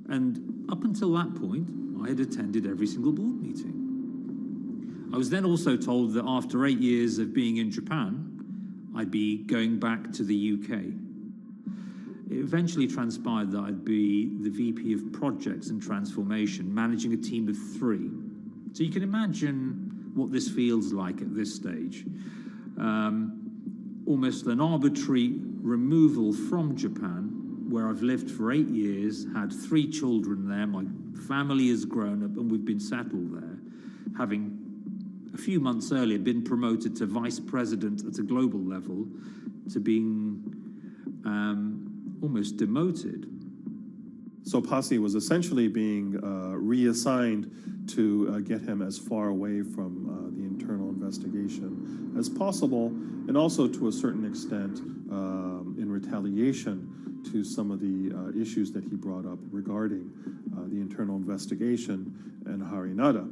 And up until that point, I had attended every single board meeting. I was then also told that after 8 years of being in Japan, I'd be going back to the UK. It eventually transpired that I'd be the VP of Projects and Transformation, managing a team of 3. So you can imagine what this feels like at this stage. Almost an arbitrary removal from Japan, where I've lived for 8 years, had 3 children there, my family has grown up, and we've been settled there, having a few months earlier been promoted to vice president at a global level, to being almost demoted. So Pasi was essentially being reassigned to get him as far away from the internal investigation as possible, and also to a certain extent in retaliation to some of the issues that he brought up regarding the internal investigation and Harinada.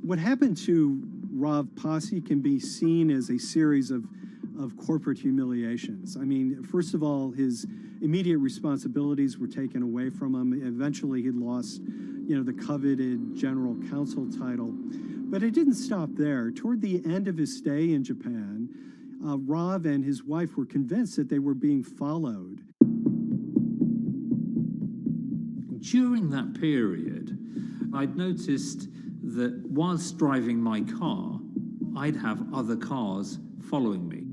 What happened to Rav Pasi can be seen as a series of corporate humiliations. I mean, first of all, his immediate responsibilities were taken away from him. Eventually, he lost, the coveted general counsel title. But it didn't stop there. Toward the end of his stay in Japan, Rav and his wife were convinced that they were being followed. During that period, I'd noticed that whilst driving my car, I'd have other cars following me.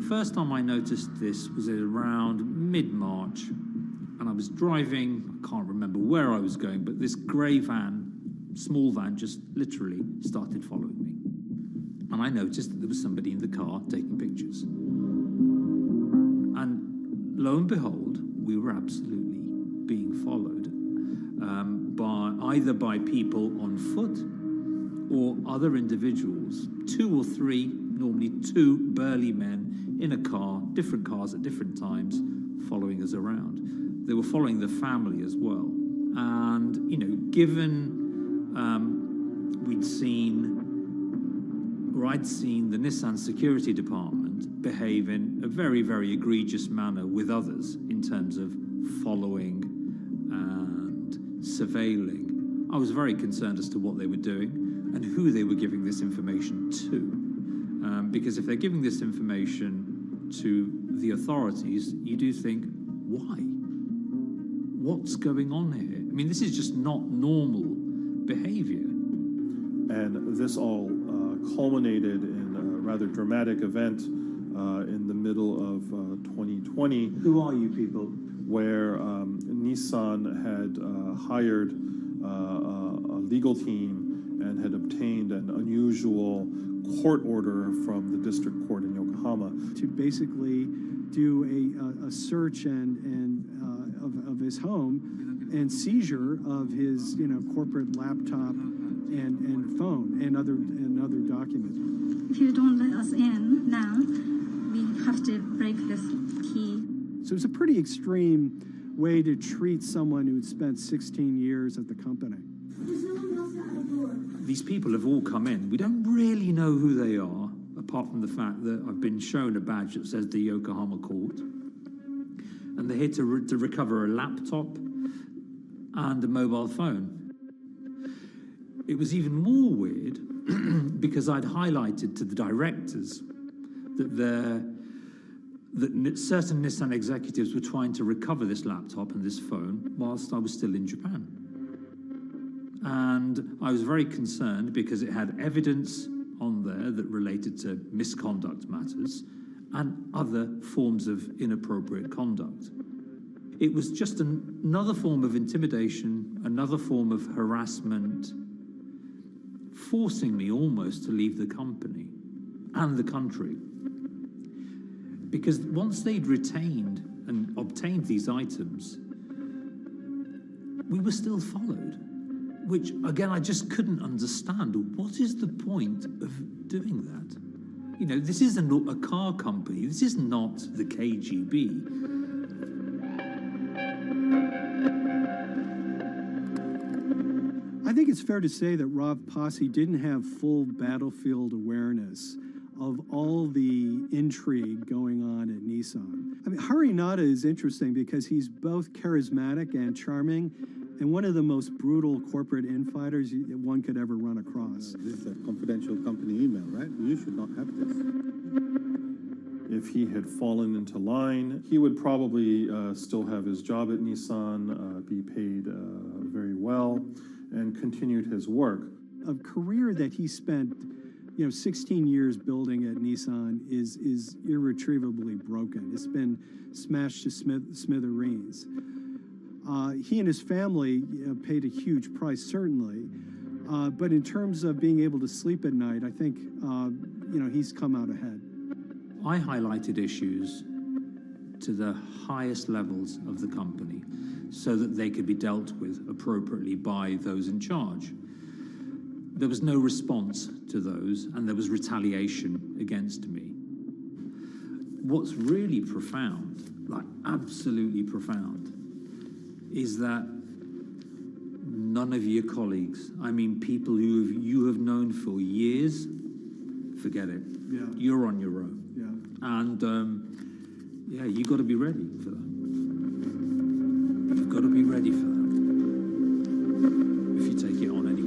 First time I noticed this was around mid-March, and I was driving, I can't remember where I was going, but this grey van, small van, just literally started following me. And I noticed that there was somebody in the car taking pictures. And lo and behold, we were absolutely being followed either by people on foot or other individuals, 2 or 3, normally 2 burly men in a car, different cars at different times, following us around. They were following the family as well. And, given I'd seen the Nissan security department behave in a very, very egregious manner with others in terms of following and surveilling, I was very concerned as to what they were doing and who they were giving this information to. Because if they're giving this information to the authorities, you do think, why? What's going on here? I mean, this is just not normal behavior. And this all culminated in a rather dramatic event in the middle of 2020. Who are you people? Where Nissan had hired a legal team and had obtained an unusual court order from the district court in Yokohama to basically do a search of his home and seizure of his corporate laptop and phone and other documents. If you don't let us in now, we have to break this key. So it's a pretty extreme way to treat someone who'd spent 16 years at the company. These people have all come in. We don't really know who they are, apart from the fact that I've been shown a badge that says the Yokohama Court. And they're here to recover a laptop and a mobile phone. It was even more weird because I'd highlighted to the directors that certain Nissan executives were trying to recover this laptop and this phone whilst I was still in Japan. And I was very concerned because it had evidence on there that related to misconduct matters and other forms of inappropriate conduct. It was just another form of intimidation, another form of harassment, forcing me almost to leave the company and the country. Because once they'd retained and obtained these items, we were still followed, which, again, I just couldn't understand. What is the point of doing that? This isn't a car company. This is not the KGB. I think it's fair to say that Rav Pasi didn't have full battlefield awareness of all the intrigue going on at Nissan. I mean, Harinata is interesting because he's both charismatic and charming, and one of the most brutal corporate infighters one could ever run across. This is a confidential company email, right? You should not have this. If he had fallen into line, he would probably still have his job at Nissan, be paid very well, and continued his work. A career that he spent 16 years building at Nissan is irretrievably broken. It's been smashed to smithereens. He and his family paid a huge price, certainly. But in terms of being able to sleep at night, I think he's come out ahead. I highlighted issues to the highest levels of the company so that they could be dealt with appropriately by those in charge. There was no response to those, and there was retaliation against me. What's really profound, like absolutely profound, is that none of your colleagues, I mean people who you have known for years, forget it. Yeah. You're on your own. Yeah. And you got to be ready for that. You've got to be ready for that. If you take it on anyway.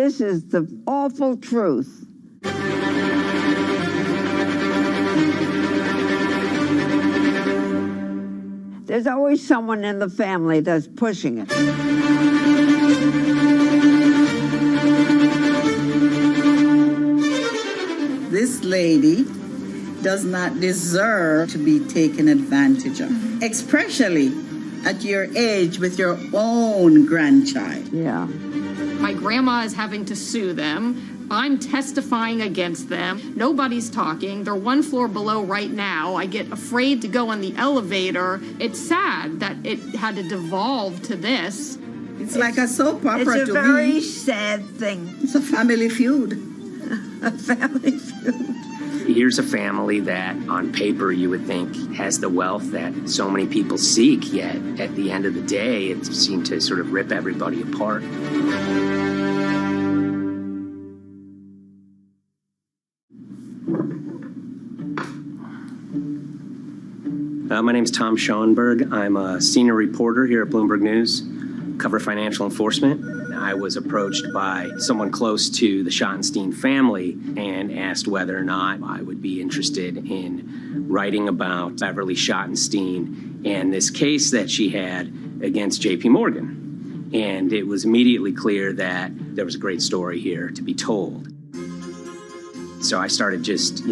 This is the awful truth. There's always someone in the family that's pushing it. This lady does not deserve to be taken advantage of, especially at your age with your own grandchild. Yeah. My grandma is having to sue them. I'm testifying against them. Nobody's talking. They're one floor below right now. I get afraid to go on the elevator. It's sad that it had to devolve to this. It's like a soap opera It's a to very me. sad thing. It's a family feud. A family feud. Here's a family that, on paper, you would think has the wealth that so many people seek, yet at the end of the day, it seemed to sort of rip everybody apart. My name's Tom Schoenberg. I'm a senior reporter here at Bloomberg News, cover financial enforcement. I was approached by someone close to the Schottenstein family and asked whether or not I would be interested in writing about Beverly Schottenstein and this case that she had against JP Morgan. And it was immediately clear that there was a great story here to be told. So I started just,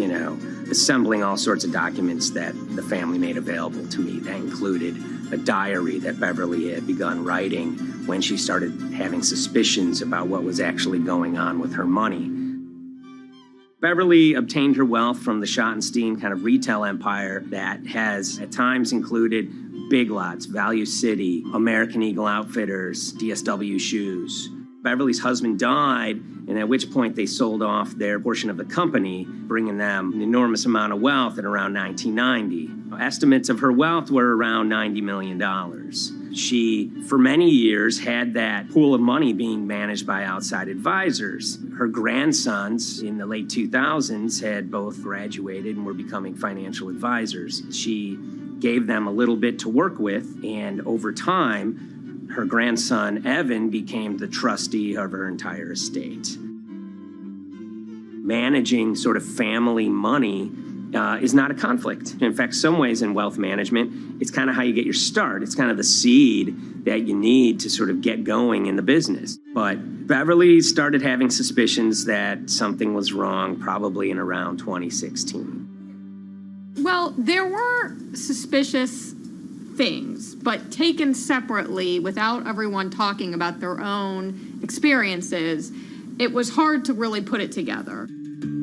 assembling all sorts of documents that the family made available to me. That included a diary that Beverly had begun writing when she started having suspicions about what was actually going on with her money. Beverly obtained her wealth from the Schottenstein kind of retail empire that has at times included Big Lots, Value City, American Eagle Outfitters, DSW Shoes. Beverly's husband died, and at which point they sold off their portion of the company, bringing them an enormous amount of wealth at around 1990. Estimates of her wealth were around $90 million. She, for many years, had that pool of money being managed by outside advisors. Her grandsons in the late 2000s had both graduated and were becoming financial advisors. She gave them a little bit to work with, and over time, her grandson, Evan, became the trustee of her entire estate. Managing sort of family money is not a conflict. In fact, some ways in wealth management, it's kind of how you get your start. It's kind of the seed that you need to sort of get going in the business. But Beverly started having suspicions that something was wrong probably in around 2016. Well, there were suspicious things, but taken separately without everyone talking about their own experiences, it was hard to really put it together.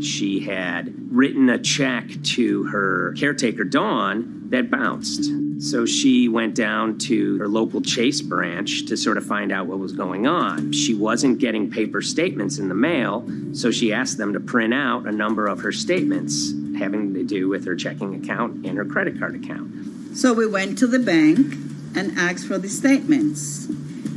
She had written a check to her caretaker, Dawn, that bounced. So she went down to her local Chase branch to sort of find out what was going on. She wasn't getting paper statements in the mail, so she asked them to print out a number of her statements having to do with her checking account and her credit card account. So we went to the bank and asked for the statements.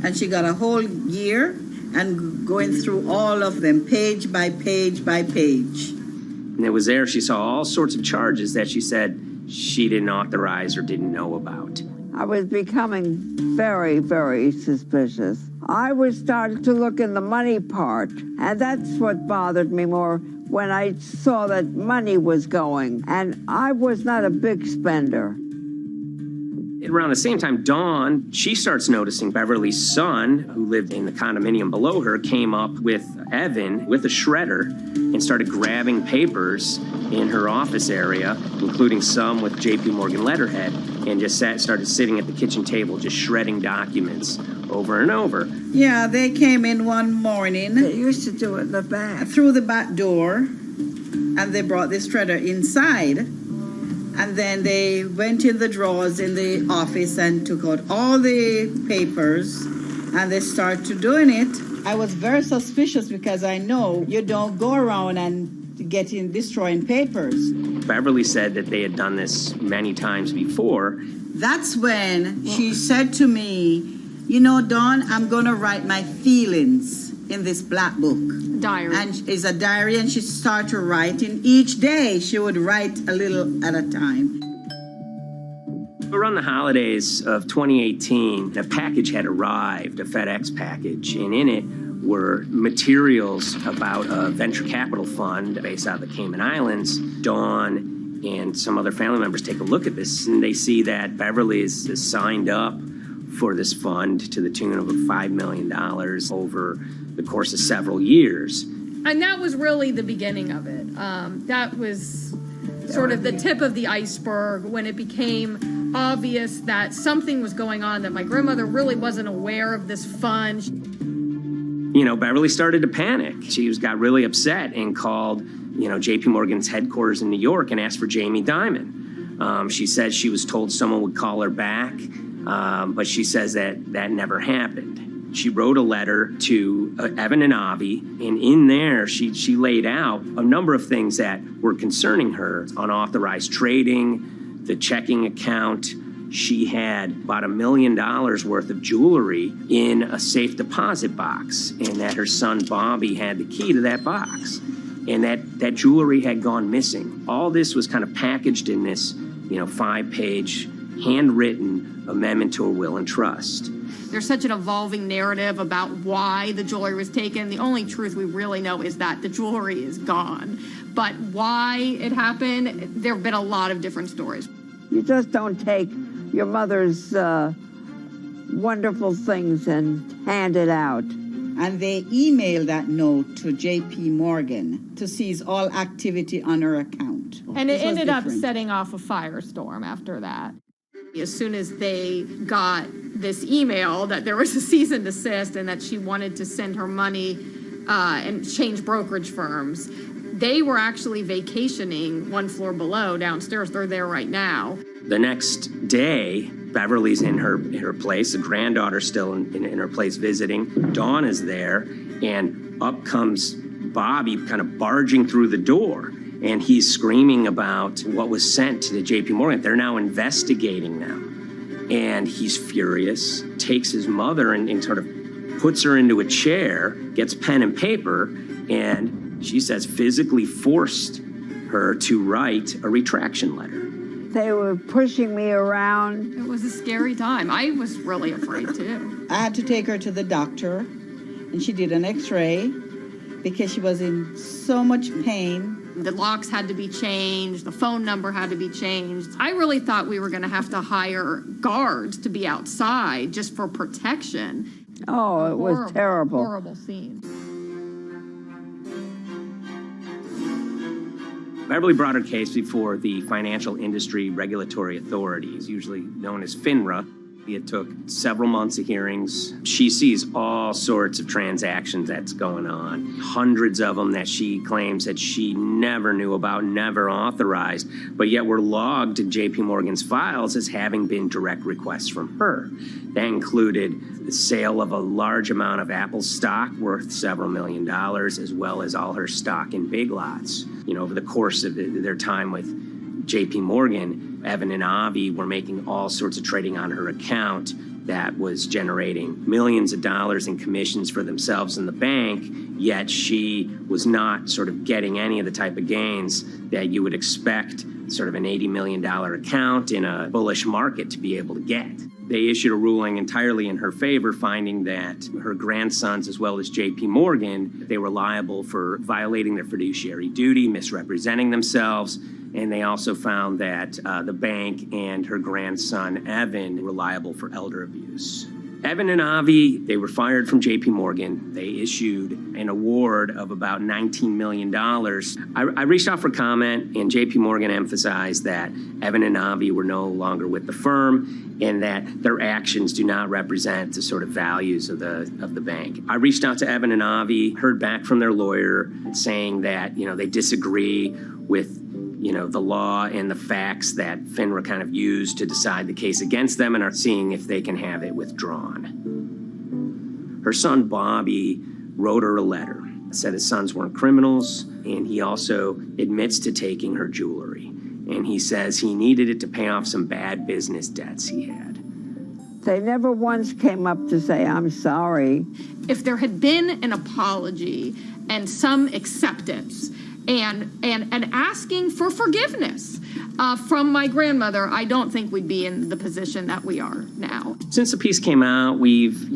And she got a whole year and going through all of them, page by page by page. And it was there she saw all sorts of charges that she said she didn't authorize or didn't know about. I was becoming very, very suspicious. I was starting to look in the money part, and that's what bothered me more when I saw that money was going. And I was not a big spender. Around the same time, Dawn, she starts noticing Beverly's son, who lived in the condominium below her, came up with Evan with a shredder and started grabbing papers in her office area, including some with JP Morgan letterhead, and just started sitting at the kitchen table just shredding documents over and over. Yeah, they came in one morning. They used to do it in the back. Through the back door, and they brought the shredder inside. And then they went in the drawers in the office and took out all the papers, and they started doing it. I was very suspicious because I know you don't go around and destroying papers. Beverly said that they had done this many times before. That's when she said to me, Dawn, I'm going to write my feelings in this black book. Diary. And it's a diary, and she started writing. Each day she would write a little at a time. Around the holidays of 2018, a package had arrived, a FedEx package, and in it were materials about a venture capital fund based out of the Cayman Islands. Dawn and some other family members take a look at this, and they see that Beverly is signed up for this fund to the tune of $5 million over the course of several years. And that was really the beginning of it. That was sort of the tip of the iceberg when it became obvious that something was going on, that my grandmother really wasn't aware of this fund. You know, Beverly started to panic. She got really upset and called, JP Morgan's headquarters in New York and asked for Jamie Dimon. She said she was told someone would call her back, but she says that never happened. She wrote a letter to Evan and Avi, and in there she laid out a number of things that were concerning her: unauthorized trading, the checking account. She had about $1 million worth of jewelry in a safe deposit box, and that her son Bobby had the key to that box, and that jewelry had gone missing. All this was kind of packaged in this, 5-page handwritten amendment to a will and trust. There's such an evolving narrative about why the jewelry was taken. The only truth we really know is that the jewelry is gone. But why it happened, there have been a lot of different stories. You just don't take your mother's wonderful things and hand it out. And they emailed that note to JP Morgan to seize all activity on her account. And it ended up setting off a firestorm after that. As soon as they got this email that there was a cease and desist and that she wanted to send her money and change brokerage firms, they were actually vacationing one floor below downstairs. They're there right now. The next day, Beverly's in her place. The granddaughter's still in her place visiting. Dawn is there, and up comes Bobby kind of barging through the door. And he's screaming about what was sent to the JP Morgan. They're now investigating them. And he's furious, takes his mother and sort of puts her into a chair, gets pen and paper, and she says physically forced her to write a retraction letter. They were pushing me around. It was a scary time. I was really afraid too. I had to take her to the doctor, and she did an x-ray because she was in so much pain. The locks had to be changed. The phone number had to be changed. I really thought we were going to have to hire guards to be outside just for protection. Oh, it was terrible. Horrible scene. Beverly brought her case before the Financial Industry Regulatory Authorities, usually known as FINRA. It took several months of hearings. She sees all sorts of transactions that's going on, hundreds of them that she claims that she never knew about, never authorized, but yet were logged in JP Morgan's files as having been direct requests from her. That included the sale of a large amount of Apple stock worth several $1 million, as well as all her stock in Big Lots. Over the course of their time with JP Morgan, Evan and Avi were making all sorts of trading on her account that was generating millions of dollars in commissions for themselves and the bank, yet she was not sort of getting any of the type of gains that you would expect sort of an $80 million account in a bullish market to be able to get. They issued a ruling entirely in her favor, finding that her grandsons, as well as JP Morgan, they were liable for violating their fiduciary duty, misrepresenting themselves, and they also found that the bank and her grandson, Evan, were liable for elder abuse. Evan and Avi, they were fired from JP Morgan. They issued an award of about $19 million. I reached out for comment, and JP Morgan emphasized that Evan and Avi were no longer with the firm and that their actions do not represent the sort of values of the bank. I reached out to Evan and Avi, heard back from their lawyer saying that, they disagree with the law and the facts that FINRA kind of used to decide the case against them and are seeing if they can have it withdrawn. Her son, Bobby, wrote her a letter, said his sons weren't criminals, and he also admits to taking her jewelry. And he says he needed it to pay off some bad business debts he had. They never once came up to say, I'm sorry. If there had been an apology and some acceptance, and asking for forgiveness from my grandmother, I don't think we'd be in the position that we are now. Since the piece came out, we've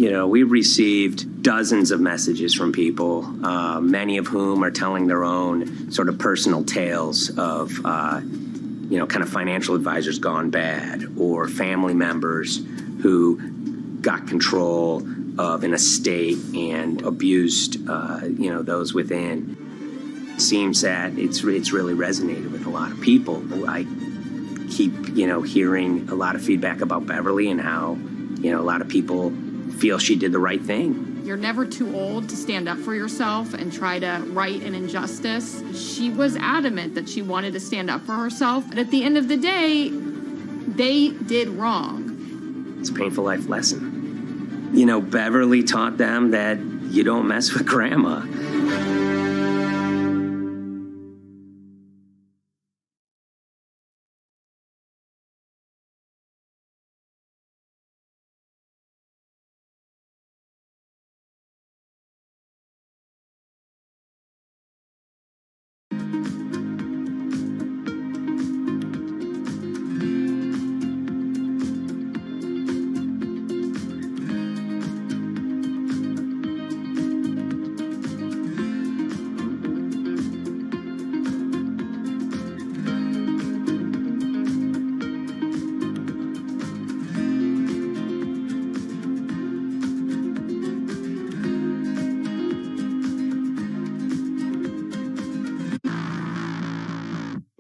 received dozens of messages from people, many of whom are telling their own sort of personal tales of, kind of financial advisors gone bad, or family members who got control of an estate and abused, those within. Seems that it's really resonated with a lot of people. I keep, hearing a lot of feedback about Beverly and how, a lot of people feel she did the right thing. You're never too old to stand up for yourself and try to right an injustice. She was adamant that she wanted to stand up for herself. But at the end of the day, they did wrong. It's a painful life lesson. Beverly taught them that you don't mess with grandma.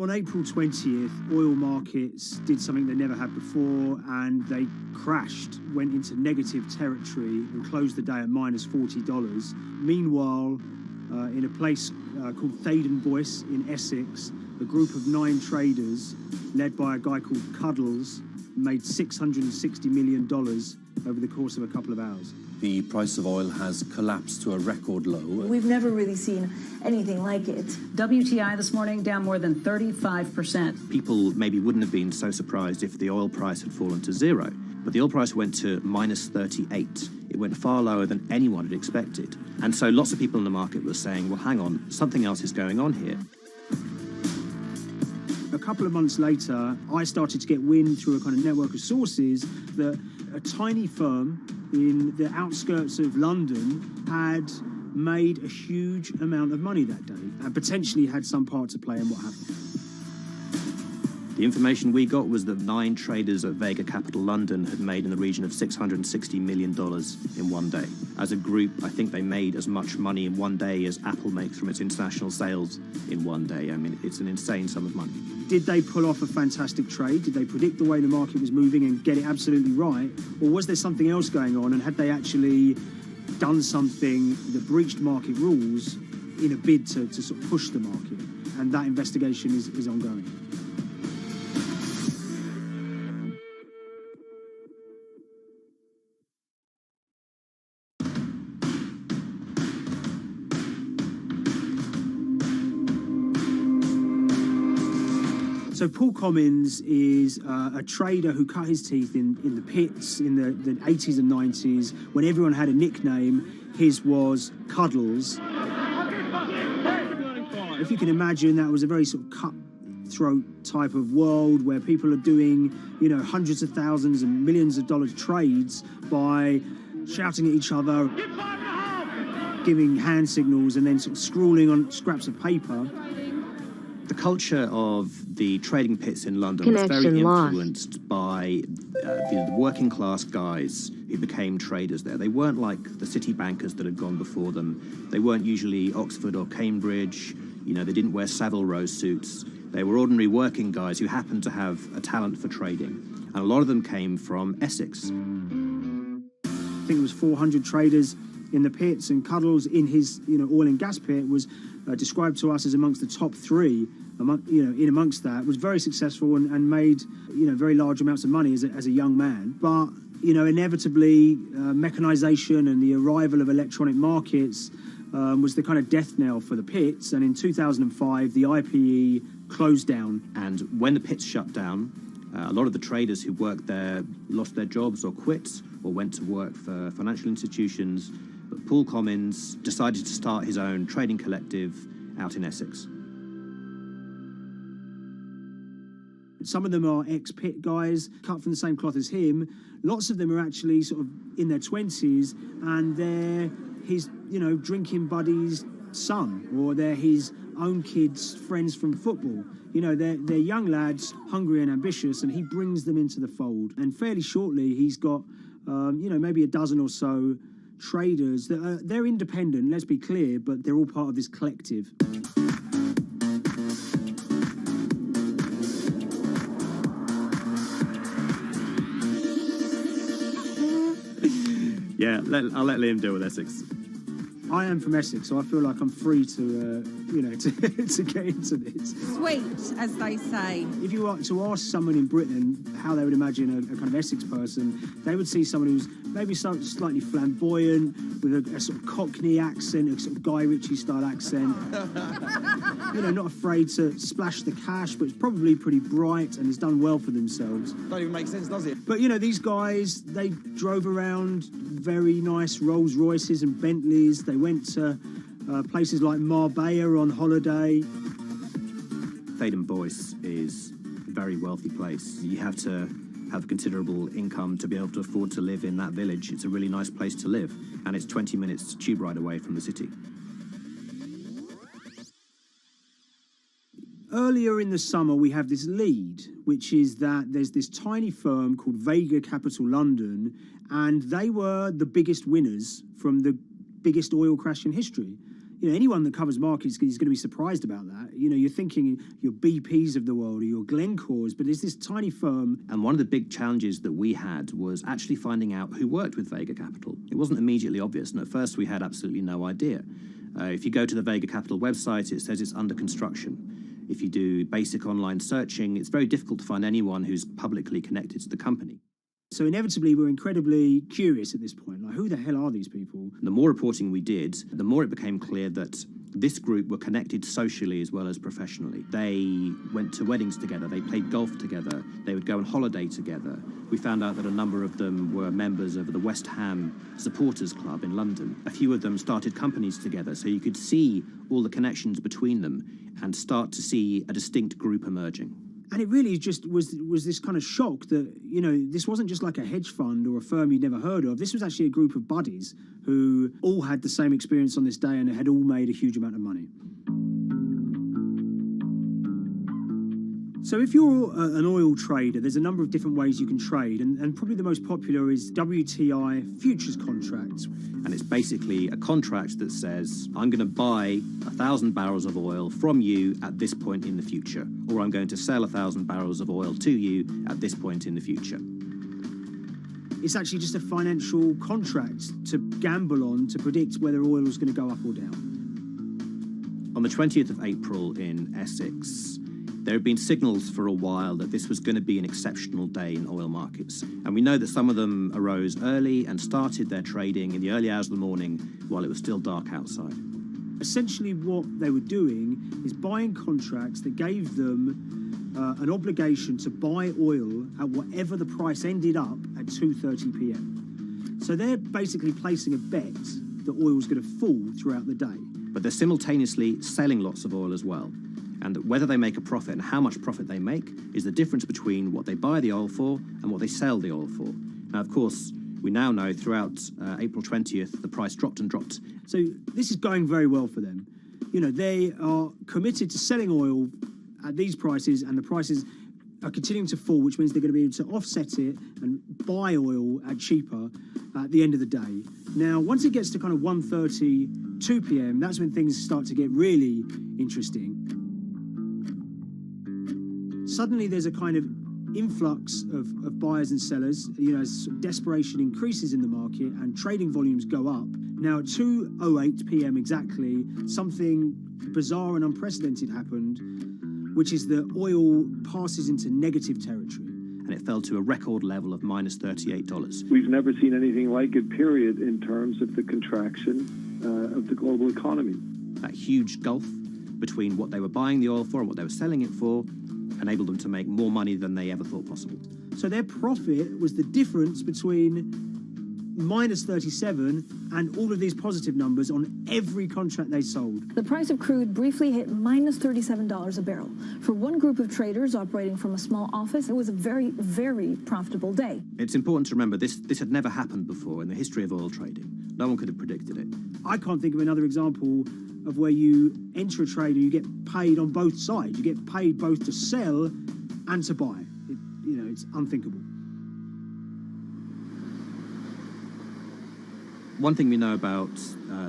On April 20th, oil markets did something they never had before, and they crashed, went into negative territory and closed the day at minus $40. Meanwhile, in a place called Thaden Boyce in Essex, a group of 9 traders, led by a guy called Cuddles, made $660 million over the course of a couple of hours. The price of oil has collapsed to a record low. We've never really seen anything like it. WTI this morning down more than 35%. People maybe wouldn't have been so surprised if the oil price had fallen to zero, but the oil price went to minus 38. It went far lower than anyone had expected. And so lots of people in the market were saying, well, hang on, something else is going on here. A couple of months later, I started to get wind through a kind of network of sources that a tiny firm in the outskirts of London had made a huge amount of money that day and potentially had some part to play in what happened. The information we got was that 9 traders at Vega Capital London had made in the region of $660 million in one day. As a group, I think they made as much money in one day as Apple makes from its international sales in one day. I mean, it's an insane sum of money. Did they pull off a fantastic trade? Did they predict the way the market was moving and get it absolutely right? Or was there something else going on, and had they actually done something that breached market rules in a bid to sort of push the market? And that investigation is ongoing. So Paul Commins is a trader who cut his teeth in the pits in the 80s and 90s. When everyone had a nickname, his was Cuddles. If you can imagine, that was a very sort of cutthroat type of world where people are doing, hundreds of thousands and millions of dollars trades by shouting at each other, giving hand signals, and then sort of scrawling on scraps of paper. The culture of the trading pits in London was very influenced by the working class guys who became traders there. They weren't like the city bankers that had gone before them. They weren't usually Oxford or Cambridge. They didn't wear Savile Row suits. They were ordinary working guys who happened to have a talent for trading. And a lot of them came from Essex. I think it was 400 traders in the pits, and Cuddles in his oil and gas pit was described to us as amongst the top 3. In amongst that, was very successful and made very large amounts of money as a young man. But inevitably, mechanization and the arrival of electronic markets was the kind of death knell for the pits. And in 2005, the IPE closed down. And when the pits shut down, a lot of the traders who worked there lost their jobs or quit or went to work for financial institutions. But Paul Commins decided to start his own trading collective out in Essex. Some of them are ex-pit guys, cut from the same cloth as him. Lots of them are actually sort of in their 20s, and they're his, drinking buddy's son, or they're his own kids' friends from football. They're young lads, hungry and ambitious, and he brings them into the fold. And fairly shortly, he's got, maybe a dozen or so traders that they're independent, let's be clear, but they're all part of this collective. Yeah, I'll let Liam deal with Essex. I am from Essex, so I feel like I'm free to, to get into this. Sweet, as they say. If you were to ask someone in Britain how they would imagine a kind of Essex person, they would see someone who's maybe slightly flamboyant, with a sort of Cockney accent, a sort of Guy Ritchie-style accent. Not afraid to splash the cash, but it's probably pretty bright and has done well for themselves. Don't even make sense, does it? But, these guys, they drove around very nice Rolls Royces and Bentleys. They went to places like Marbella on holiday. Thaden Boyce is a very wealthy place. You have to have considerable income to be able to afford to live in that village. It's a really nice place to live, and it's 20 minutes tube ride away from the city. Earlier in the summer, we have this lead, which is that there's this tiny firm called Vega Capital London, and they were the biggest winners from the biggest oil crash in history. Anyone that covers markets is going to be surprised about that. You're thinking your BPs of the world or your Glencores, but it's this tiny firm. And one of the big challenges that we had was actually finding out who worked with Vega Capital. It wasn't immediately obvious, and at first we had absolutely no idea. If you go to the Vega Capital website, it says it's under construction. If you do basic online searching, it's very difficult to find anyone who's publicly connected to the company. So inevitably, we're incredibly curious at this point. Like, who the hell are these people? The more reporting we did, the more it became clear that this group were connected socially as well as professionally. They went to weddings together, they played golf together, they would go on holiday together. We found out that a number of them were members of the West Ham Supporters Club in London. A few of them started companies together, so you could see all the connections between them and start to see a distinct group emerging. And it really just was this kind of shock that, this wasn't just like a hedge fund or a firm you'd never heard of. This was actually a group of buddies who all had the same experience on this day and had all made a huge amount of money. So if you're an oil trader, there's a number of different ways you can trade, and probably the most popular is WTI futures contracts. And it's basically a contract that says, I'm going to buy 1,000 barrels of oil from you at this point in the future, or I'm going to sell 1,000 barrels of oil to you at this point in the future. It's actually just a financial contract to gamble on to predict whether oil is going to go up or down. On the 20th of April in Essex, there have been signals for a while that this was going to be an exceptional day in oil markets. And we know that some of them arose early and started their trading in the early hours of the morning while it was still dark outside. Essentially what they were doing is buying contracts that gave them an obligation to buy oil at whatever the price ended up at 2:30 p.m. So they're basically placing a bet that oil was going to fall throughout the day. But they're simultaneously selling lots of oil as well. And whether they make a profit and how much profit they make is the difference between what they buy the oil for and what they sell the oil for. Now, of course, we now know throughout April 20th, the price dropped and dropped. So this is going very well for them. They are committed to selling oil at these prices, and the prices are continuing to fall, which means they're going to be able to offset it and buy oil at cheaper at the end of the day. Now, once it gets to kind of 1:30, 2 p.m., that's when things start to get really interesting. Suddenly there's a kind of influx of buyers and sellers, as desperation increases in the market and trading volumes go up. Now at 2:08 p.m. exactly, something bizarre and unprecedented happened, which is that oil passes into negative territory. And it fell to a record level of minus $38. We've never seen anything like it, period, in terms of the contraction of the global economy. That huge gulf between what they were buying the oil for and what they were selling it for enabled them to make more money than they ever thought possible. So their profit was the difference between minus 37, and all of these positive numbers on every contract they sold. The price of crude briefly hit minus $37 a barrel. For one group of traders operating from a small office, it was a very, very profitable day. It's important to remember this had never happened before in the history of oil trading. No one could have predicted it. I can't think of another example of where you enter a trade and you get paid on both sides. You get paid both to sell and to buy. It's unthinkable. One thing we know about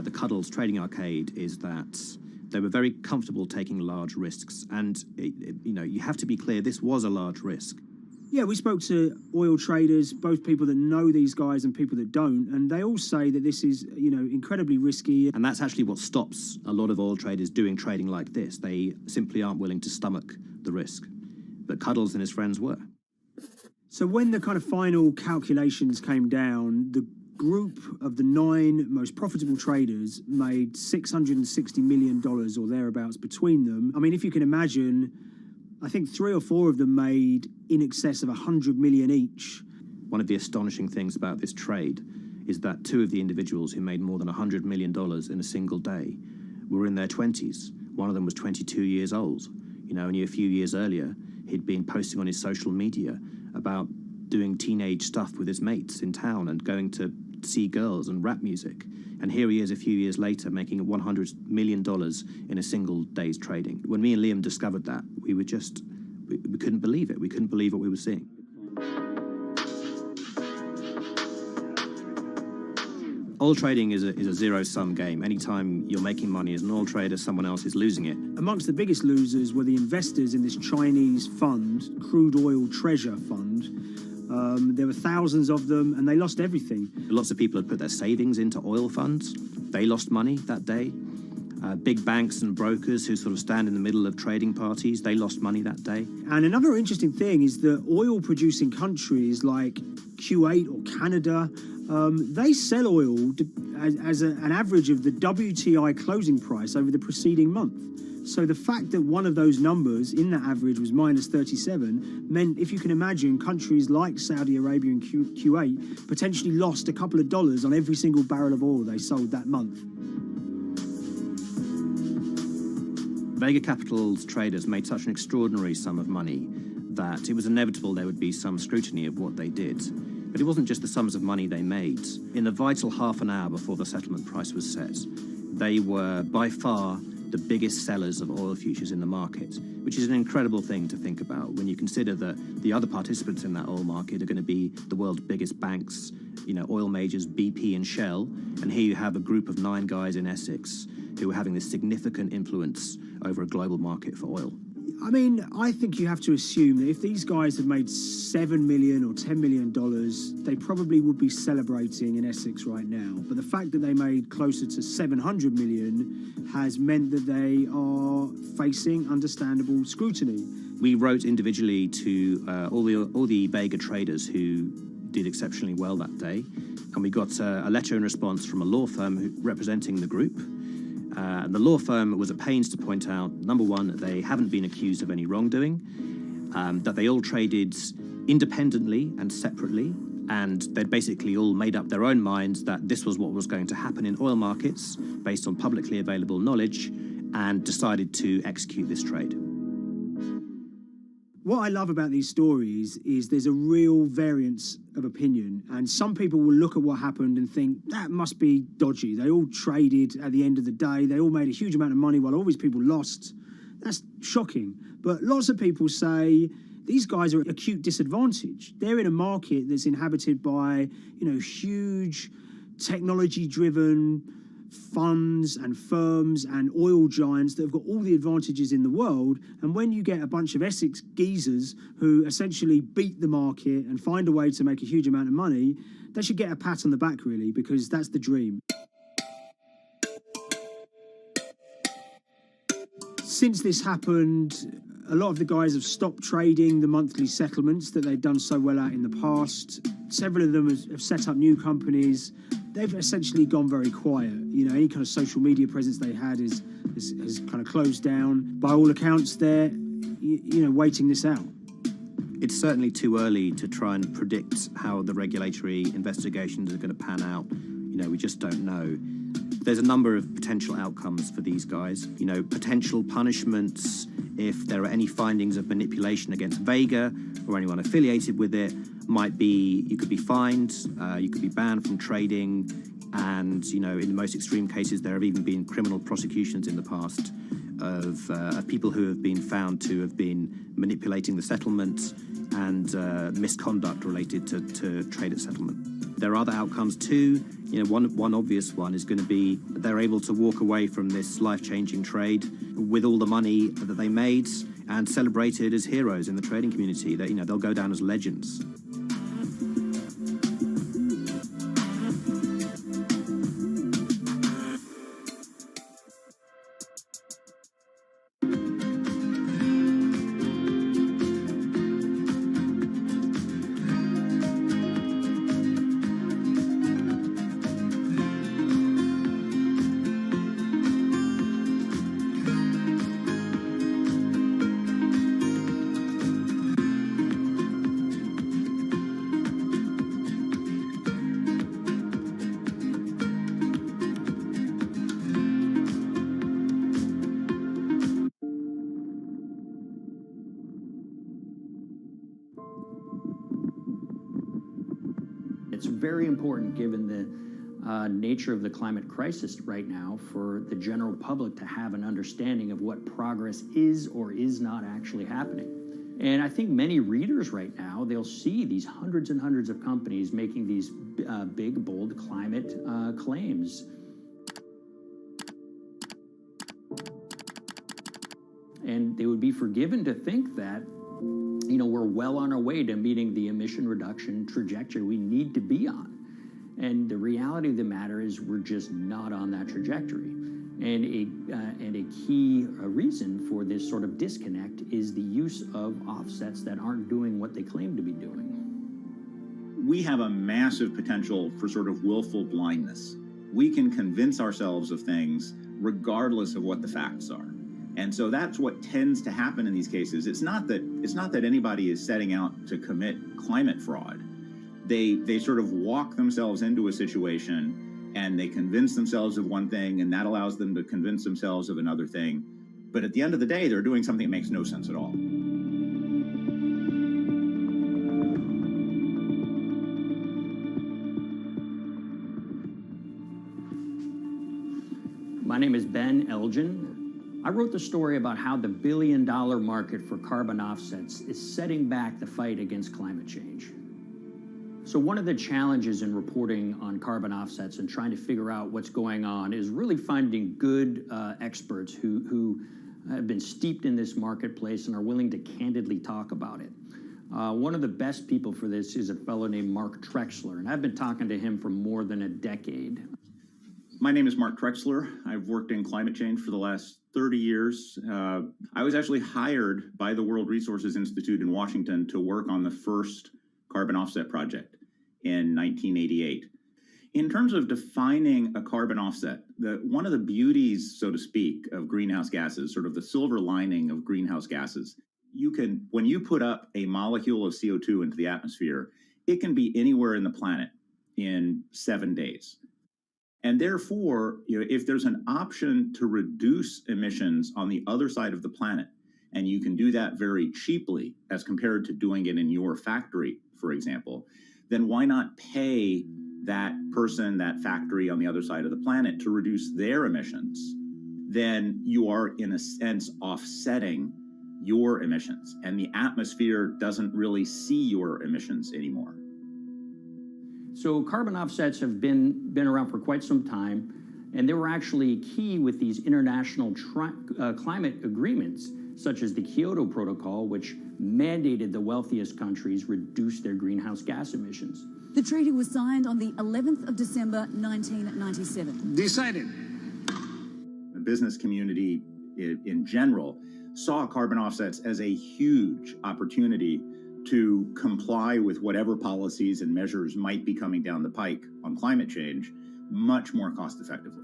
the Cuddles Trading Arcade is that they were very comfortable taking large risks. And, you have to be clear, this was a large risk. Yeah, we spoke to oil traders, both people that know these guys and people that don't, and they all say that this is, incredibly risky. And that's actually what stops a lot of oil traders doing trading like this. They simply aren't willing to stomach the risk. But Cuddles and his friends were. So when the kind of final calculations came down, the group of the 9 most profitable traders made $660 million or thereabouts between them. I mean, if you can imagine, I think 3 or 4 of them made in excess of 100 million each. One of the astonishing things about this trade is that 2 of the individuals who made more than $100 million in a single day were in their 20s. One of them was 22 years old. Only a few years earlier, he'd been posting on his social media about doing teenage stuff with his mates in town and going to see girls and rap music. And here he is a few years later making $100 million in a single day's trading. When me and Liam discovered that, we couldn't believe it. We couldn't believe what we were seeing. Oil trading is a zero-sum game. Anytime you're making money as an oil trader, someone else is losing it. Amongst the biggest losers were the investors in this Chinese fund, Crude Oil Treasure Fund. There were thousands of them, and they lost everything. Lots of people had put their savings into oil funds. They lost money that day. Big banks and brokers who sort of stand in the middle of trading parties, they lost money that day. And another interesting thing is that oil-producing countries like Kuwait or Canada, they sell oil as an average of the WTI closing price over the preceding month. So the fact that one of those numbers in that average was minus 37 meant, if you can imagine, countries like Saudi Arabia and Kuwait potentially lost a couple of dollars on every single barrel of oil they sold that month. Vega Capital's traders made such an extraordinary sum of money that it was inevitable there would be some scrutiny of what they did. But it wasn't just the sums of money they made. In the vital half an hour before the settlement price was set, they were by far the biggest sellers of oil futures in the market, which is an incredible thing to think about when you consider that the other participants in that oil market are going to be the world's biggest banks, oil majors, BP and Shell, and here you have a group of 9 guys in Essex who are having this significant influence over a global market for oil. I mean, I think you have to assume that if these guys had made $7 million or $10 million, they probably would be celebrating in Essex right now. But the fact that they made closer to $700 million has meant that they are facing understandable scrutiny. We wrote individually to all the Vega traders who did exceptionally well that day, and we got a letter in response from a law firm representing the group. And the law firm was at pains to point out, number one, that they haven't been accused of any wrongdoing, that they all traded independently and separately, and they'd basically all made up their own minds that this was what was going to happen in oil markets based on publicly available knowledge, and decided to execute this trade. What I love about these stories is there's a real variance of opinion, and some people will look at what happened and think that must be dodgy. They all traded at the end of the day. They all made a huge amount of money while all these people lost. That's shocking. But lots of people say these guys are at acute disadvantage. They're in a market that's inhabited by, huge technology-driven funds and firms and oil giants that have got all the advantages in the world, and when you get a bunch of Essex geezers who essentially beat the market and find a way to make a huge amount of money, they should get a pat on the back, really, because that's the dream. Since this happened, a lot of the guys have stopped trading the monthly settlements that they've done so well at in the past. Several of them have set up new companies. They've essentially gone very quiet. Any kind of social media presence they had is kind of closed down. By all accounts, they're, waiting this out. It's certainly too early to try and predict how the regulatory investigations are going to pan out. We just don't know. There's a number of potential outcomes for these guys. Potential punishments if there are any findings of manipulation against Vega or anyone affiliated with it might be you could be fined, you could be banned from trading, and in the most extreme cases there have even been criminal prosecutions in the past of people who have been found to have been manipulating the settlement and misconduct related to trade at settlement. There are other outcomes too. One obvious one is going to be that they're able to walk away from this life-changing trade with all the money that they made and celebrated as heroes in the trading community. That they'll go down as legends. It's very important, given the nature of the climate crisis right now, for the general public to have an understanding of what progress is or is not actually happening. And I think many readers right now, they'll see these hundreds and hundreds of companies making these big, bold climate claims. And they would be forgiven to think that we're well on our way to meeting the emission reduction trajectory we need to be on. And the reality of the matter is we're just not on that trajectory. And a key reason for this sort of disconnect is the use of offsets that aren't doing what they claim to be doing. We have a massive potential for sort of willful blindness. We can convince ourselves of things regardless of what the facts are. And so that's what tends to happen in these cases. It's not that anybody is setting out to commit climate fraud. They sort of walk themselves into a situation and they convince themselves of one thing, and that allows them to convince themselves of another thing. But at the end of the day, they're doing something that makes no sense at all. My name is Ben Elgin. I wrote the story about how the billion-dollar market for carbon offsets is setting back the fight against climate change. So one of the challenges in reporting on carbon offsets and trying to figure out what's going on is really finding good experts who have been steeped in this marketplace and are willing to candidly talk about it. One of the best people for this is a fellow named Mark Trexler, and I've been talking to him for more than a decade. My name is Mark Trexler. I've worked in climate change for the last 30 years. I was actually hired by the World Resources Institute in Washington to work on the first carbon offset project in 1988. In terms of defining a carbon offset, one of the beauties, so to speak, of greenhouse gases, sort of the silver lining of greenhouse gases, when you put up a molecule of CO2 into the atmosphere, it can be anywhere in the planet in 7 days. And therefore, if there's an option to reduce emissions on the other side of the planet, and you can do that very cheaply as compared to doing it in your factory, for example, then why not pay that person, that factory on the other side of the planet to reduce their emissions? Then you are, in a sense, offsetting your emissions, and the atmosphere doesn't really see your emissions anymore. So carbon offsets have been around for quite some time, and they were actually key with these international climate agreements, such as the Kyoto Protocol, which mandated the wealthiest countries reduce their greenhouse gas emissions. The treaty was signed on the 11th of December, 1997. Decided. The business community in general saw carbon offsets as a huge opportunity to comply with whatever policies and measures might be coming down the pike on climate change much more cost effectively.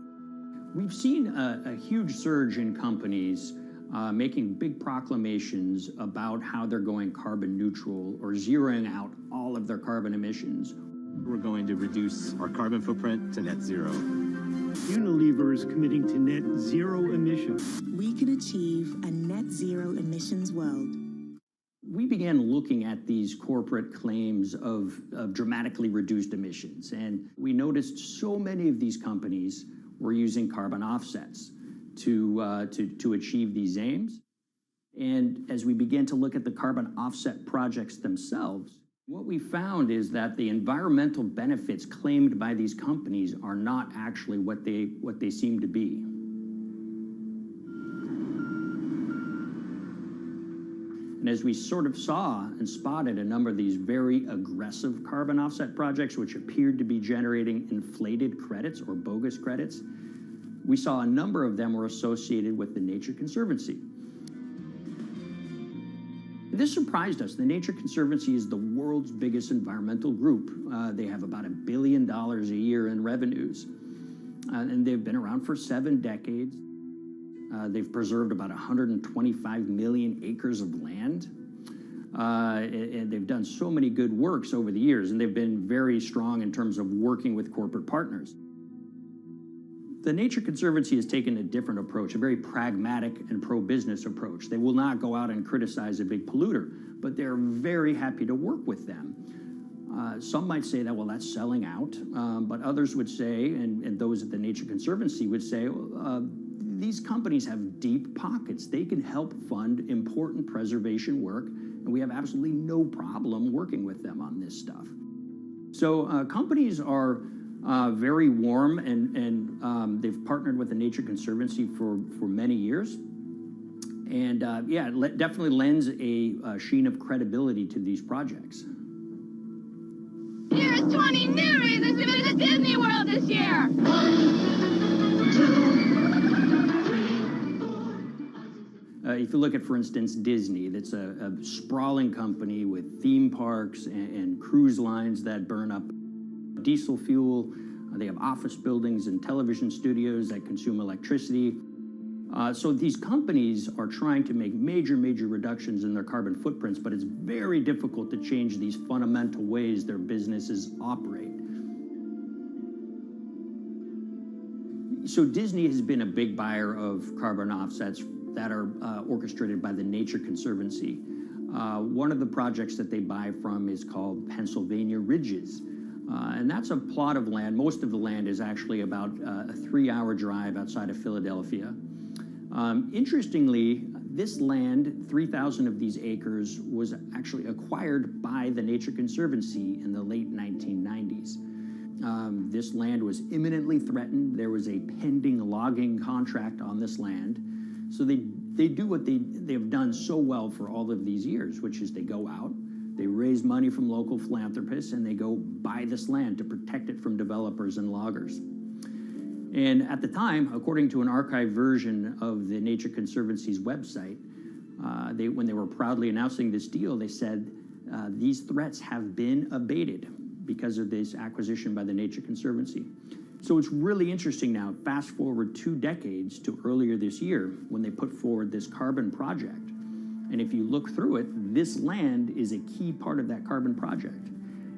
We've seen a huge surge in companies making big proclamations about how they're going carbon neutral or zeroing out all of their carbon emissions. We're going to reduce our carbon footprint to net zero. Unilever is committing to net zero emissions. We can achieve a net zero emissions world. We began looking at these corporate claims of dramatically reduced emissions, and we noticed so many of these companies were using carbon offsets to achieve these aims. And as we began to look at the carbon offset projects themselves, what we found is that the environmental benefits claimed by these companies are not actually what they seem to be. And as we sort of saw and spotted a number of these very aggressive carbon offset projects, which appeared to be generating inflated credits or bogus credits, we saw a number of them were associated with the Nature Conservancy. This surprised us. The Nature Conservancy is the world's biggest environmental group. They have about $1 billion a year in revenues, and they've been around for 7 decades. They've preserved about 125 million acres of land, and they've done so many good works over the years, and they've been very strong in terms of working with corporate partners. The Nature Conservancy has taken a different approach, a very pragmatic and pro-business approach. They will not go out and criticize a big polluter, but they're very happy to work with them. Some might say that, well, that's selling out, but others would say, and those at the Nature Conservancy would say, these companies have deep pockets. They can help fund important preservation work, and we have absolutely no problem working with them on this stuff. So companies are very warm, and they've partnered with the Nature Conservancy for many years. And yeah, it definitely lends a sheen of credibility to these projects. Here's 20 new reasons to visit Disney World this year. 1, 2, if you look at, for instance, Disney, that's a sprawling company with theme parks and cruise lines that burn up diesel fuel. They have office buildings and television studios that consume electricity. So these companies are trying to make major reductions in their carbon footprints, but it's very difficult to change these fundamental ways their businesses operate. So Disney has been a big buyer of carbon offsets that are orchestrated by the Nature Conservancy. One of the projects that they buy from is called Pennsylvania Ridges. And that's a plot of land. Most of the land is actually about a 3-hour drive outside of Philadelphia. Interestingly, this land, 3,000 of these acres, was actually acquired by the Nature Conservancy in the late 1990s. This land was imminently threatened. There was a pending logging contract on this land. So they do what they've done so well for all of these years, which is they go out, they raise money from local philanthropists, and they go buy this land to protect it from developers and loggers. And at the time, according to an archived version of the Nature Conservancy's website, when they were proudly announcing this deal, they said, these threats have been abated because of this acquisition by the Nature Conservancy. So it's really interesting now, fast forward 2 decades to earlier this year when they put forward this carbon project. And if you look through it, this land is a key part of that carbon project.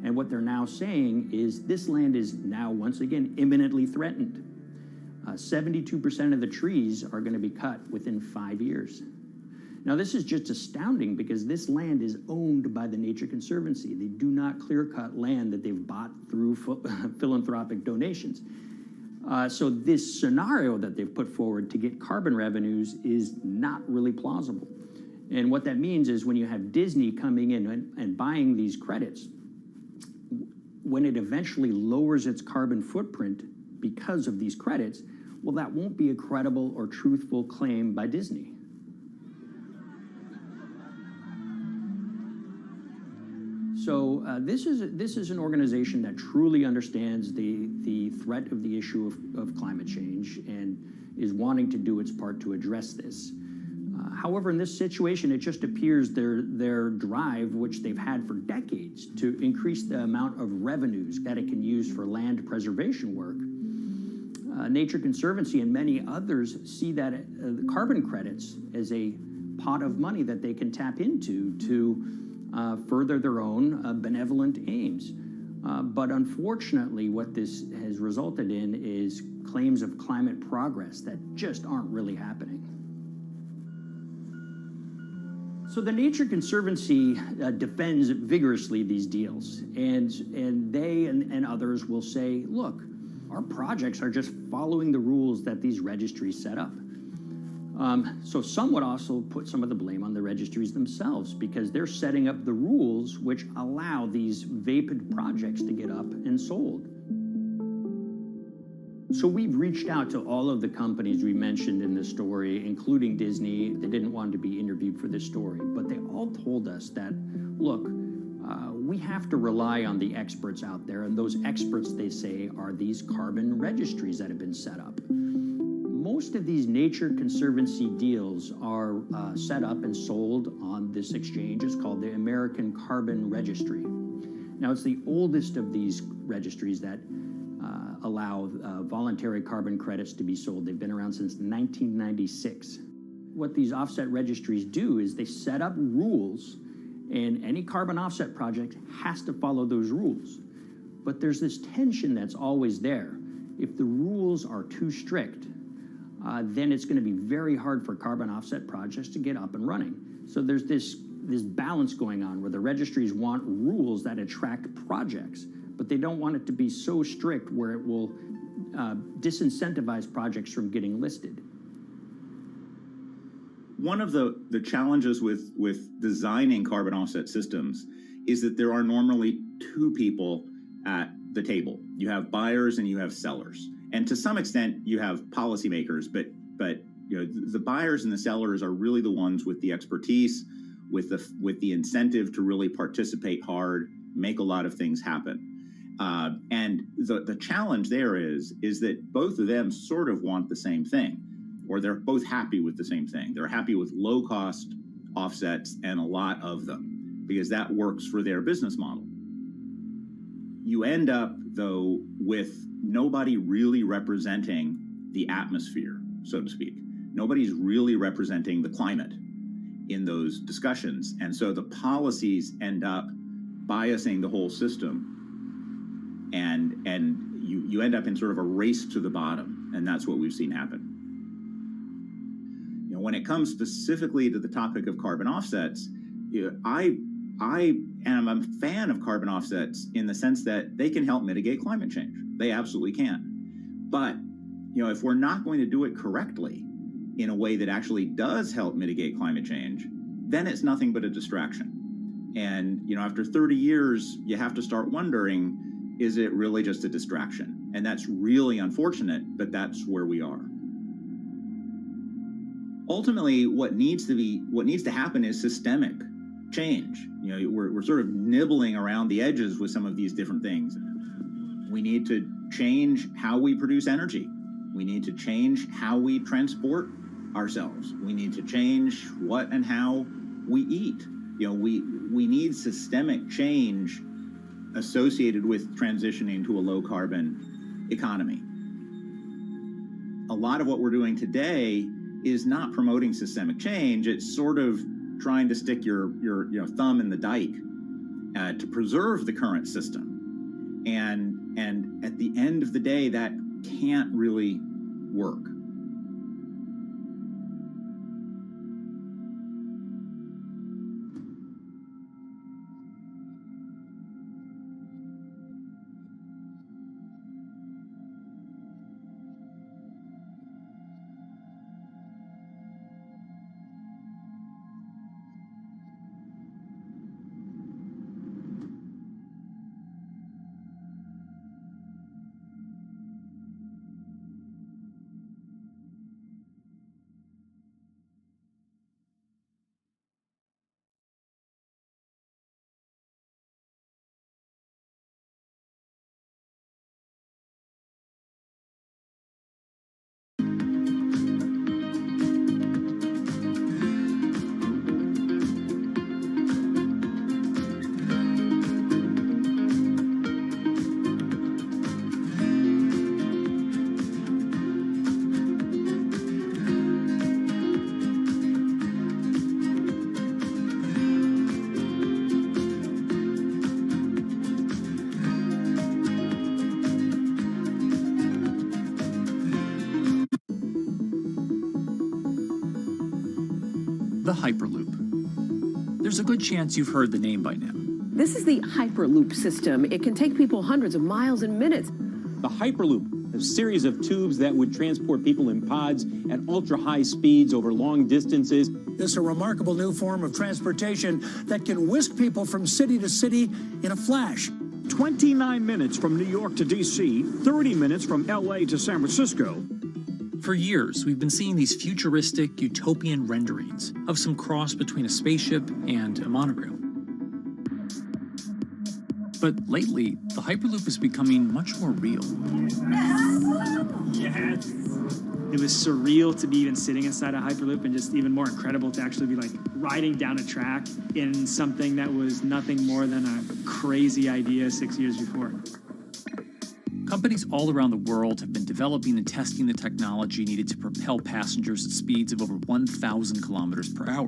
And what they're now saying is this land is now, once again, imminently threatened. 72% of the trees are going to be cut within 5 years. Now, this is just astounding because this land is owned by the Nature Conservancy. They do not clear-cut land that they've bought through philanthropic donations. So this scenario that they've put forward to get carbon revenues is not really plausible. And what that means is when you have Disney coming in and buying these credits, when it eventually lowers its carbon footprint because of these credits, well, that won't be a credible or truthful claim by Disney. So this is an organization that truly understands the threat of the issue of climate change and is wanting to do its part to address this. However, in this situation, it just appears their drive, which they've had for decades, to increase the amount of revenues that it can use for land preservation work, Nature Conservancy and many others see that the carbon credits as a pot of money that they can tap into to further their own benevolent aims. But unfortunately, what this has resulted in is claims of climate progress that just aren't really happening. So the Nature Conservancy defends vigorously these deals, and they and others will say, look, our projects are just following the rules that these registries set up. So some would also put some of the blame on the registries themselves because they're setting up the rules which allow these vapid projects to get up and sold. So we've reached out to all of the companies we mentioned in this story, including Disney. They didn't want to be interviewed for this story, but they all told us that, look, we have to rely on the experts out there, and those experts, they say, are these carbon registries that have been set up. Most of these Nature Conservancy deals are set up and sold on this exchange. It's called the American Carbon Registry. Now, it's the oldest of these registries that allow voluntary carbon credits to be sold. They've been around since 1996. What these offset registries do is they set up rules, and any carbon offset project has to follow those rules. But there's this tension that's always there. If the rules are too strict, then it's going to be very hard for carbon offset projects to get up and running. So there's this balance going on where the registries want rules that attract projects, but they don't want it to be so strict where it will disincentivize projects from getting listed. One of the challenges with designing carbon offset systems is that there are normally two people at the table. You have buyers and you have sellers. And to some extent, you have policymakers, but you know, the buyers and the sellers are really the ones with the expertise, with the incentive to really participate hard, make a lot of things happen. And the challenge there is that both of them sort of want the same thing, or they're both happy with the same thing. They're happy with low-cost offsets and a lot of them, because that works for their business model. You end up, though, with nobody really representing the atmosphere, so to speak. Nobody's really representing the climate in those discussions. And so the policies end up biasing the whole system. And you end up in sort of a race to the bottom. And that's what we've seen happen. You know, when it comes specifically to the topic of carbon offsets, you know, I am a fan of carbon offsets in the sense that they can help mitigate climate change. They absolutely can. But, you know, if we're not going to do it correctly in a way that actually does help mitigate climate change, then it's nothing but a distraction. And, you know, after 30 years, you have to start wondering, is it really just a distraction? And that's really unfortunate, but that's where we are. Ultimately, what needs to happen is systemic change. You know, we're sort of nibbling around the edges with some of these different things. We need to change how we produce energy. We need to change how we transport ourselves. We need to change what and how we eat. You know, we need systemic change associated with transitioning to a low carbon economy. A lot of what we're doing today is not promoting systemic change. It's sort of trying to stick your thumb in the dike to preserve the current system. And at the end of the day, that can't really work. the Hyperloop. There's a good chance you've heard the name by now. This is the Hyperloop system. It can take people hundreds of miles in minutes. The Hyperloop, a series of tubes that would transport people in pods at ultra-high speeds over long distances. This is a remarkable new form of transportation that can whisk people from city to city in a flash. 29 minutes from New York to D.C., 30 minutes from L.A. to San Francisco. For years, we've been seeing these futuristic, utopian renderings of some cross between a spaceship and a monorail. But lately, the Hyperloop is becoming much more real. Yes! It was surreal to be even sitting inside a Hyperloop, and just even more incredible to actually be like riding down a track in something that was nothing more than a crazy idea 6 years before. Companies all around the world have been developing and testing the technology needed to propel passengers at speeds of over 1,000 kilometers per hour.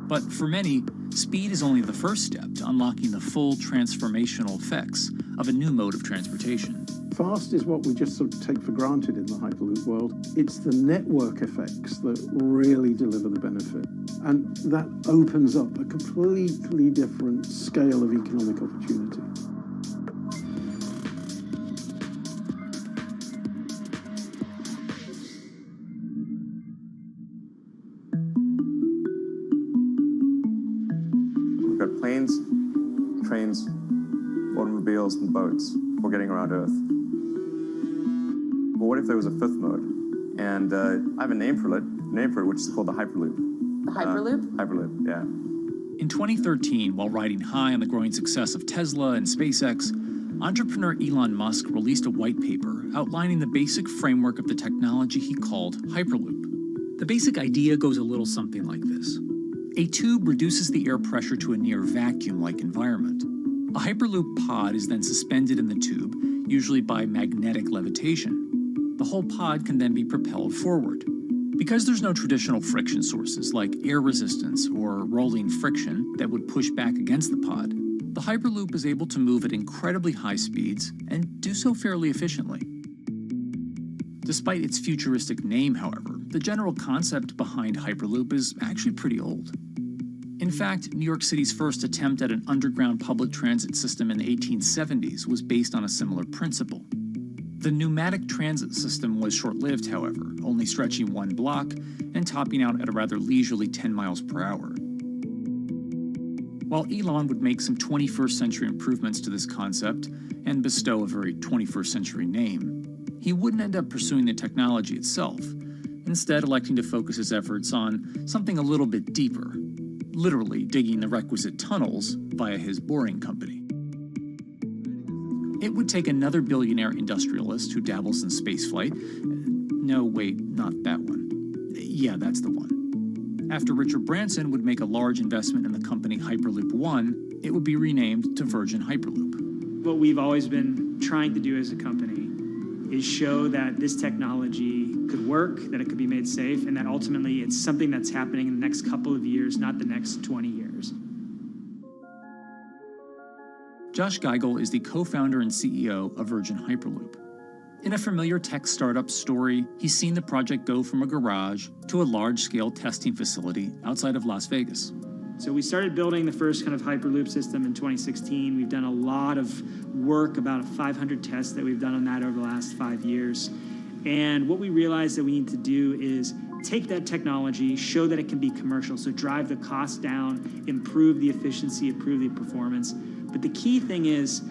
But for many, speed is only the first step to unlocking the full transformational effects of a new mode of transportation. Fast is what we just sort of take for granted in the Hyperloop world. It's the network effects that really deliver the benefit. And that opens up a completely different scale of economic opportunity. We've got planes, trains, automobiles, and boats for getting around Earth. But what if there was a fifth mode? And I have a name for it, which is called the Hyperloop. The Hyperloop? Hyperloop, yeah. In 2013, while riding high on the growing success of Tesla and SpaceX, entrepreneur Elon Musk released a white paper outlining the basic framework of the technology he called Hyperloop. The basic idea goes a little something like this. A tube reduces the air pressure to a near vacuum-like environment. A Hyperloop pod is then suspended in the tube, usually by magnetic levitation. The whole pod can then be propelled forward. Because there's no traditional friction sources like air resistance or rolling friction that would push back against the pod, the Hyperloop is able to move at incredibly high speeds and do so fairly efficiently. Despite its futuristic name, however, the general concept behind Hyperloop is actually pretty old. In fact, New York City's first attempt at an underground public transit system in the 1870s was based on a similar principle. The pneumatic transit system was short-lived, however, only stretching one block and topping out at a rather leisurely 10 miles per hour. While Elon would make some 21st century improvements to this concept and bestow a very 21st century name, he wouldn't end up pursuing the technology itself, instead electing to focus his efforts on something a little bit deeper, literally digging the requisite tunnels via his boring company. It would take another billionaire industrialist who dabbles in spaceflight. No, wait, not that one. Yeah, that's the one. After Richard Branson would make a large investment in the company Hyperloop One, it would be renamed to Virgin Hyperloop. What we've always been trying to do as a company is show that this technology could work, that it could be made safe, and that ultimately it's something that's happening in the next couple of years, not the next 20 years. Josh Geigel is the co-founder and CEO of Virgin Hyperloop. In a familiar tech startup story, he's seen the project go from a garage to a large-scale testing facility outside of Las Vegas. So we started building the first kind of Hyperloop system in 2016. We've done a lot of work, about 500 tests that we've done on that over the last 5 years. And what we realized that we need to do is take that technology, show that it can be commercial, so drive the cost down, improve the efficiency, improve the performance. But the key thing is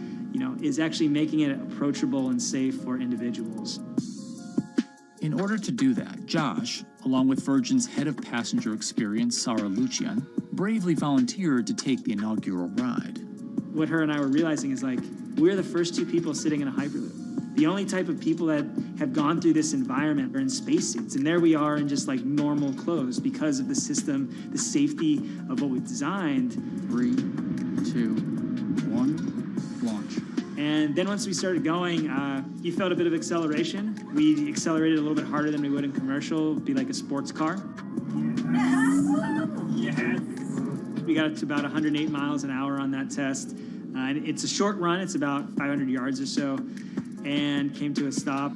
actually making it approachable and safe for individuals. In order to do that, Josh, along with Virgin's head of passenger experience, Sarah Lucian, bravely volunteered to take the inaugural ride. What her and I were realizing is we're the first two people sitting in a Hyperloop. The only type of people that have gone through this environment are in spacesuits, and there we are in just normal clothes because of the system, the safety of what we've designed. 3, 2, 1, launch. And then once we started going, you felt a bit of acceleration. We accelerated a little bit harder than we would in commercial, be like a sports car. Yes. We got to about 108 miles an hour on that test. And it's a short run, it's about 500 yards or so, and came to a stop.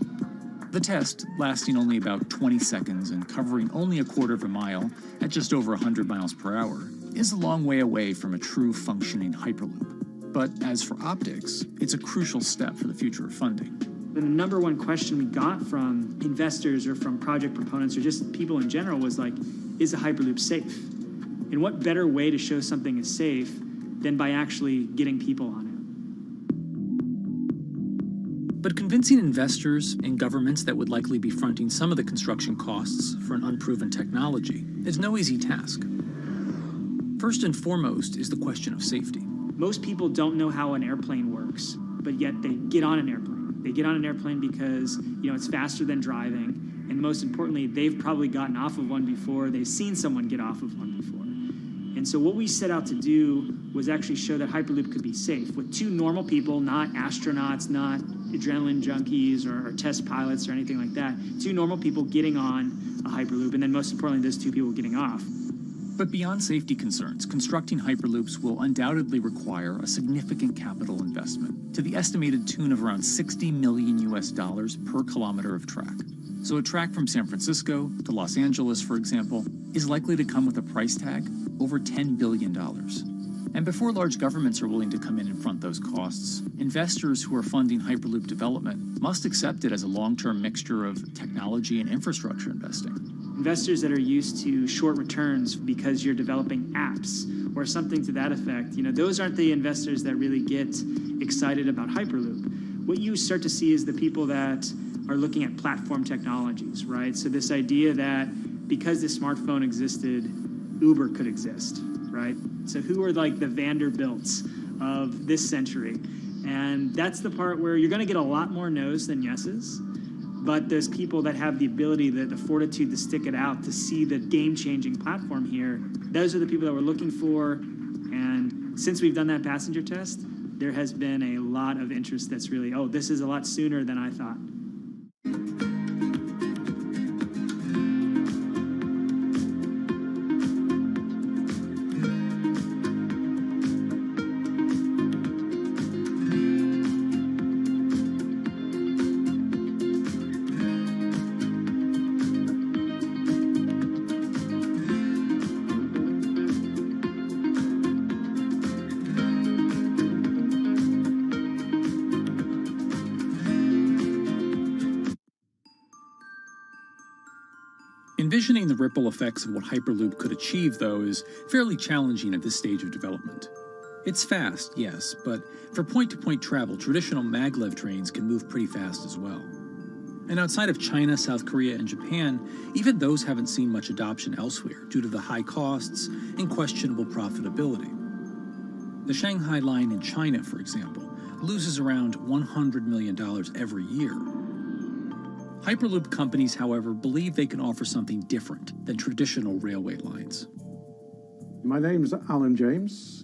The test, lasting only about 20 seconds and covering only a quarter of a mile at just over 100 miles per hour, is a long way away from a true functioning Hyperloop. But as for optics, it's a crucial step for the future of funding. The number one question we got from investors or from project proponents or just people in general was like, is a Hyperloop safe? And what better way to show something is safe than by actually getting people on it? But convincing investors and governments that would likely be fronting some of the construction costs for an unproven technology is no easy task. First and foremost is the question of safety. Most people don't know how an airplane works, but yet they get on an airplane. They get on an airplane because, it's faster than driving. And most importantly, they've probably gotten off of one before. They've seen someone get off of one before. And so what we set out to do was actually show that Hyperloop could be safe with two normal people, not astronauts, not adrenaline junkies or test pilots or anything like that. Two normal people getting on a Hyperloop, and then most importantly, those two people getting off. But beyond safety concerns, constructing Hyperloops will undoubtedly require a significant capital investment to the estimated tune of around $60 million per kilometer of track. So a track from San Francisco to Los Angeles, for example, is likely to come with a price tag over $10 billion. And before large governments are willing to come in and front those costs, investors who are funding Hyperloop development must accept it as a long-term mixture of technology and infrastructure investing. Investors that are used to short returns because you're developing apps or something to that effect, those aren't the investors that really get excited about Hyperloop. What you start to see is the people that are looking at platform technologies, right? So this idea that because the smartphone existed, Uber could exist, right? So who are like the Vanderbilts of this century? And that's the part where you're going to get a lot more no's than yeses. But there's people that have the ability, the fortitude to stick it out, to see the game-changing platform here. Those are the people that we're looking for. And since we've done that passenger test, there has been a lot of interest that's really, this is a lot sooner than I thought. Envisioning the ripple effects of what Hyperloop could achieve, though, is fairly challenging at this stage of development. It's fast, yes, but for point-to-point travel, traditional maglev trains can move pretty fast as well. And outside of China, South Korea, and Japan, even those haven't seen much adoption elsewhere due to the high costs and questionable profitability. The Shanghai line in China, for example, loses around $100 million every year. Hyperloop companies, however, believe they can offer something different than traditional railway lines. My name's Alan James,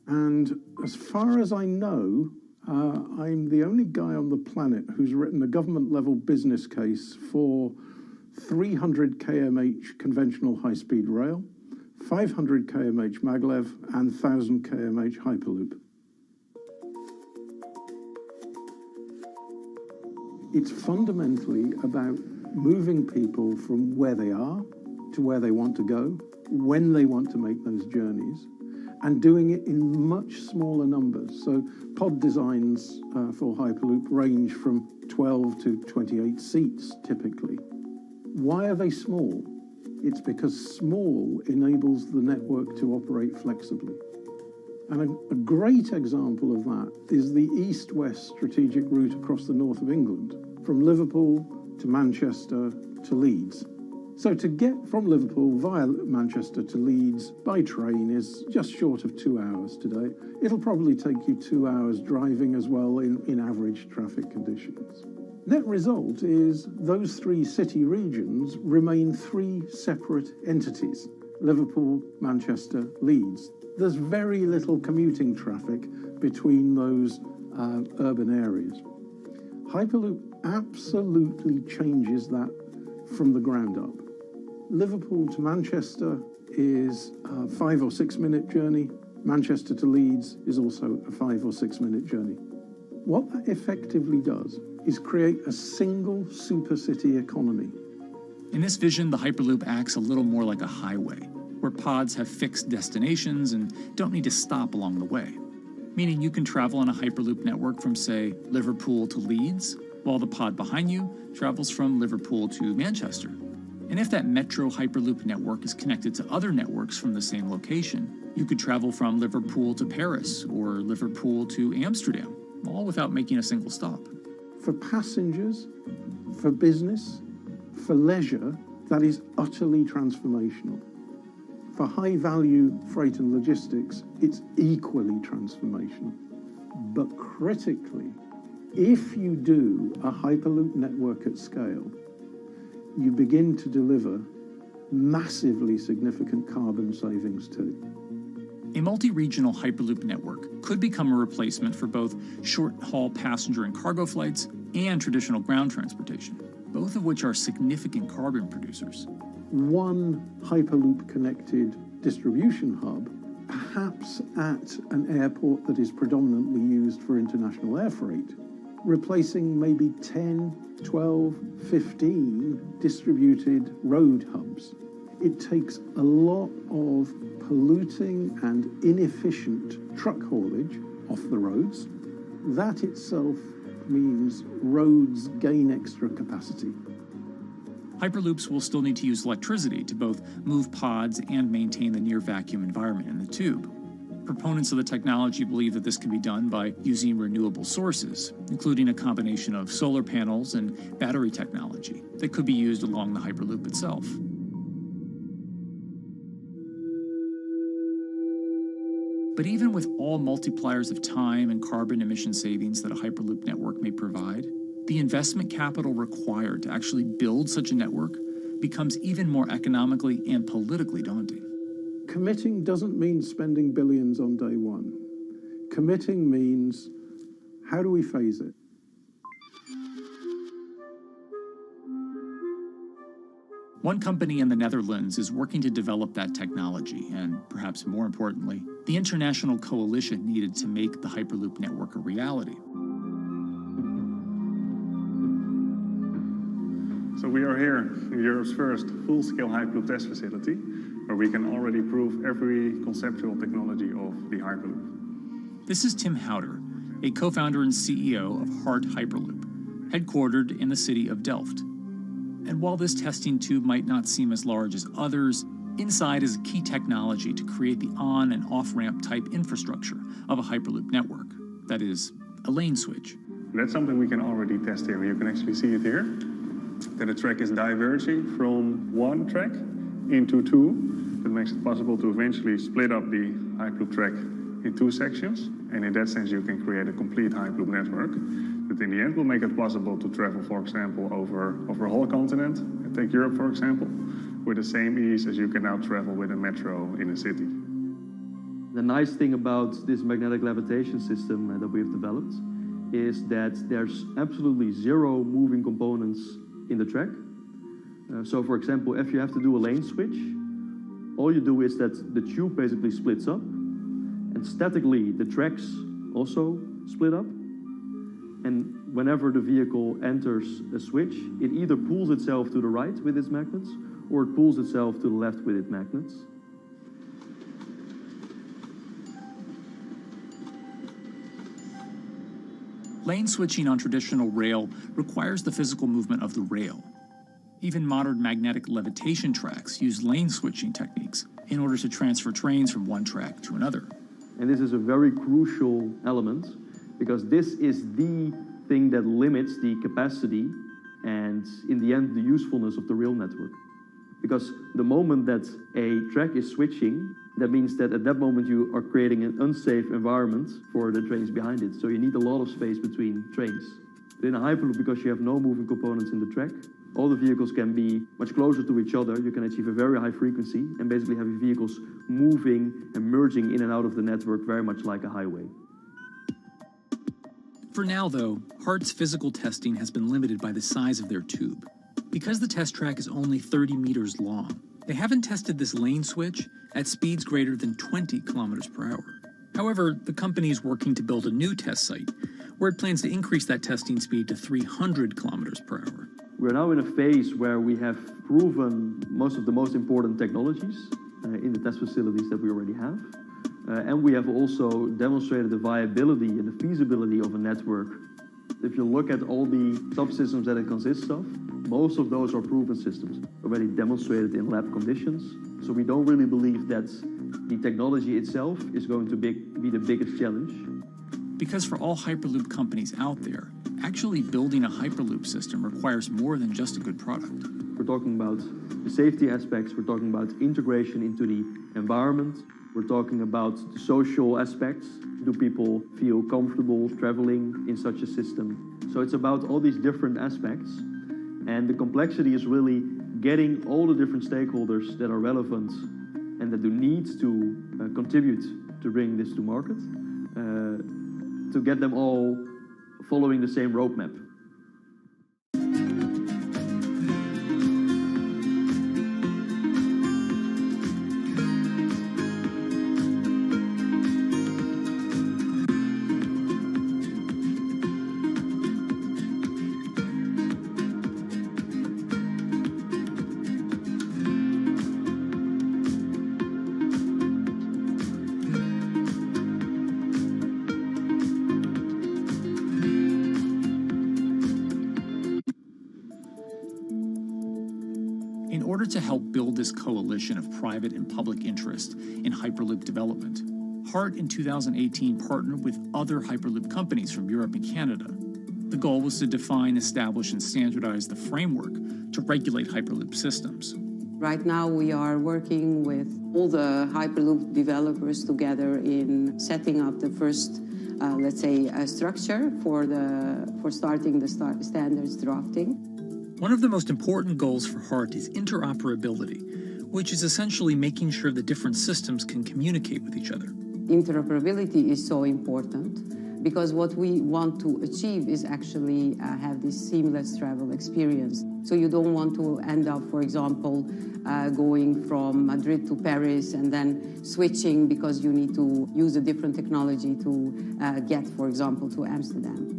and as far as I know, I'm the only guy on the planet who's written a government-level business case for 300 kmh conventional high-speed rail, 500 kmh maglev, and 1,000 kmh Hyperloop. It's fundamentally about moving people from where they are to where they want to go, when they want to make those journeys, and doing it in much smaller numbers. So pod designs for Hyperloop range from 12 to 28 seats, typically. Why are they small? It's because small enables the network to operate flexibly. And a great example of that is the east-west strategic route across the north of England, from Liverpool to Manchester to Leeds. So to get from Liverpool via Manchester to Leeds by train is just short of 2 hours today. It'll probably take you 2 hours driving as well in average traffic conditions. Net result is those three city regions remain three separate entities: Liverpool, Manchester, Leeds. There's very little commuting traffic between those urban areas. Hyperloop absolutely changes that from the ground up. Liverpool to Manchester is a 5 or 6 minute journey. Manchester to Leeds is also a 5 or 6 minute journey. What that effectively does is create a single supercity economy. In this vision, the Hyperloop acts a little more like a highway, where pods have fixed destinations and don't need to stop along the way. Meaning you can travel on a Hyperloop network from, say, Liverpool to Leeds, while the pod behind you travels from Liverpool to Manchester. And if that metro Hyperloop network is connected to other networks from the same location, you could travel from Liverpool to Paris or Liverpool to Amsterdam, all without making a single stop. For passengers, for business, for leisure, that is utterly transformational. For high-value freight and logistics, it's equally transformational. But critically, if you do a Hyperloop network at scale, you begin to deliver massively significant carbon savings too. A multi-regional Hyperloop network could become a replacement for both short-haul passenger and cargo flights and traditional ground transportation, both of which are significant carbon producers. One Hyperloop-connected distribution hub, perhaps at an airport that is predominantly used for international air freight, replacing maybe 10, 12, 15 distributed road hubs. It takes a lot of polluting and inefficient truck haulage off the roads. That itself means roads gain extra capacity. Hyperloops will still need to use electricity to both move pods and maintain the near-vacuum environment in the tube. Proponents of the technology believe that this can be done by using renewable sources, including a combination of solar panels and battery technology that could be used along the Hyperloop itself. But even with all multipliers of time and carbon emission savings that a Hyperloop network may provide, the investment capital required to actually build such a network becomes even more economically and politically daunting. Committing doesn't mean spending billions on day one. Committing means, how do we phase it? One company in the Netherlands is working to develop that technology, and perhaps more importantly, the international coalition needed to make the Hyperloop network a reality. So we are here in Europe's first full-scale Hyperloop test facility, where we can already prove every conceptual technology of the Hyperloop. This is Tim Houter, a co-founder and CEO of Hart Hyperloop, headquartered in the city of Delft. And while this testing tube might not seem as large as others, inside is a key technology to create the on- and off-ramp type infrastructure of a Hyperloop network, that is, a lane switch. That's something we can already test here. You can actually see it here, that a track is diverging from one track into two. That makes it possible to eventually split up the Hyperloop track in two sections. And in that sense, you can create a complete Hyperloop network that in the end will make it possible to travel, for example, over a whole continent. And take Europe, for example, with the same ease as you can now travel with a metro in a city. The nice thing about this magnetic levitation system that we've developed is that there's absolutely zero moving components in the track. So for example, if you have to do a lane switch, all you do is that the tube basically splits up, and statically the tracks also split up. And whenever the vehicle enters a switch, it either pulls itself to the right with its magnets, or it pulls itself to the left with its magnets. Lane switching on traditional rail requires the physical movement of the rail. Even modern magnetic levitation tracks use lane switching techniques in order to transfer trains from one track to another. And this is a very crucial element, because this is the thing that limits the capacity and, in the end, the usefulness of the rail network. Because the moment that a track is switching, that means that at that moment you are creating an unsafe environment for the trains behind it. So you need a lot of space between trains. But in a Hyperloop, because you have no moving components in the track, all the vehicles can be much closer to each other. You can achieve a very high frequency and basically have your vehicles moving and merging in and out of the network very much like a highway. For now, though, Hart's physical testing has been limited by the size of their tube. Because the test track is only 30 meters long, they haven't tested this lane switch at speeds greater than 20 kilometers per hour. However, the company is working to build a new test site where it plans to increase that testing speed to 300 kilometers per hour. We're now in a phase where we have proven most of the most important technologies in the test facilities that we already have. And we have also demonstrated the viability and the feasibility of a network. If you look at all the subsystems that it consists of, most of those are proven systems, already demonstrated in lab conditions. So we don't really believe that the technology itself is going to be the biggest challenge. Because for all Hyperloop companies out there, actually building a Hyperloop system requires more than just a good product. We're talking about the safety aspects, we're talking about integration into the environment, we're talking about the social aspects. Do people feel comfortable traveling in such a system? So it's about all these different aspects. And the complexity is really getting all the different stakeholders that are relevant and that do need to contribute to bring this to market, to get them all following the same roadmap. In order to help build this coalition of private and public interest in Hyperloop development, HART in 2018 partnered with other Hyperloop companies from Europe and Canada. The goal was to define, establish, and standardize the framework to regulate Hyperloop systems. Right now we are working with all the Hyperloop developers together in setting up the first, let's say, structure for starting the standards drafting. One of the most important goals for HART is interoperability, which is essentially making sure that different systems can communicate with each other. Interoperability is so important because what we want to achieve is actually have this seamless travel experience. So you don't want to end up, for example, going from Madrid to Paris and then switching because you need to use a different technology to get, for example, to Amsterdam.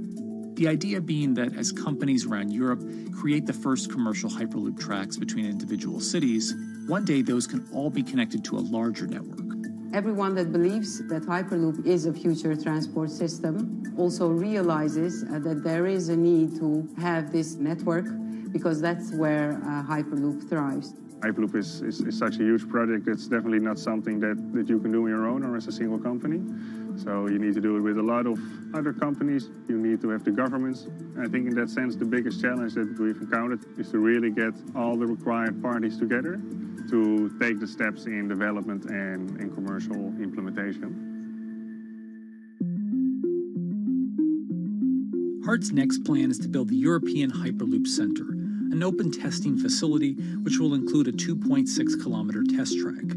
The idea being that as companies around Europe create the first commercial Hyperloop tracks between individual cities, one day those can all be connected to a larger network. Everyone that believes that Hyperloop is a future transport system also realizes that there is a need to have this network because that's where Hyperloop thrives. Hyperloop is such a huge project. It's definitely not something that you can do on your own or as a single company. So you need to do it with a lot of other companies. You need to have the governments. And I think in that sense, the biggest challenge that we've encountered is to really get all the required parties together to take the steps in development and in commercial implementation. HART's next plan is to build the European Hyperloop Center, an open testing facility which will include a 2.6-kilometer test track.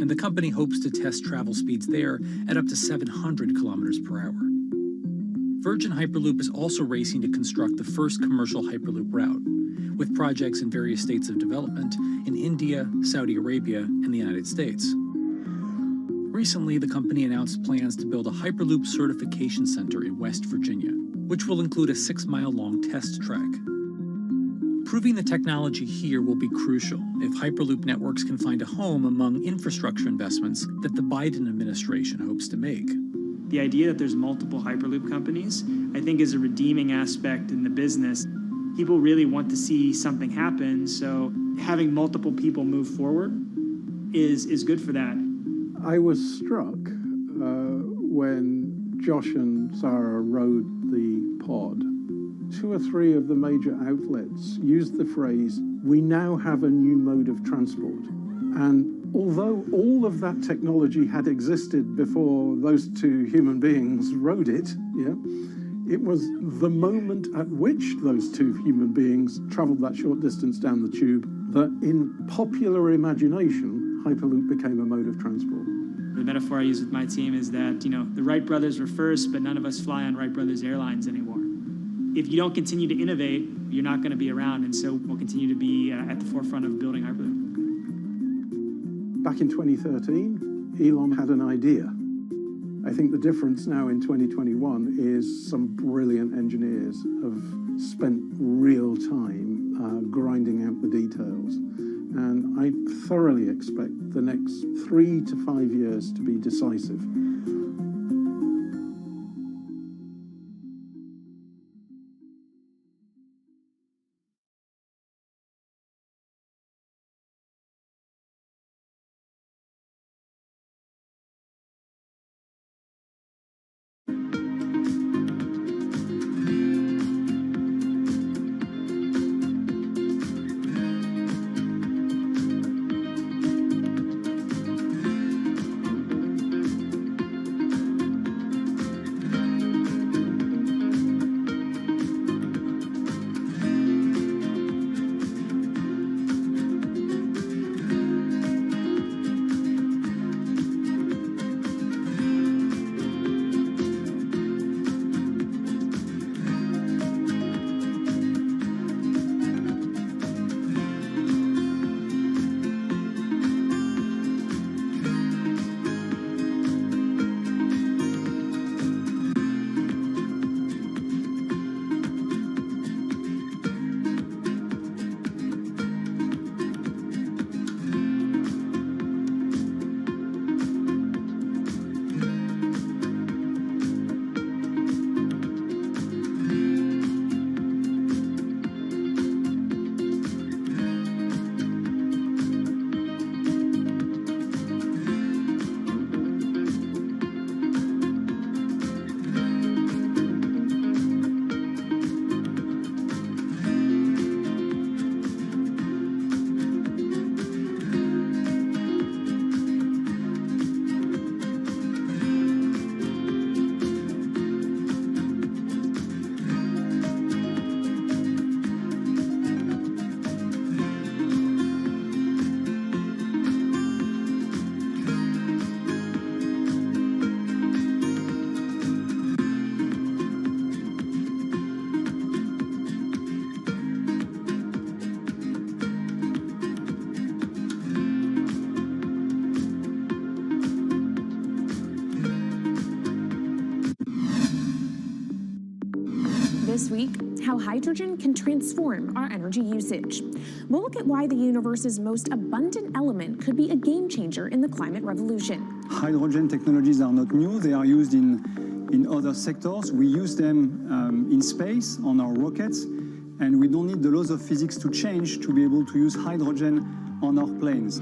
And the company hopes to test travel speeds there at up to 700 kilometers per hour. Virgin Hyperloop is also racing to construct the first commercial Hyperloop route, with projects in various states of development in India, Saudi Arabia, and the United States. Recently, the company announced plans to build a Hyperloop certification center in West Virginia, which will include a 6-mile-long test track. Proving the technology here will be crucial if Hyperloop networks can find a home among infrastructure investments that the Biden administration hopes to make. The idea that there's multiple Hyperloop companies, I think, is a redeeming aspect in the business. People really want to see something happen, so having multiple people move forward is good for that. I was struck when Josh and Sarah rode the pod. 2 or 3 of the major outlets used the phrase, "We now have a new mode of transport." And although all of that technology had existed before those 2 human beings rode it, it was the moment at which those 2 human beings traveled that short distance down the tube that in popular imagination, Hyperloop became a mode of transport. The metaphor I use with my team is that, the Wright brothers were first, but none of us fly on Wright brothers airlines anymore. If you don't continue to innovate, you're not going to be around, and so we'll continue to be at the forefront of building Hyperloop. Back in 2013, Elon had an idea. I think the difference now in 2021 is some brilliant engineers have spent real time grinding out the details. And I thoroughly expect the next 3 to 5 years to be decisive. This week, how hydrogen can transform our energy usage. We'll look at why the universe's most abundant element could be a game changer in the climate revolution. Hydrogen technologies are not new. They are used in other sectors. We use them in space, on our rockets, and we don't need the laws of physics to change to be able to use hydrogen on our planes.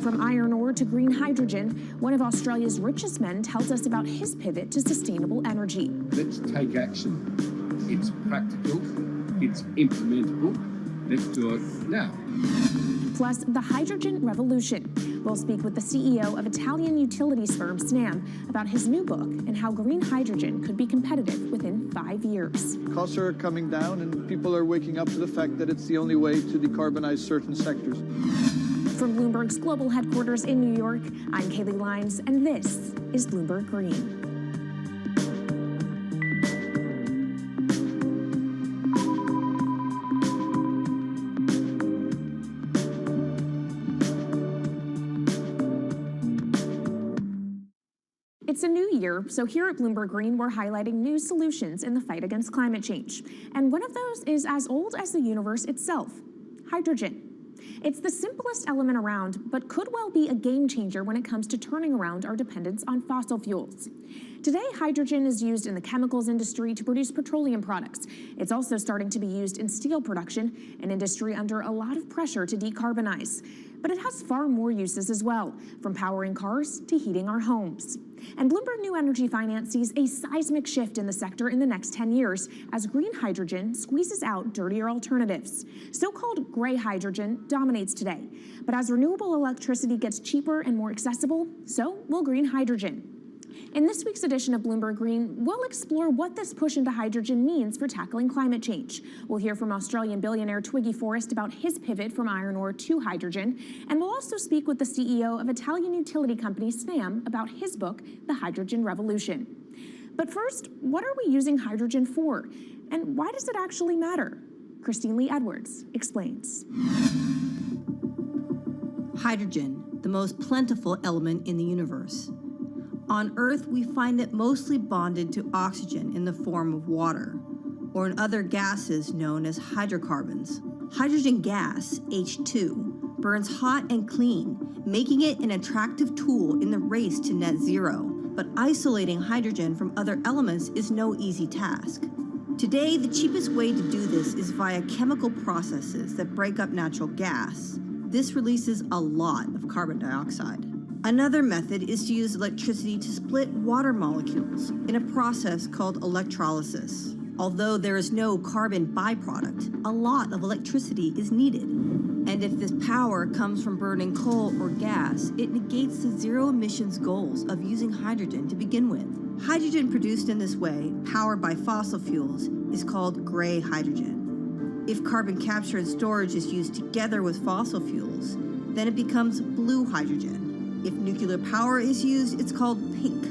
From iron ore to green hydrogen, one of Australia's richest men tells us about his pivot to sustainable energy. Let's take action. It's practical, it's implementable. Let's do it now. Plus, the hydrogen revolution. We'll speak with the CEO of Italian utilities firm Snam about his new book and how green hydrogen could be competitive within 5 years. Costs are coming down and people are waking up to the fact that it's the only way to decarbonize certain sectors. From Bloomberg's global headquarters in New York, I'm Kaylee Lyons, and this is Bloomberg Green. It's a new year, so here at Bloomberg Green, we're highlighting new solutions in the fight against climate change. And one of those is as old as the universe itself, hydrogen. It's the simplest element around, but could well be a game changer when it comes to turning around our dependence on fossil fuels. Today, hydrogen is used in the chemicals industry to produce petroleum products. It's also starting to be used in steel production, an industry under a lot of pressure to decarbonize. But it has far more uses as well, from powering cars to heating our homes. And Bloomberg New Energy Finance sees a seismic shift in the sector in the next 10 years as green hydrogen squeezes out dirtier alternatives. So-called gray hydrogen dominates today. But as renewable electricity gets cheaper and more accessible, so will green hydrogen. In this week's edition of Bloomberg Green, we'll explore what this push into hydrogen means for tackling climate change. We'll hear from Australian billionaire Twiggy Forrest about his pivot from iron ore to hydrogen, and we'll also speak with the CEO of Italian utility company Snam about his book, The Hydrogen Revolution. But first, what are we using hydrogen for? And why does it actually matter? Christine Lee Edwards explains. Hydrogen, the most plentiful element in the universe. On Earth, we find it mostly bonded to oxygen in the form of water, or in other gases known as hydrocarbons. Hydrogen gas, H2, burns hot and clean, making it an attractive tool in the race to net zero. But isolating hydrogen from other elements is no easy task. Today, the cheapest way to do this is via chemical processes that break up natural gas. This releases a lot of carbon dioxide. Another method is to use electricity to split water molecules in a process called electrolysis. Although there is no carbon byproduct, a lot of electricity is needed. And if this power comes from burning coal or gas, it negates the zero emissions goals of using hydrogen to begin with. Hydrogen produced in this way, powered by fossil fuels, is called gray hydrogen. If carbon capture and storage is used together with fossil fuels, then it becomes blue hydrogen. If nuclear power is used, it's called pink.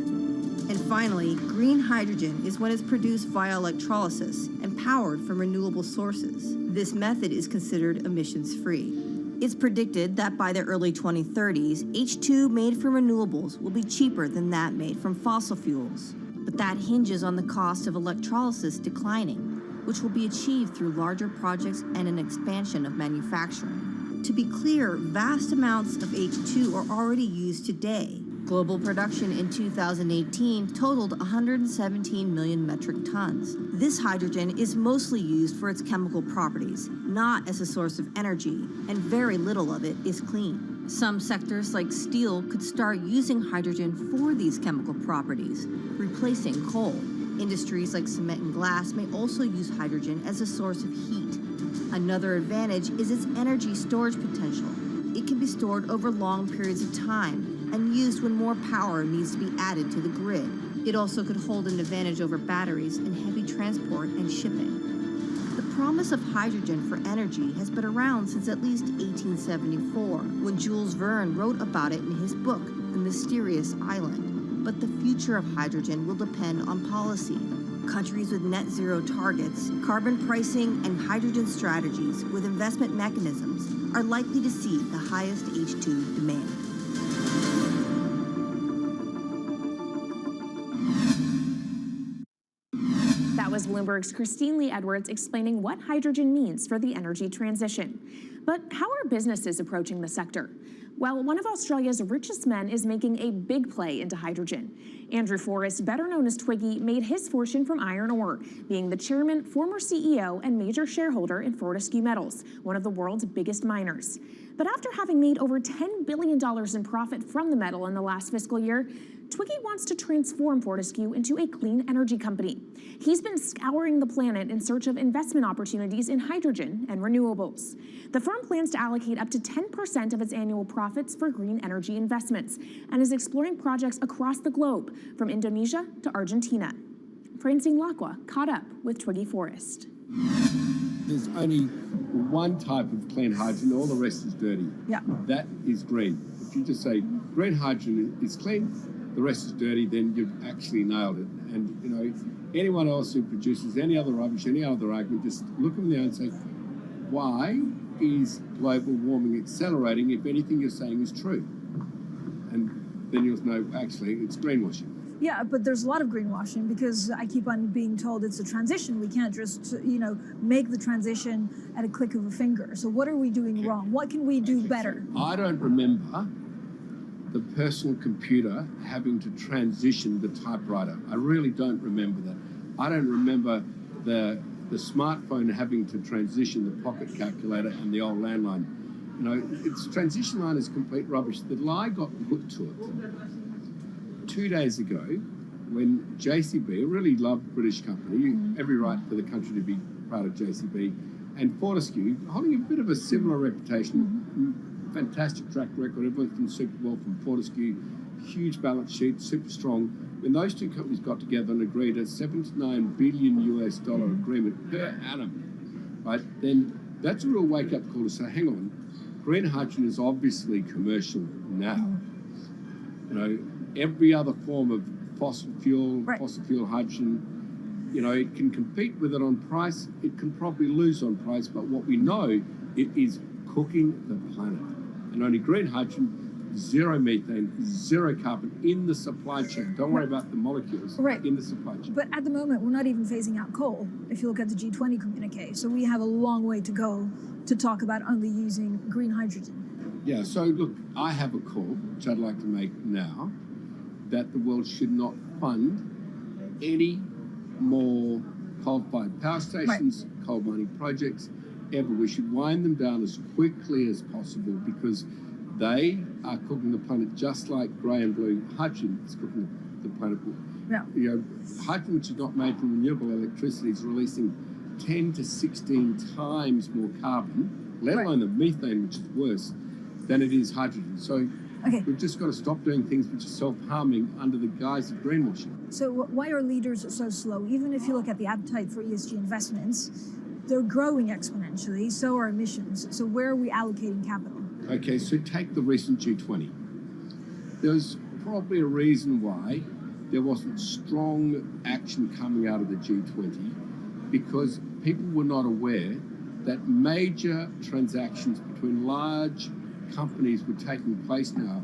And finally, green hydrogen is when it's produced via electrolysis and powered from renewable sources. This method is considered emissions-free. It's predicted that by the early 2030s, H2 made from renewables will be cheaper than that made from fossil fuels. But that hinges on the cost of electrolysis declining, which will be achieved through larger projects and an expansion of manufacturing. To be clear, vast amounts of H2 are already used today. Global production in 2018 totaled 117 million metric tons. This hydrogen is mostly used for its chemical properties, not as a source of energy, and very little of it is clean. Some sectors like steel could start using hydrogen for these chemical properties, replacing coal. Industries like cement and glass may also use hydrogen as a source of heat. Another advantage is its energy storage potential. It can be stored over long periods of time and used when more power needs to be added to the grid. It also could hold an advantage over batteries in heavy transport and shipping. The promise of hydrogen for energy has been around since at least 1874, when Jules Verne wrote about it in his book, The Mysterious Island. But the future of hydrogen will depend on policy. Countries with net zero targets, carbon pricing, and hydrogen strategies with investment mechanisms are likely to see the highest H2 demand. That was Bloomberg's Christine Lee Edwards explaining what hydrogen means for the energy transition. But how are businesses approaching the sector? Well, one of Australia's richest men is making a big play into hydrogen. Andrew Forrest, better known as Twiggy, made his fortune from iron ore, being the chairman, former CEO, and major shareholder in Fortescue Metals, one of the world's biggest miners. But after having made over $10 billion in profit from the metal in the last fiscal year, Twiggy wants to transform Fortescue into a clean energy company. He's been scouring the planet in search of investment opportunities in hydrogen and renewables. The firm plans to allocate up to 10% of its annual profits for green energy investments and is exploring projects across the globe, from Indonesia to Argentina. Francine Lacqua caught up with Twiggy Forrest. There's only one type of clean hydrogen, all the rest is dirty. Yeah. That is green. If you just say green hydrogen is clean, the rest is dirty, then you've actually nailed it. And, you know, anyone else who produces any other rubbish, any other argument, just look them in the eye and say, why is global warming accelerating if anything you're saying is true? And then you'll know, actually, it's greenwashing. Yeah, but there's a lot of greenwashing because I keep on being told it's a transition. We can't just, make the transition at a click of a finger. So what are we doing wrong? What can we do better? I don't remember the personal computer having to transition the typewriter. I really don't remember that. I don't remember the smartphone having to transition the pocket calculator and the old landline. You know, its transition line is complete rubbish. The lie got put to it 2 days ago when JCB, a really loved British company, every right for the country to be part of JCB, and Fortescue, holding a bit of a similar reputation, fantastic track record, everyone's done super well from Fortescue, huge balance sheet, super strong. When those two companies got together and agreed a $79 billion US agreement per annum, right, then that's a real wake-up call to say, hang on, green hydrogen is obviously commercial now. You know, every other form of fossil fuel hydrogen, you know, it can compete with it on price, it can probably lose on price, but what we know, it is cooking the planet. And only green hydrogen zero methane, zero carbon in the supply chain. Don't worry about the molecules in the supply chain. But at the moment, we're not even phasing out coal, if you look at the G20 communique. So we have a long way to go to talk about only using green hydrogen. Yeah, so look, I have a call, which I'd like to make now, that the world should not fund any more coal-fired power stations, coal mining projects, ever. We should wind them down as quickly as possible because they are cooking the planet just like grey and blue hydrogen is cooking the planet. Yeah. You know, hydrogen, which is not made from renewable electricity, is releasing 10 to 16 times more carbon, let alone the methane, which is worse, than it is hydrogen. So we've just got to stop doing things which are self-harming under the guise of greenwashing. So why are leaders so slow? Even if you look at the appetite for ESG investments, they're growing exponentially, so are emissions. So where are we allocating capital? Okay, so take the recent G20. There's probably a reason why there wasn't strong action coming out of the G20 because people were not aware that major transactions between large companies were taking place now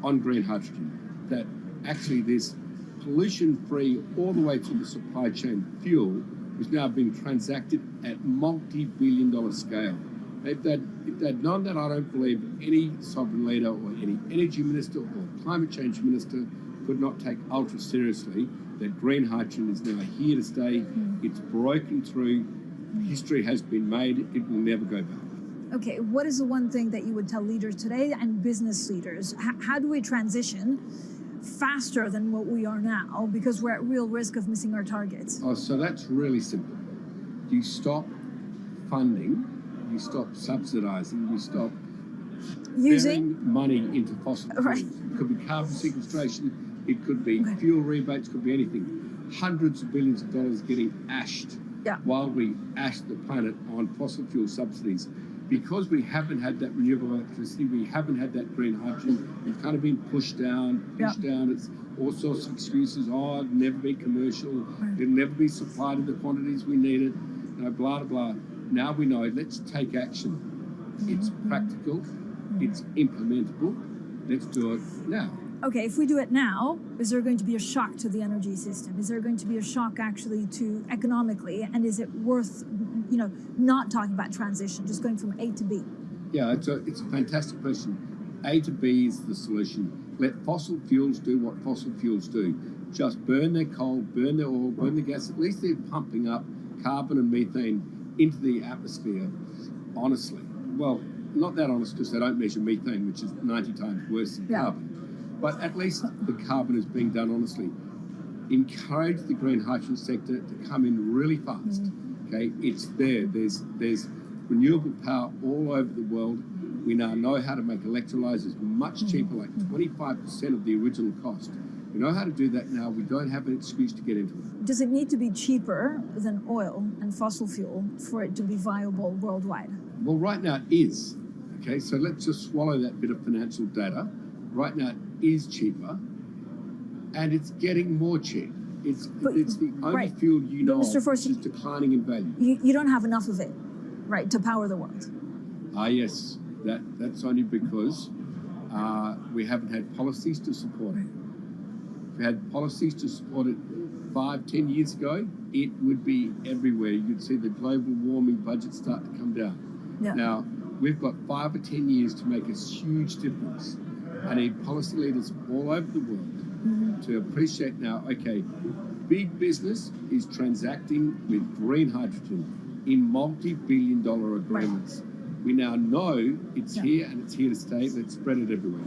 on green hydrogen, that actually this pollution-free all the way to the supply chain fuel was now being transacted at multi-billion-dollar scale. If they'd known that, I don't believe any sovereign leader or any energy minister or climate change minister could not take ultra seriously that green hydrogen is now here to stay. It's broken through. History has been made. It will never go back. Okay, what is the one thing that you would tell leaders today and business leaders? How do we transition faster than what we are now because we're at real risk of missing our targets? Oh, so that's really simple. You stop funding, you stop subsidizing, you stop using money into fossil fuels. It could be carbon sequestration, it could be fuel rebates, could be anything. Hundreds of billions of dollars getting ashed while we ash the planet on fossil fuel subsidies. Because we haven't had that renewable electricity, we haven't had that green hydrogen, we've kind of been pushed down. It's all sorts of excuses. Oh, it'll never be commercial. It'll never be supplied in the quantities we need it. You know, blah, blah, blah. Now we know, let's take action. It's practical. It's implementable. Let's do it now. Okay, if we do it now, is there going to be a shock to the energy system? Is there going to be a shock actually to economically? And is it worth, not talking about transition, just going from A to B? Yeah, it's a fantastic question. A to B is the solution. Let fossil fuels do what fossil fuels do. Just burn their coal, burn their oil, burn the gas. At least they're pumping up carbon and methane into the atmosphere honestly. Well, not that honest because they don't measure methane, which is 90 times worse than carbon. But at least the carbon is being done honestly. Encourage the green hydrogen sector to come in really fast. Okay, it's there. There's renewable power all over the world. We now know how to make electrolyzers much cheaper, like 25% of the original cost. We know how to do that now. We don't have an excuse to get into it. Does it need to be cheaper than oil and fossil fuel for it to be viable worldwide? Well, right now it is. Okay, so let's just swallow that bit of financial data. Right now it is cheaper, and it's getting more cheap. It's the only fuel you know of which is declining in value. You don't have enough of it, right, to power the world. Yes. That's only because we haven't had policies to support it. If we had policies to support it 5-10 years ago, it would be everywhere. You'd see the global warming budget start to come down. Now, we've got 5 or 10 years to make a huge difference. I need policy leaders all over the world to appreciate now, okay, big business is transacting with green hydrogen in multi-billion-dollar agreements. We now know it's here and it's here to stay. Let's spread it everywhere.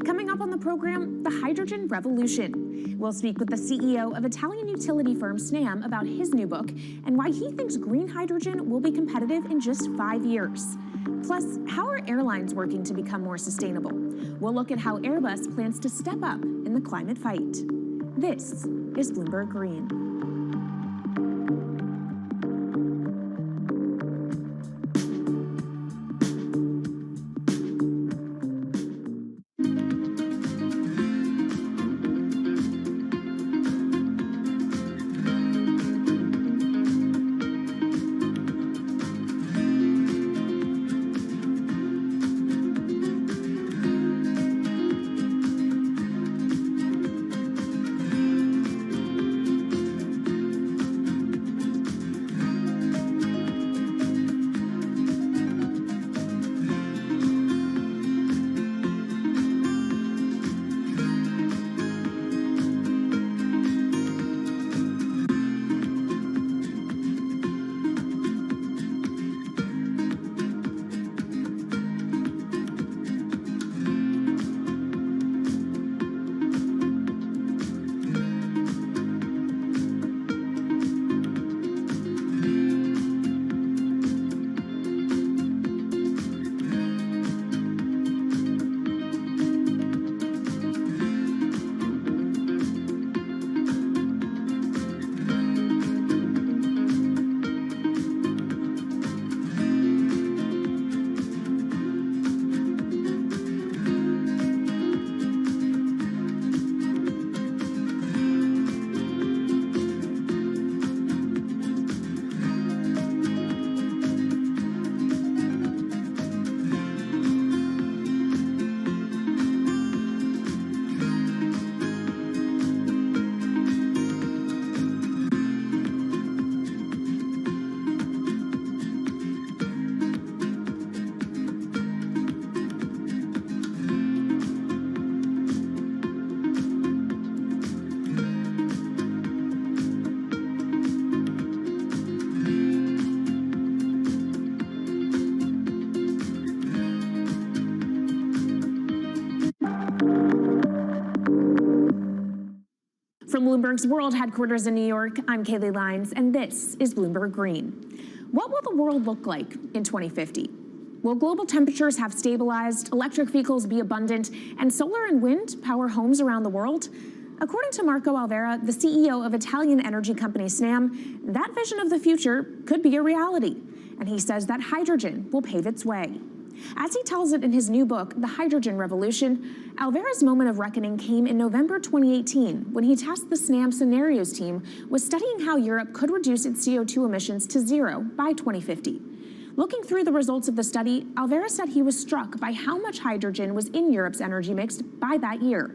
Coming up on the program, the hydrogen revolution. We'll speak with the CEO of Italian utility firm Snam about his new book and why he thinks green hydrogen will be competitive in just 5 years. Plus, how are airlines working to become more sustainable? We'll look at how Airbus plans to step up in the climate fight. This is Bloomberg Green. Bloomberg's World headquarters in New York, I'm Kaylee Lines, and this is Bloomberg Green. What will the world look like in 2050? Will global temperatures have stabilized, electric vehicles be abundant, and solar and wind power homes around the world? According to Marco Alvera, the CEO of Italian energy company Snam, that vision of the future could be a reality. And he says that hydrogen will pave its way. As he tells it in his new book, The Hydrogen Revolution, Alvera's moment of reckoning came in November 2018 when he tasked the Snam Scenarios team with studying how Europe could reduce its CO2 emissions to zero by 2050. Looking through the results of the study, Alvera said he was struck by how much hydrogen was in Europe's energy mix by that year.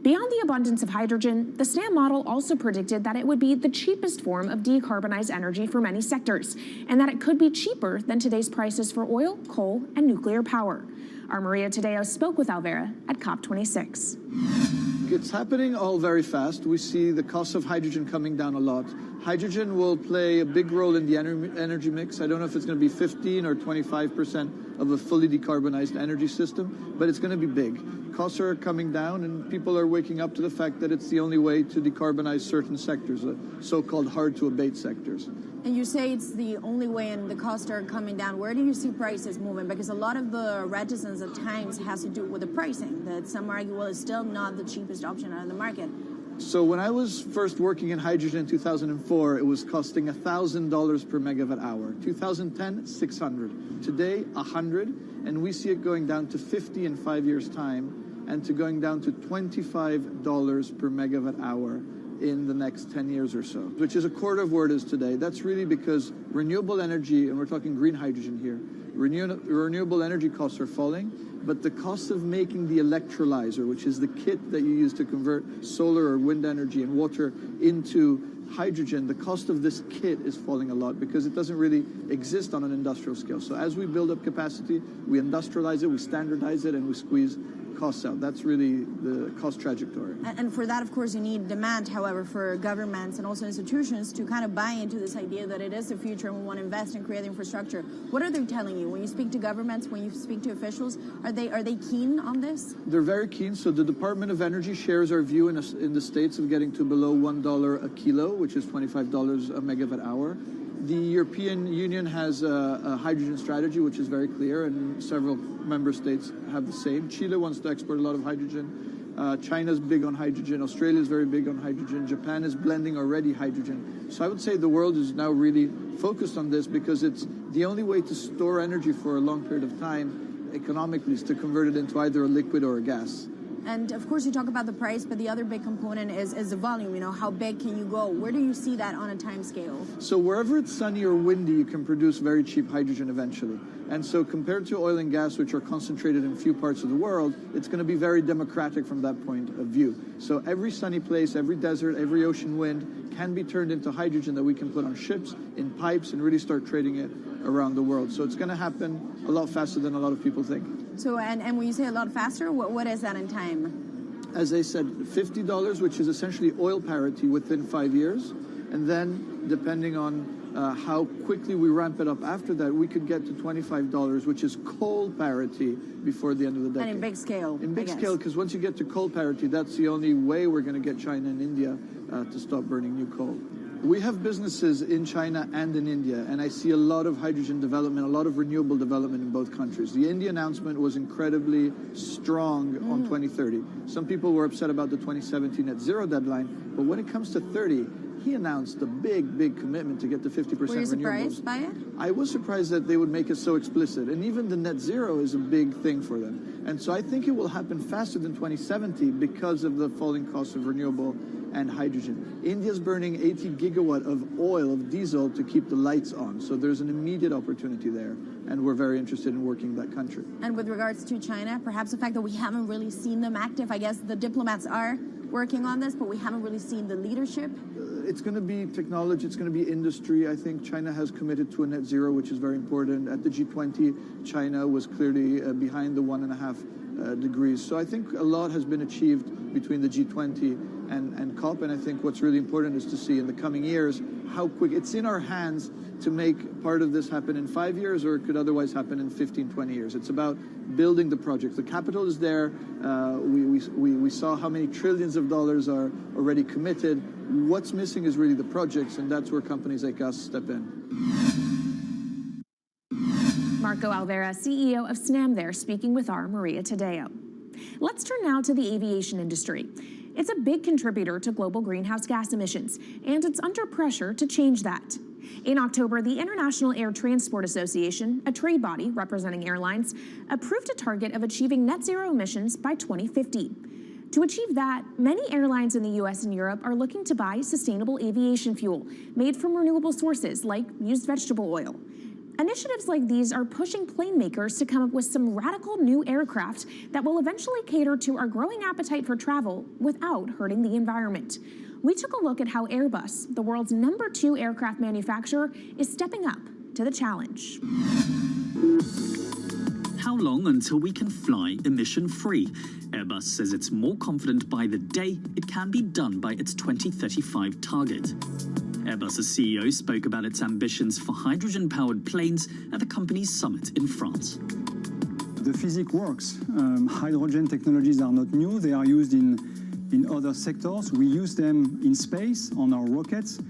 Beyond the abundance of hydrogen, the Snam model also predicted that it would be the cheapest form of decarbonized energy for many sectors, and that it could be cheaper than today's prices for oil, coal, and nuclear power. Our Maria Tadeo spoke with Alvera at COP26. It's happening all very fast. We see the cost of hydrogen coming down a lot. Hydrogen will play a big role in the energy mix. I don't know if it's going to be 15 or 25% of a fully decarbonized energy system, but it's going to be big. Costs are coming down, and people are waking up to the fact that it's the only way to decarbonize certain sectors, so-called hard-to-abate sectors. And you say it's the only way and the costs are coming down. Where do you see prices moving? Because a lot of the reticence at times has to do with the pricing, that some argue, well, it's still not the cheapest option on the market. So when I was first working in hydrogen in 2004, it was costing $1,000 per megawatt hour. 2010, $600. Today, $100, and we see it going down to $50 in 5 years' time, and to going down to $25 per megawatt hour in the next 10 years or so, which is a quarter of where it is today. That's really because renewable energy, and we're talking green hydrogen here, renewable energy costs are falling, but the cost of making the electrolyzer, which is the kit that you use to convert solar or wind energy and water into hydrogen, the cost of this kit is falling a lot because it doesn't really exist on an industrial scale. So as we build up capacity, we industrialize it, we standardize it, and we squeeze costs out. That's really the cost trajectory. And for that, of course, you need demand, however, for governments and also institutions to kind of buy into this idea that it is the future and we want to invest and create infrastructure. What are they telling you? When you speak to governments, when you speak to officials, are they keen on this? They're very keen. So the Department of Energy shares our view in the States of getting to below $1 a kilo, which is $25 a megawatt hour. The European Union has a hydrogen strategy, which is very clear, and several member states have the same. Chile wants to export a lot of hydrogen. China's big on hydrogen. Australia is very big on hydrogen. Japan is blending already hydrogen. So I would say the world is now really focused on this because it's the only way to store energy for a long period of time economically is to convert it into either a liquid or a gas. And of course, you talk about the price, but the other big component is the volume. You know, how big can you go? Where do you see that on a time scale? So wherever it's sunny or windy, you can produce very cheap hydrogen eventually. And so compared to oil and gas, which are concentrated in few parts of the world, it's going to be very democratic from that point of view. So every sunny place, every desert, every ocean wind can be turned into hydrogen that we can put on ships, in pipes, and really start trading it around the world. So it's going to happen a lot faster than a lot of people think. So, and when you say a lot faster, what is that in time? As I said, $50, which is essentially oil parity within 5 years. And then, depending on how quickly we ramp it up after that, we could get to $25, which is coal parity before the end of the decade. And in big scale. In big scale, because once you get to coal parity, that's the only way we're going to get China and India to stop burning new coal. We have businesses in China and in India, and I see a lot of hydrogen development, a lot of renewable development in both countries. The India announcement was incredibly strong on 2030. Some people were upset about the 2017 net zero deadline, but when it comes to 30, he announced a big, big commitment to get to 50% renewables. Were you surprised by it? I was surprised that they would make it so explicit, and even the net zero is a big thing for them. And so I think it will happen faster than 2070 because of the falling cost of renewable and hydrogen. India's burning 80 gigawatt of oil, of diesel, to keep the lights on. So there's an immediate opportunity there, and we're very interested in working in that country. And with regards to China, perhaps the fact that we haven't really seen them active, I guess the diplomats are working on this, but we haven't really seen the leadership. It's going to be technology, it's going to be industry. I think China has committed to a net zero, which is very important. At the G20, China was clearly behind the 1.5 degrees. So I think a lot has been achieved between the G20 and COP, and I think what's really important is to see in the coming years how quick. It's in our hands to make part of this happen in 5 years, or it could otherwise happen in 15, 20 years. It's about building the project. The capital is there. We saw how many trillions of dollars are already committed. What's missing is really the projects, and that's where companies like us step in. Marco Alvera, CEO of SNAM there, speaking with our Maria Tadeo. Let's turn now to the aviation industry. It's a big contributor to global greenhouse gas emissions, and it's under pressure to change that. In October, the International Air Transport Association, a trade body representing airlines, approved a target of achieving net zero emissions by 2050. To achieve that, many airlines in the US and Europe are looking to buy sustainable aviation fuel made from renewable sources like used vegetable oil. Initiatives like these are pushing plane makers to come up with some radical new aircraft that will eventually cater to our growing appetite for travel without hurting the environment. We took a look at how Airbus, the world's #2 aircraft manufacturer, is stepping up to the challenge. How long until we can fly emission-free? Airbus says it's more confident by the day it can be done by its 2035 target. Airbus's CEO spoke about its ambitions for hydrogen-powered planes at the company's summit in France. The physics works. Hydrogen technologies are not new. They are used in other sectors. We use them in space on our rockets,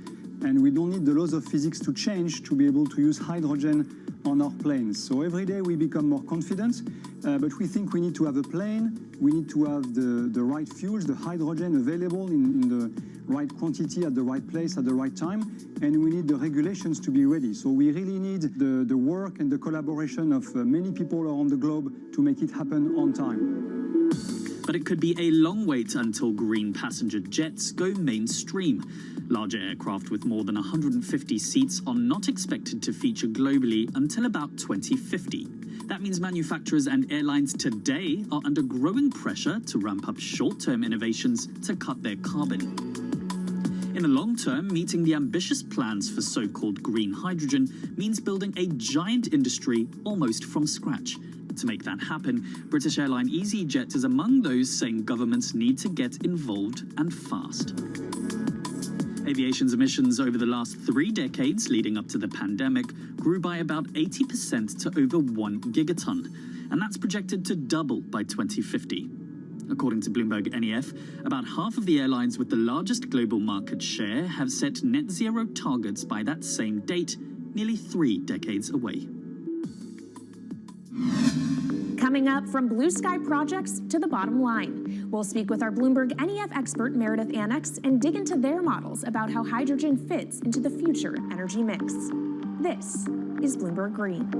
and we don't need the laws of physics to change to be able to use hydrogen on our planes. So every day we become more confident, but we think we need to have a plane, we need to have the right fuels, the hydrogen available in the right quantity at the right place at the right time, and we need the regulations to be ready. So we really need the work and the collaboration of many people around the globe to make it happen on time. But it could be a long wait until green passenger jets go mainstream. Larger aircraft with more than 150 seats are not expected to feature globally until about 2050. That means manufacturers and airlines today are under growing pressure to ramp up short-term innovations to cut their carbon. In the long term, meeting the ambitious plans for so-called green hydrogen means building a giant industry almost from scratch. To make that happen, British airline EasyJet is among those saying governments need to get involved and fast. Aviation's emissions over the last 3 decades leading up to the pandemic grew by about 80% to over 1 gigaton, and that's projected to double by 2050. According to Bloomberg NEF, about half of the airlines with the largest global market share have set net zero targets by that same date, nearly 3 decades away. Coming up, from blue sky projects to the bottom line. We'll speak with our Bloomberg NEF expert Meredith Annex and dig into their models about how hydrogen fits into the future energy mix. This is Bloomberg Green.